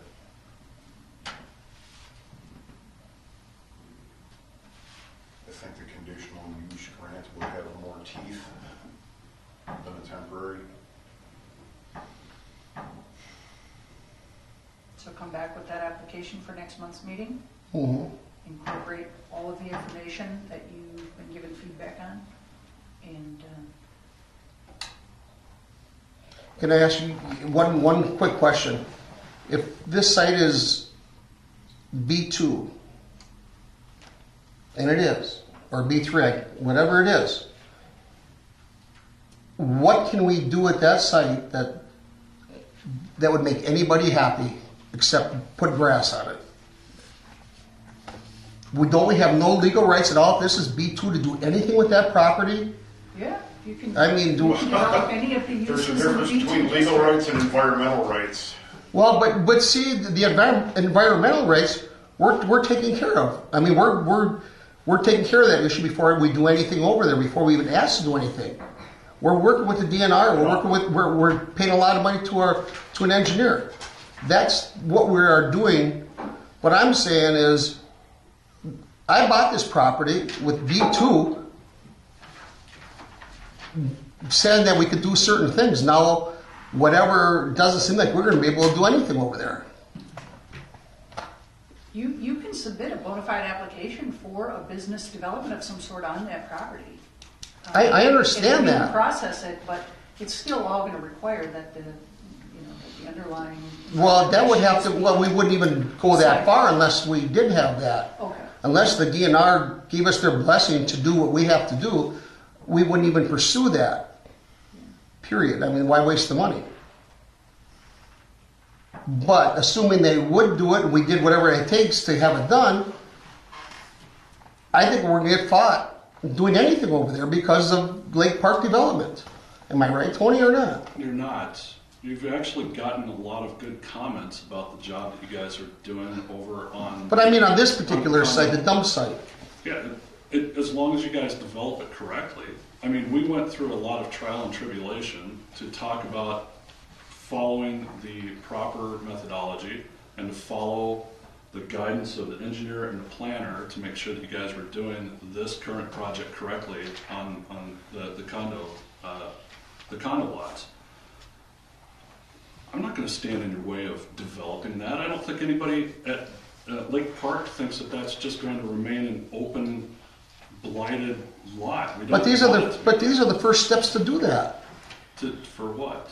I think the conditional use grant would have more teeth than a temporary. So come back with that application for next month's meeting. mhm. Incorporate all of the information that you've been given feedback on. And Can I ask you one quick question? If this site is B2, and it is, or B3, whatever it is, what can we do at that site that would make anybody happy except put grass on it? Don't we have no legal rights at all if this is B2 to do anything with that property? yeah, you can I mean, develop any of the There's uses a in the difference B2 between legal district. rights and environmental rights. well, but see, the environmental rights we're taking care of. I mean, we're taking care of that issue before we do anything over there, before we even ask to do anything. We're working with the DNR. We're paying a lot of money to an engineer. That's what we are doing. What I'm saying is, I bought this property with B2. said that we could do certain things. Now, whatever, doesn't seem like we're gonna be able to do anything over there. You can submit a bona fide application for a business development of some sort on that property. I understand And we can that. process it, but it's still all gonna require that the, that the underlying. Well, that would have to, well, we wouldn't even go that far unless we did have that. Okay. Unless the DNR gave us their blessing to do what we have to do, we wouldn't even pursue that. Period. I mean, why waste the money? But assuming they would do it, and we did whatever it takes to have it done, I think we're gonna get caught doing anything over there because of Lake Park development. Am I right, Tony, or not? You're not. You've actually gotten a lot of good comments about the job that you guys are doing over on. But I mean, on this particular site, the dump site. Yeah, as long as you guys develop it correctly. I mean, we went through a lot of trial and tribulation to talk about following the proper methodology and to follow the guidance of the engineer and the planner to make sure that you guys were doing this current project correctly on the condo lots. I'm not going to stand in your way of developing that. I don't think anybody at Lake Park thinks that that's just going to remain an open, blighted lot. We don't But these are want it to be. these are the first steps to do that. For what?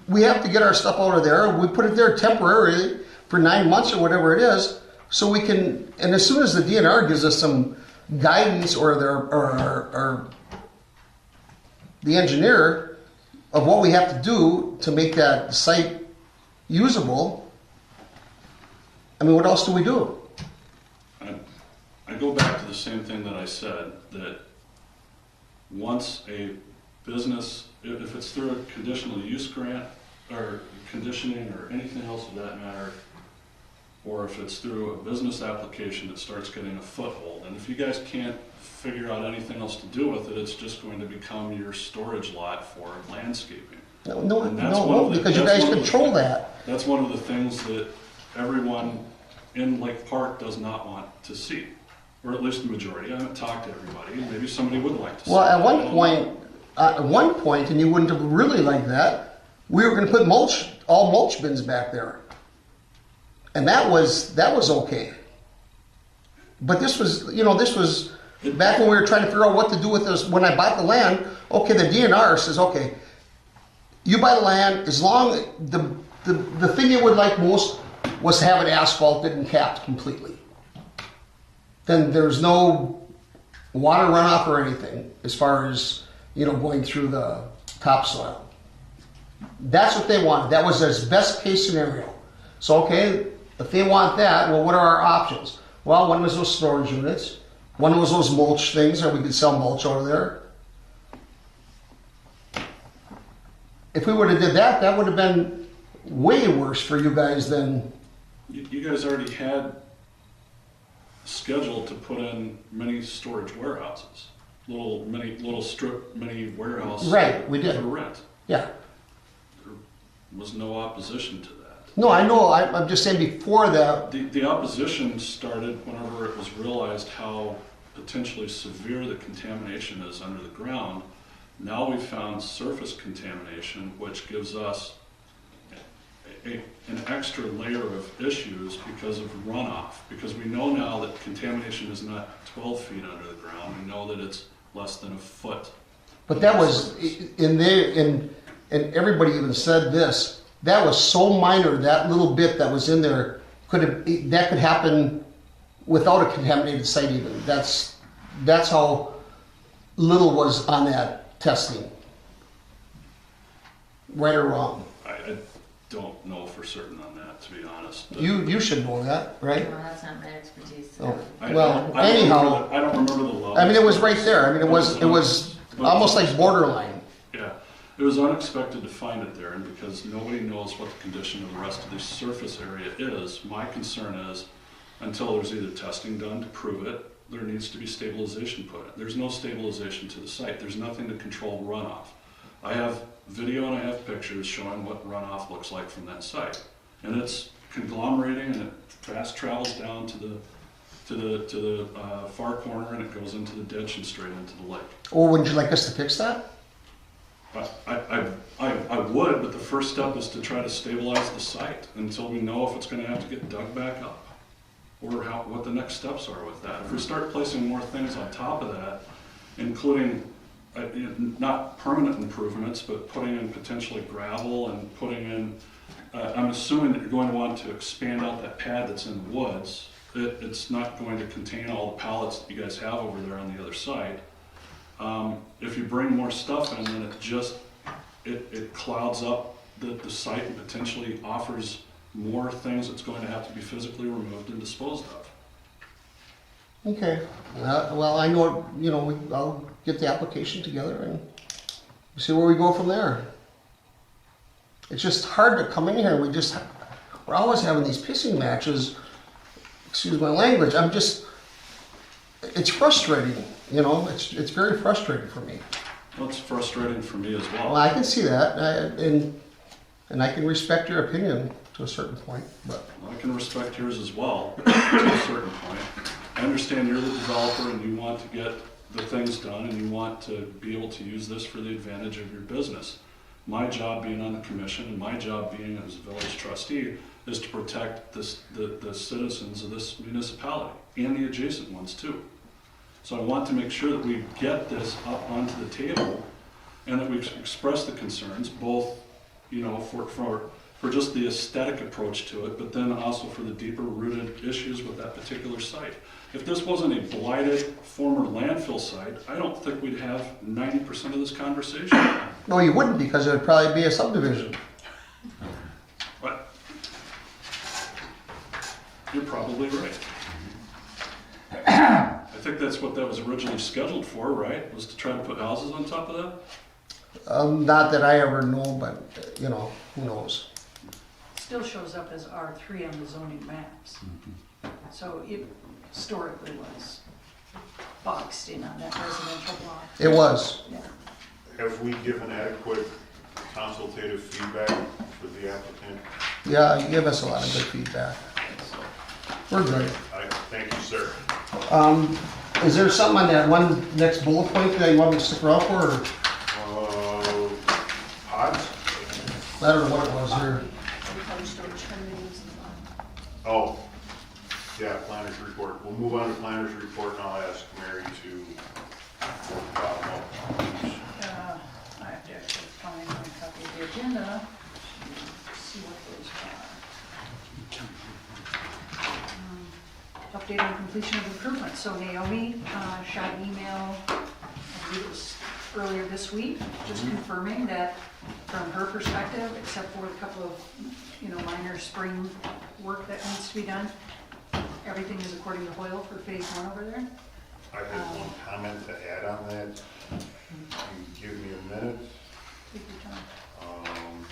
We have to get our stuff out of there. We put it there temporarily for 9 months or whatever it is, so we can. And as soon as the DNR gives us some guidance or the engineer of what we have to do to make that site usable, I mean, what else do we do? I go back to the same thing that I said, that once a business, if it's through a conditional use grant or conditioning or anything else of that matter, or if it's through a business application that starts getting a foothold, and if you guys can't figure out anything else to do with it, it's just going to become your storage lot for landscaping. No, And that's one of the- because you that's guys one of the control things- that. That's one of the things that everyone in Lake Park does not want to see, or at least the majority. I haven't talked to everybody, maybe somebody would like to see. Well, it. at I one don't point, and you wouldn't have really liked that, we were going to put all mulch bins back there, and that was okay. But this was back when we were trying to figure out what to do with this. When I bought the land, okay, the DNR says, okay, you buy the land as long the thing you would like most was to have it asphalted and capped completely. Then there's no water runoff or anything as far as going through the topsoil. That's what they wanted. That was their best case scenario. So okay, if they want that, well, what are our options? Well, one was those storage units. One was those mulch things, or we could sell mulch over there. If we would have did that, that would have been way worse for you guys than. You guys already had scheduled to put in many storage warehouses, little strip mini warehouse. Right, we did. For rent. Yeah. There was no opposition to that. No, I know. I'm just saying before that. The opposition started whenever it was realized how potentially severe the contamination is under the ground. Now we've found surface contamination, which gives us an extra layer of issues because of runoff. Because we know now that contamination is not 12 feet under the ground. We know that it's less than a foot. But that was and everybody even said this. That was so minor. That little bit that was in there could happen without a contaminated site. Even that's how little was on that testing. Right or wrong? I don't know for certain on that, to be honest. You should know that, right? Well, that's not my expertise. Oh. I Well, don't anyhow, I don't remember the level. I mean, it was right there. I mean, it was almost like borderline. Yeah, it was unexpected to find it there, and because nobody knows what the condition of the rest of the surface area is, my concern is, until there's either testing done to prove it, there needs to be stabilization put in. There's no stabilization to the site. There's nothing to control runoff. I have video and I have pictures showing what runoff looks like from that site, and it's conglomerating and it fast travels down to the far corner and it goes into the ditch and straight into the lake. Or wouldn't you like us to fix that? I would, but the first step is to try to stabilize the site until we know if it's gonna have to get dug back up, or what the next steps are with that. If we start placing more things on top of that, including, not permanent improvements, but putting in potentially gravel and putting in, I'm assuming that you're going to want to expand out that pad that's in the woods. It's not going to contain all the pallets that you guys have over there on the other side. If you bring more stuff in, then it clouds up the site and potentially offers more things that's going to have to be physically removed and disposed of. Okay, well, I know, I'll get the application together and see where we go from there. It's just hard to come in here, we're always having these pissing matches, excuse my language, it's frustrating, it's very frustrating for me. Well, it's frustrating for me as Well, well. I can see that, and I can respect your opinion to a certain point, but. I can respect yours as well, to a certain point. I understand you're the developer and you want to get the things done and you want to be able to use this for the advantage of your business. My job being on the commission and my job being as a village trustee is to protect the citizens of this municipality and the adjacent ones too. So I want to make sure that we get this up onto the table and that we express the concerns, both, for just the aesthetic approach to it, but then also for the deeper rooted issues with that particular site. If this wasn't a blighted former landfill site, I don't think we'd have 90% of this conversation. No, you wouldn't, because it would probably be a subdivision. But you're probably right. I think that's what that was originally scheduled for, right? Was to try to put houses on top of that? Not that I ever know, but, who knows? Still shows up as R3 on the zoning maps. So it historically was boxed in on that residential block. It was. Yeah. Have we given adequate consultative feedback for the applicant? Yeah, you give us a lot of good feedback. We're good. Thank you, sir. Is there something on that one next bullet point that you want me to stick around for, or? Pods? I don't know what it was here. Every storage condominiums in the bottom. Oh, yeah, planner's report. We'll move on to planner's report, and I'll ask Mary to bottom up. I have to actually find my copy of the agenda to see what those are. Update on completion of improvements. So Naomi shot an email, I believe it was earlier this week, just confirming that from her perspective, except for a couple of, minor spring work that needs to be done, everything is according to Hoyle for phase 1 over there. I had one comment to add on that. You give me a minute. Take your time. Um,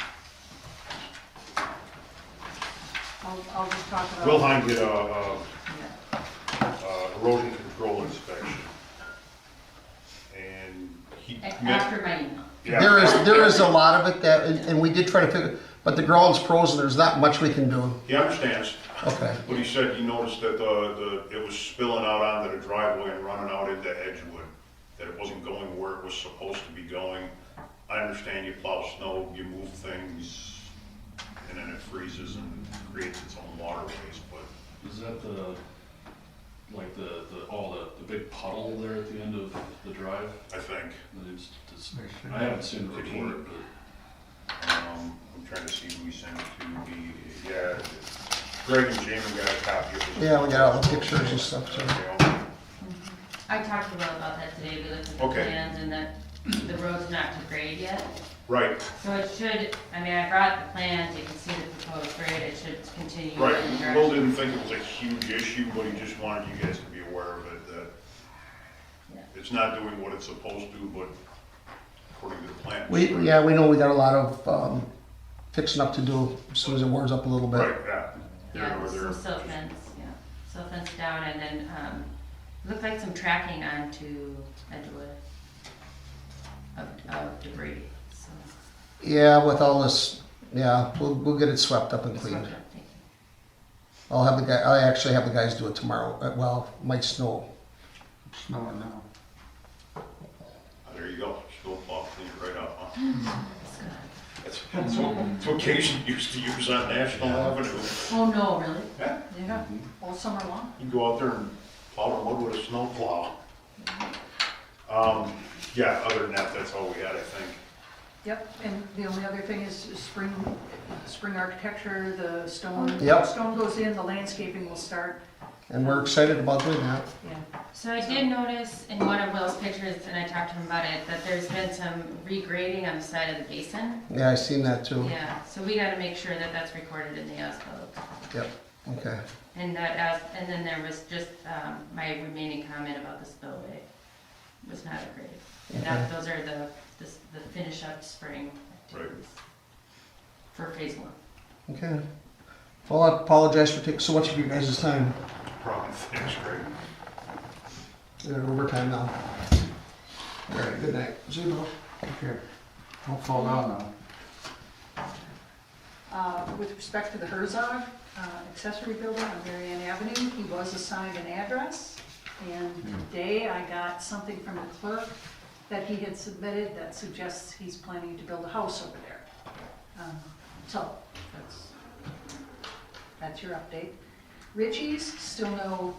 I'll just talk about. Wilhelm did a Yeah. erosion control inspection. And he. After my email. Yeah. There is a lot of it that, and we did try to figure, but the ground's frozen, there's not much we can do. He understands. Okay. But he said he noticed that it was spilling out onto the driveway and running out into Edgewood, that it wasn't going where it was supposed to be going. I understand you plow snow, you move things, and then it freezes and creates its own waterways, but Is that the big puddle there at the end of the drive? I think, I haven't seen the report, but I'm trying to see who he sent it to. Yeah, Greg and Jamie got a copy of it. Yeah, we got all the pictures and stuff, too. I talked to Will about that today, we looked at the Okay. plans and that the road's not to grade yet. Right, So it should, I brought the plans, you can see the proposed grade, it should continue right. in the direction. Will didn't think it was a huge issue, but he just wanted you guys to be aware of it, that Yeah. it's not doing what it's supposed to, but according to the plan. We know we got a lot of fixing up to do as soon as it warms up a little bit. Right, yeah. Yeah, They're- some silt fence, silt fence down, and then, looked like some tracking onto Edgewood of debris, so. Yeah, with all this, we'll get it swept up and Just cleaned. looked up, thank you. I'll actually have the guys do it tomorrow. Well, might snow. Snowing now. There you go, snow plow, clean it right up, huh? That's what Casey used to use on National Avenue. Oh, no, really? Yeah, all summer long. You go out there and plow the mud with a snow plow. Yeah, other than that, that's all we had, I think. Yep, and the only other thing is spring architecture, the stone. Yep. Stone goes in, the landscaping will start, And we're excited about doing that. yeah. So I did notice in one of Will's pictures, and I talked to him about it, that there's been some regrading on the side of the basin. Yeah, I seen that too. Yeah, so we gotta make sure that that's recorded in the as-built. Yep, okay. And then there was just, my remaining comment about the spillway was not agreed. And that, those are the finish up spring activities for phase one. Okay. Well, I apologize for taking so much of your guys' time. Problem, thanks, Greg. We're at overtime now. All right, good night. See you, Bill. Take care. Don't fall down now. With respect to the Herzog accessory building on Marianne Avenue, he was assigned an address. And today I got something from the clerk that he had submitted that suggests he's planning to build a house over there. So that's your update. Ritchie's, still no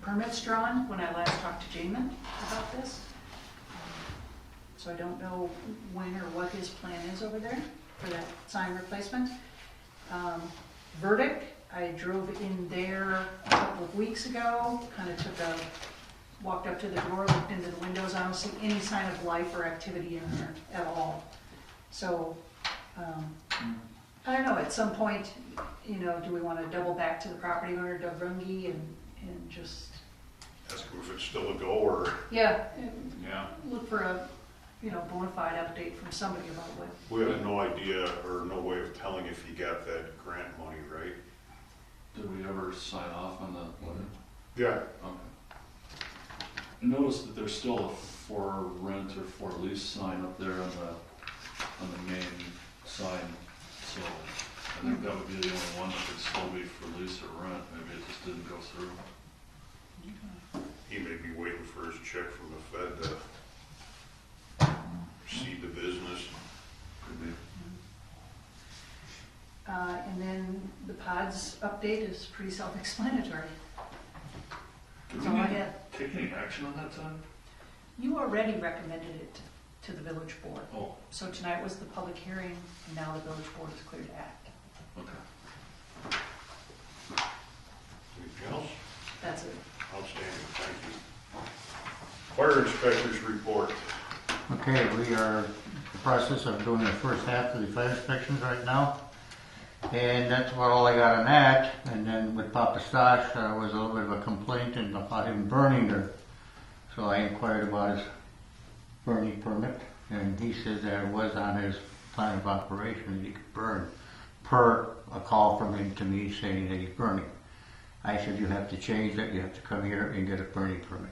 permits drawn when I last talked to Jamin about this. So I don't know when or what his plan is over there for that sign replacement. Verdict, I drove in there a couple of weeks ago, kind of walked up to the door, looked into the windows, I don't see any sign of life or activity in there at all. So, I don't know, at some point, do we want to double back to the property owner, Doug Runge, and just, Ask him if it's still a go or, yeah, yeah. look for a, bona fide update from somebody about what. We have no idea or no way of telling if he got that grant money, right? Did we ever sign off on the letter? Yeah. Okay. I noticed that there's still a for rent or for lease sign up there on the main sign, so I think that would be the only one that could still be for lease or rent, maybe it just didn't go through. He may be waiting for his check from the Fed to seed the business. Could be. And then the pods update is pretty self-explanatory. Did That's all I had. take any action on that time? You already recommended it to the village board. Oh, So tonight was the public hearing, and now the village board is clear to act. okay. Anything else? That's it. Outstanding, thank you. Fire inspector's report. Okay, we are in the process of doing the first half of the fire inspections right now. And that's about all I got on that. And then with Papa Stash, was a little bit of a complaint about him burning her. So I inquired about his burning permit, and he said that it was on his plan of operation that he could burn per a call from him to me saying that he's burning. I said, you have to change that, you have to come here and get a burning permit.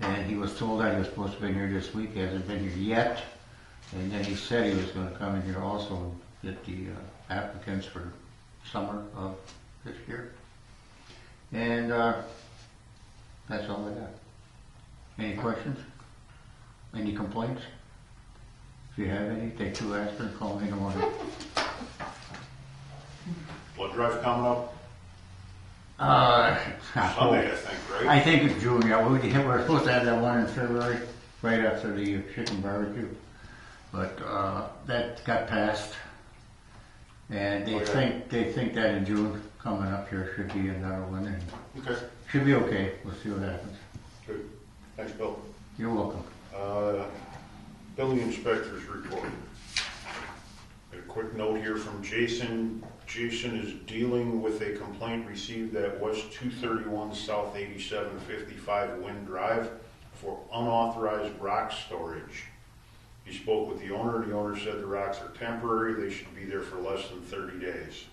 And he was told that he was supposed to be here this week, he hasn't been here yet. And then he said he was going to come in here also and get the applicants for summer of this year. And that's all I got. Any questions? Any complaints? If you have any, take 2 aspirin, call me in the morning. Blood drive coming up I Sunday, I think, right? I think it's June, yeah. We're supposed to have that one in February, right after the chicken barbecue. But that got passed. And they think that in June, coming up here, should be another one. And Okay, should be okay. We'll see what happens. good. Thanks, Bill. You're welcome. Building inspector's report. A quick note here from Jason. Jason is dealing with a complaint received at West 231 South 8755 Wind Drive for unauthorized rock storage. He spoke with the owner. The owner said the rocks are temporary. They should be there for less than 30 days.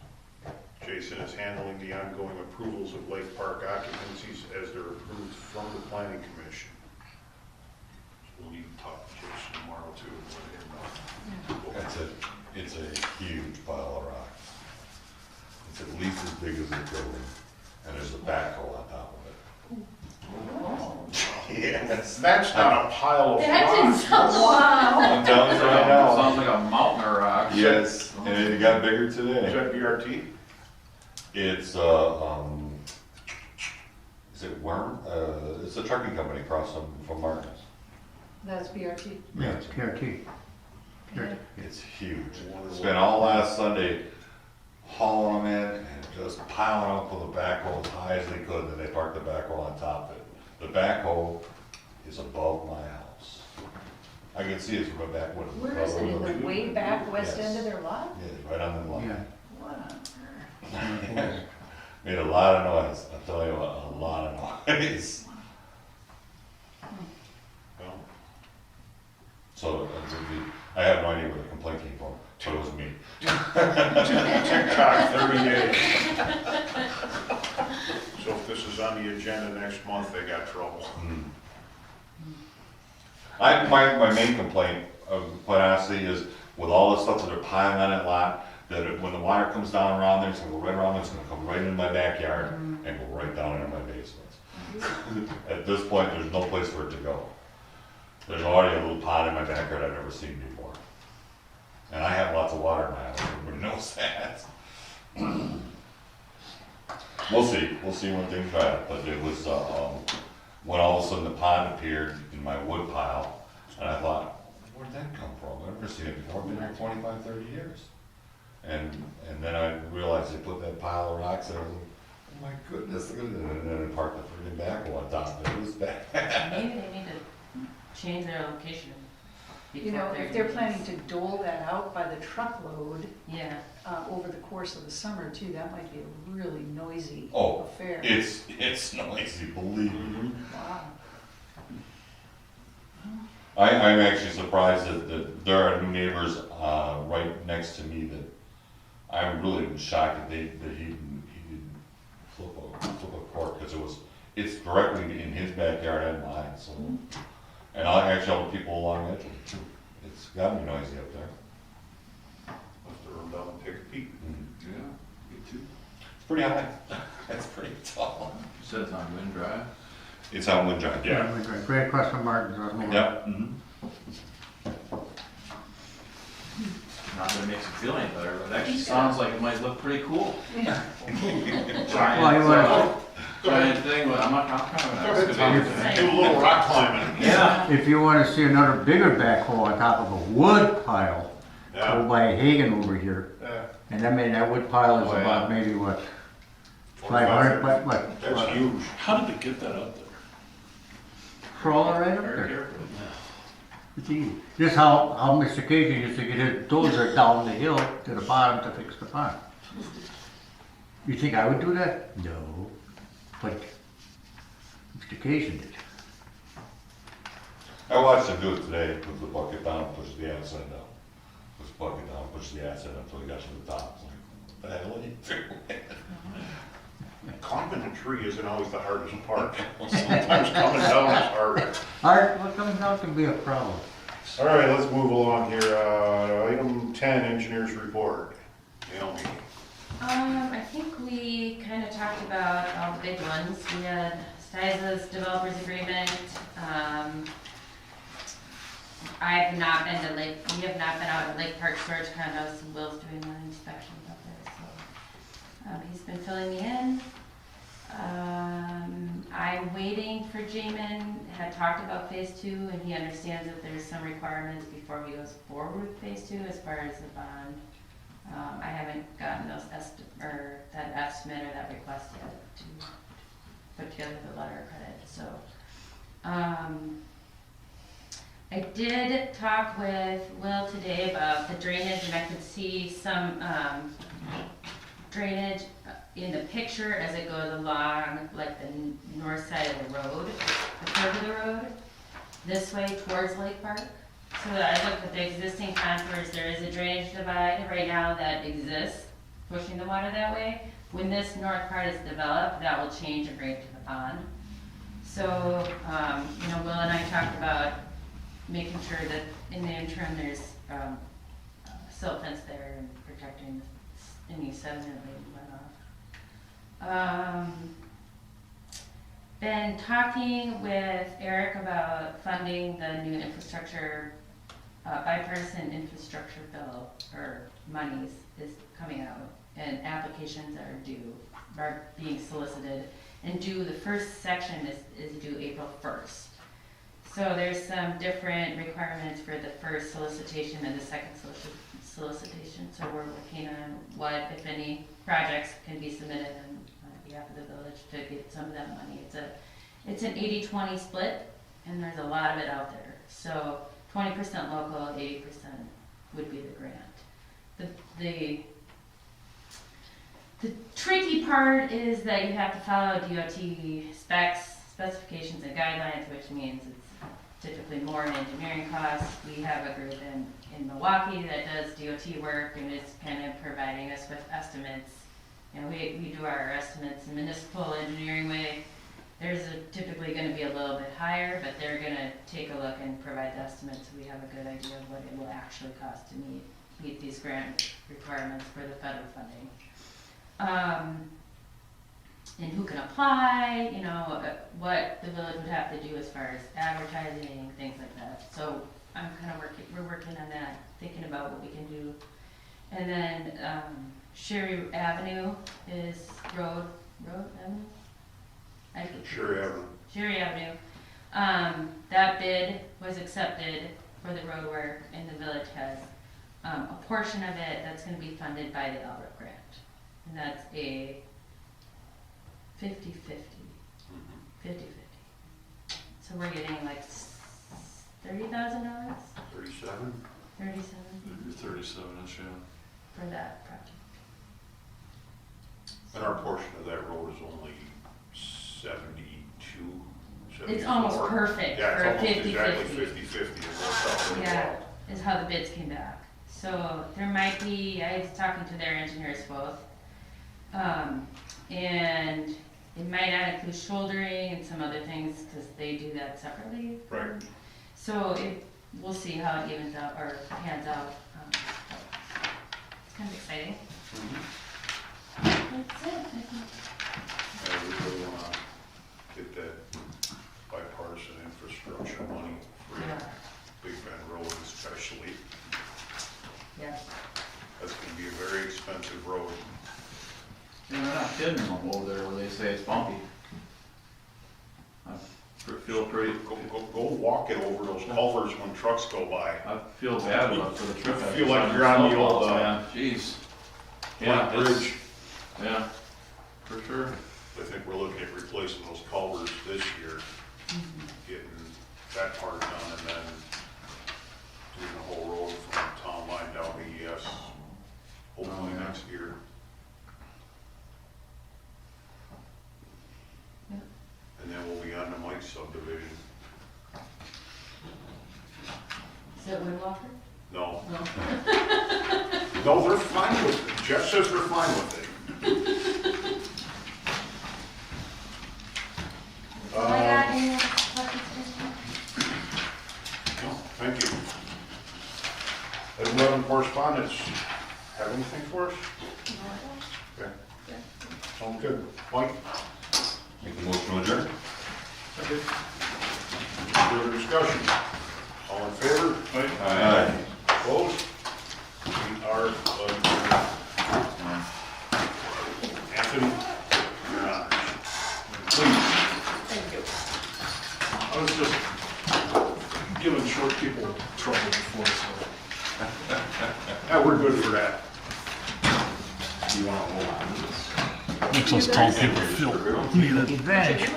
Jason is handling the ongoing approvals of Lake Park occupancies as they're approved from the Planning Commission. So we'll need to talk to Jason tomorrow too. And let him know. It's a huge pile of rock. It's at least as big as the building, and there's a backhoe on top of it. Yes. That's not a pile of That didn't rocks. sound wow. I'm telling you right now. Sounds like a mountain of rocks. Yes, and it got bigger Is today. that BRT? It's, is it Worm? It's a trucking company across from Martin's. That's BRT. Yeah, it's KRT. It's huge. Spent all last Sunday hauling them in and just piling up with the backhoe as high as they could, and then they parked the backhoe on top of it. The backhoe is above my house. I can see it from the back window. Where is it, in the way back west end of their lot? Yeah, right on the line. Yeah. What on earth? Made a lot of noise, I'll tell you what, a lot of noise. Well, So, I have no idea where the complaint came from, so it was me. TikTok, 30 days. So if this is on the agenda next month, they got trouble. My main complaint, quite honestly, is with all the stuff that they're piling on that lot, when the water comes down around there, it's gonna go right around there, it's gonna come right into my backyard and go right down into my basement. At this point, there's no place for it to go. There's already a little pond in my backyard I've never seen before. And I have lots of water in my house, everybody knows that. We'll see when things dry up, but it was, when all of a sudden the pond appeared in my wood pile, and I thought, where'd that come from? I've never seen it before, I've been here 25, 30 years. And then I realized they put that pile of rocks there, I was like, oh my goodness, look at it, and then I parked the freaking backhoe on top of it, it was bad. Maybe they need to change their location. You know, if they're planning to dole that out by the truckload Yeah. over the course of the summer too, that might be a really noisy Oh, affair. it's noisy, believe me. Wow. I'm actually surprised that there are new neighbors, right next to me that I'm really shocked that he didn't flip a cork, because it's directly in his backyard and mine, so. And I actually all the people along Edgewood too. It's gotta be noisy up there. Have to run down and take a peek. Yeah, me too. It's pretty high. It's pretty tall. You said it's on Wind Drive? It's on Wind Drive, yeah. Right across from Martin's. Yep. Not that it makes you feel any better, but it actually sounds like it might look pretty cool. Well, Giant, you wanna- giant thing, but I'm not gonna Go ahead, excavate Tom. it. Do a little rock climbing. Yeah. If you wanna see another bigger backhoe on top of a wood pile, go Yeah. by Hagen over here. Yeah. And I mean, that wood pile is Oh, yeah. about maybe what, 500, what? That's huge. How did they get that up there? Crawler right up Very there. carefully. It's easy. This how Mr. Cajun used to get his dozer down the hill to the bottom to fix the pond. You think I would do that? No. But Mr. Cajun did. I watched him do it today, put the bucket down, push the outside down. Push the bucket down, push the outside until he got to the top. I was like, what the hell are you doing? Climbing a tree isn't always the hardest part. Sometimes coming down is harder. Alright, what comes out can be a problem. All right, let's move along here. Item 10, engineers report. Naomi. I think we kind of talked about all the big ones. We had Stiza's developers agreement. I have not been to Lake, we have not been out at Lake Park Storage Condos, and Will's doing the inspections up there, so. He's been filling me in. I'm waiting for Jamin, had talked about phase 2, and he understands that there's some requirements before he goes forward with phase 2 as far as the bond. I haven't gotten those that estimate or that request yet to put together the letter of credit, so. I did talk with Will today about the drainage, and I could see some, drainage in the picture as it goes along, like the north side of the road, the curve of the road, this way towards Lake Park. So I looked at the existing contours, there is a drainage divide right now that exists, pushing the water that way. When this north part is developed, that will change and bring it to the pond. So, Will and I talked about making sure that in the interim, there's silt fence there and protecting any sediment that might run off. been talking with Eric about funding the new infrastructure, bipartisan infrastructure bill, or monies is coming out, and applications are being solicited, and the first section is due April 1st. So there's some different requirements for the first solicitation and the second solicitation, so we're working on what, if any, projects can be submitted on behalf of the village to get some of that money. It's an 80-20 split, and there's a lot of it out there. So 20% local, 80% would be the grant. The tricky part is that you have to follow DOT specifications and guidelines, which means it's typically more in engineering costs. We have a group in Milwaukee that does DOT work and is kind of providing us with estimates. And we do our estimates in municipal engineering way. There's typically going to be a little bit higher, but they're going to take a look and provide the estimates so we have a good idea of what it will actually cost to meet these grant requirements for the federal funding. And who can apply, what the village would have to do as far as advertising, things like that. So we're working on that, thinking about what we can do. And then Sherry Avenue is Road Avenue? Sure, Evan. Sherry Avenue. That bid was accepted for the road work, and the village has a portion of it that's going to be funded by the Albert grant. And that's a 50-50. 50-50. So we're getting like $30,000? 37? 37 Maybe 37-ish, yeah. for that project. And our portion of that road is only 72, It's 74. almost perfect Yeah, for a it's almost 50-50. exactly 50-50. It works out really Yeah, well. is how the bids came back. So there might be, I was talking to their engineers both, and it might not include shouldering and some other things, because they do that separately. Right. So we'll see how it evens out, or pans out. It's kind of exciting. That's it, I think. And we really want to get that bipartisan infrastructure money for Yeah. Big Bend Road especially. Yeah. That's going to be a very expensive road. And they're not kidding them over there when they say it's bumpy. I feel pretty, Go walk it over those culverts when trucks go by. I feel bad about for the trip. I Feel just like on you're on the snowfalls, old, man. Jeez. Black Yeah, it's- Bridge. Yeah, for sure. I think we're looking at replacing those culverts this year, getting that part done, and then doing the whole road from town line down to ES, hopefully yeah. next year. Yeah. And then we'll be on to Mike's subdivision. Is it Windwalker? No, No. no, they're fine with it. Jeff says they're fine with it. I got any other questions? No, thank you. Item 11, correspondence. Have anything for us? Okay. Sounds good. Mike? Make the motion to adjourn? Further discussion? All in favor? Aye. Opposed? We are adjourned. Anthony, you're on. Please. Thank you. I was just giving short people trouble before, so. Yeah, we're good for that. Do you want to hold on to this? Makes us tall people feel needed. Advantage.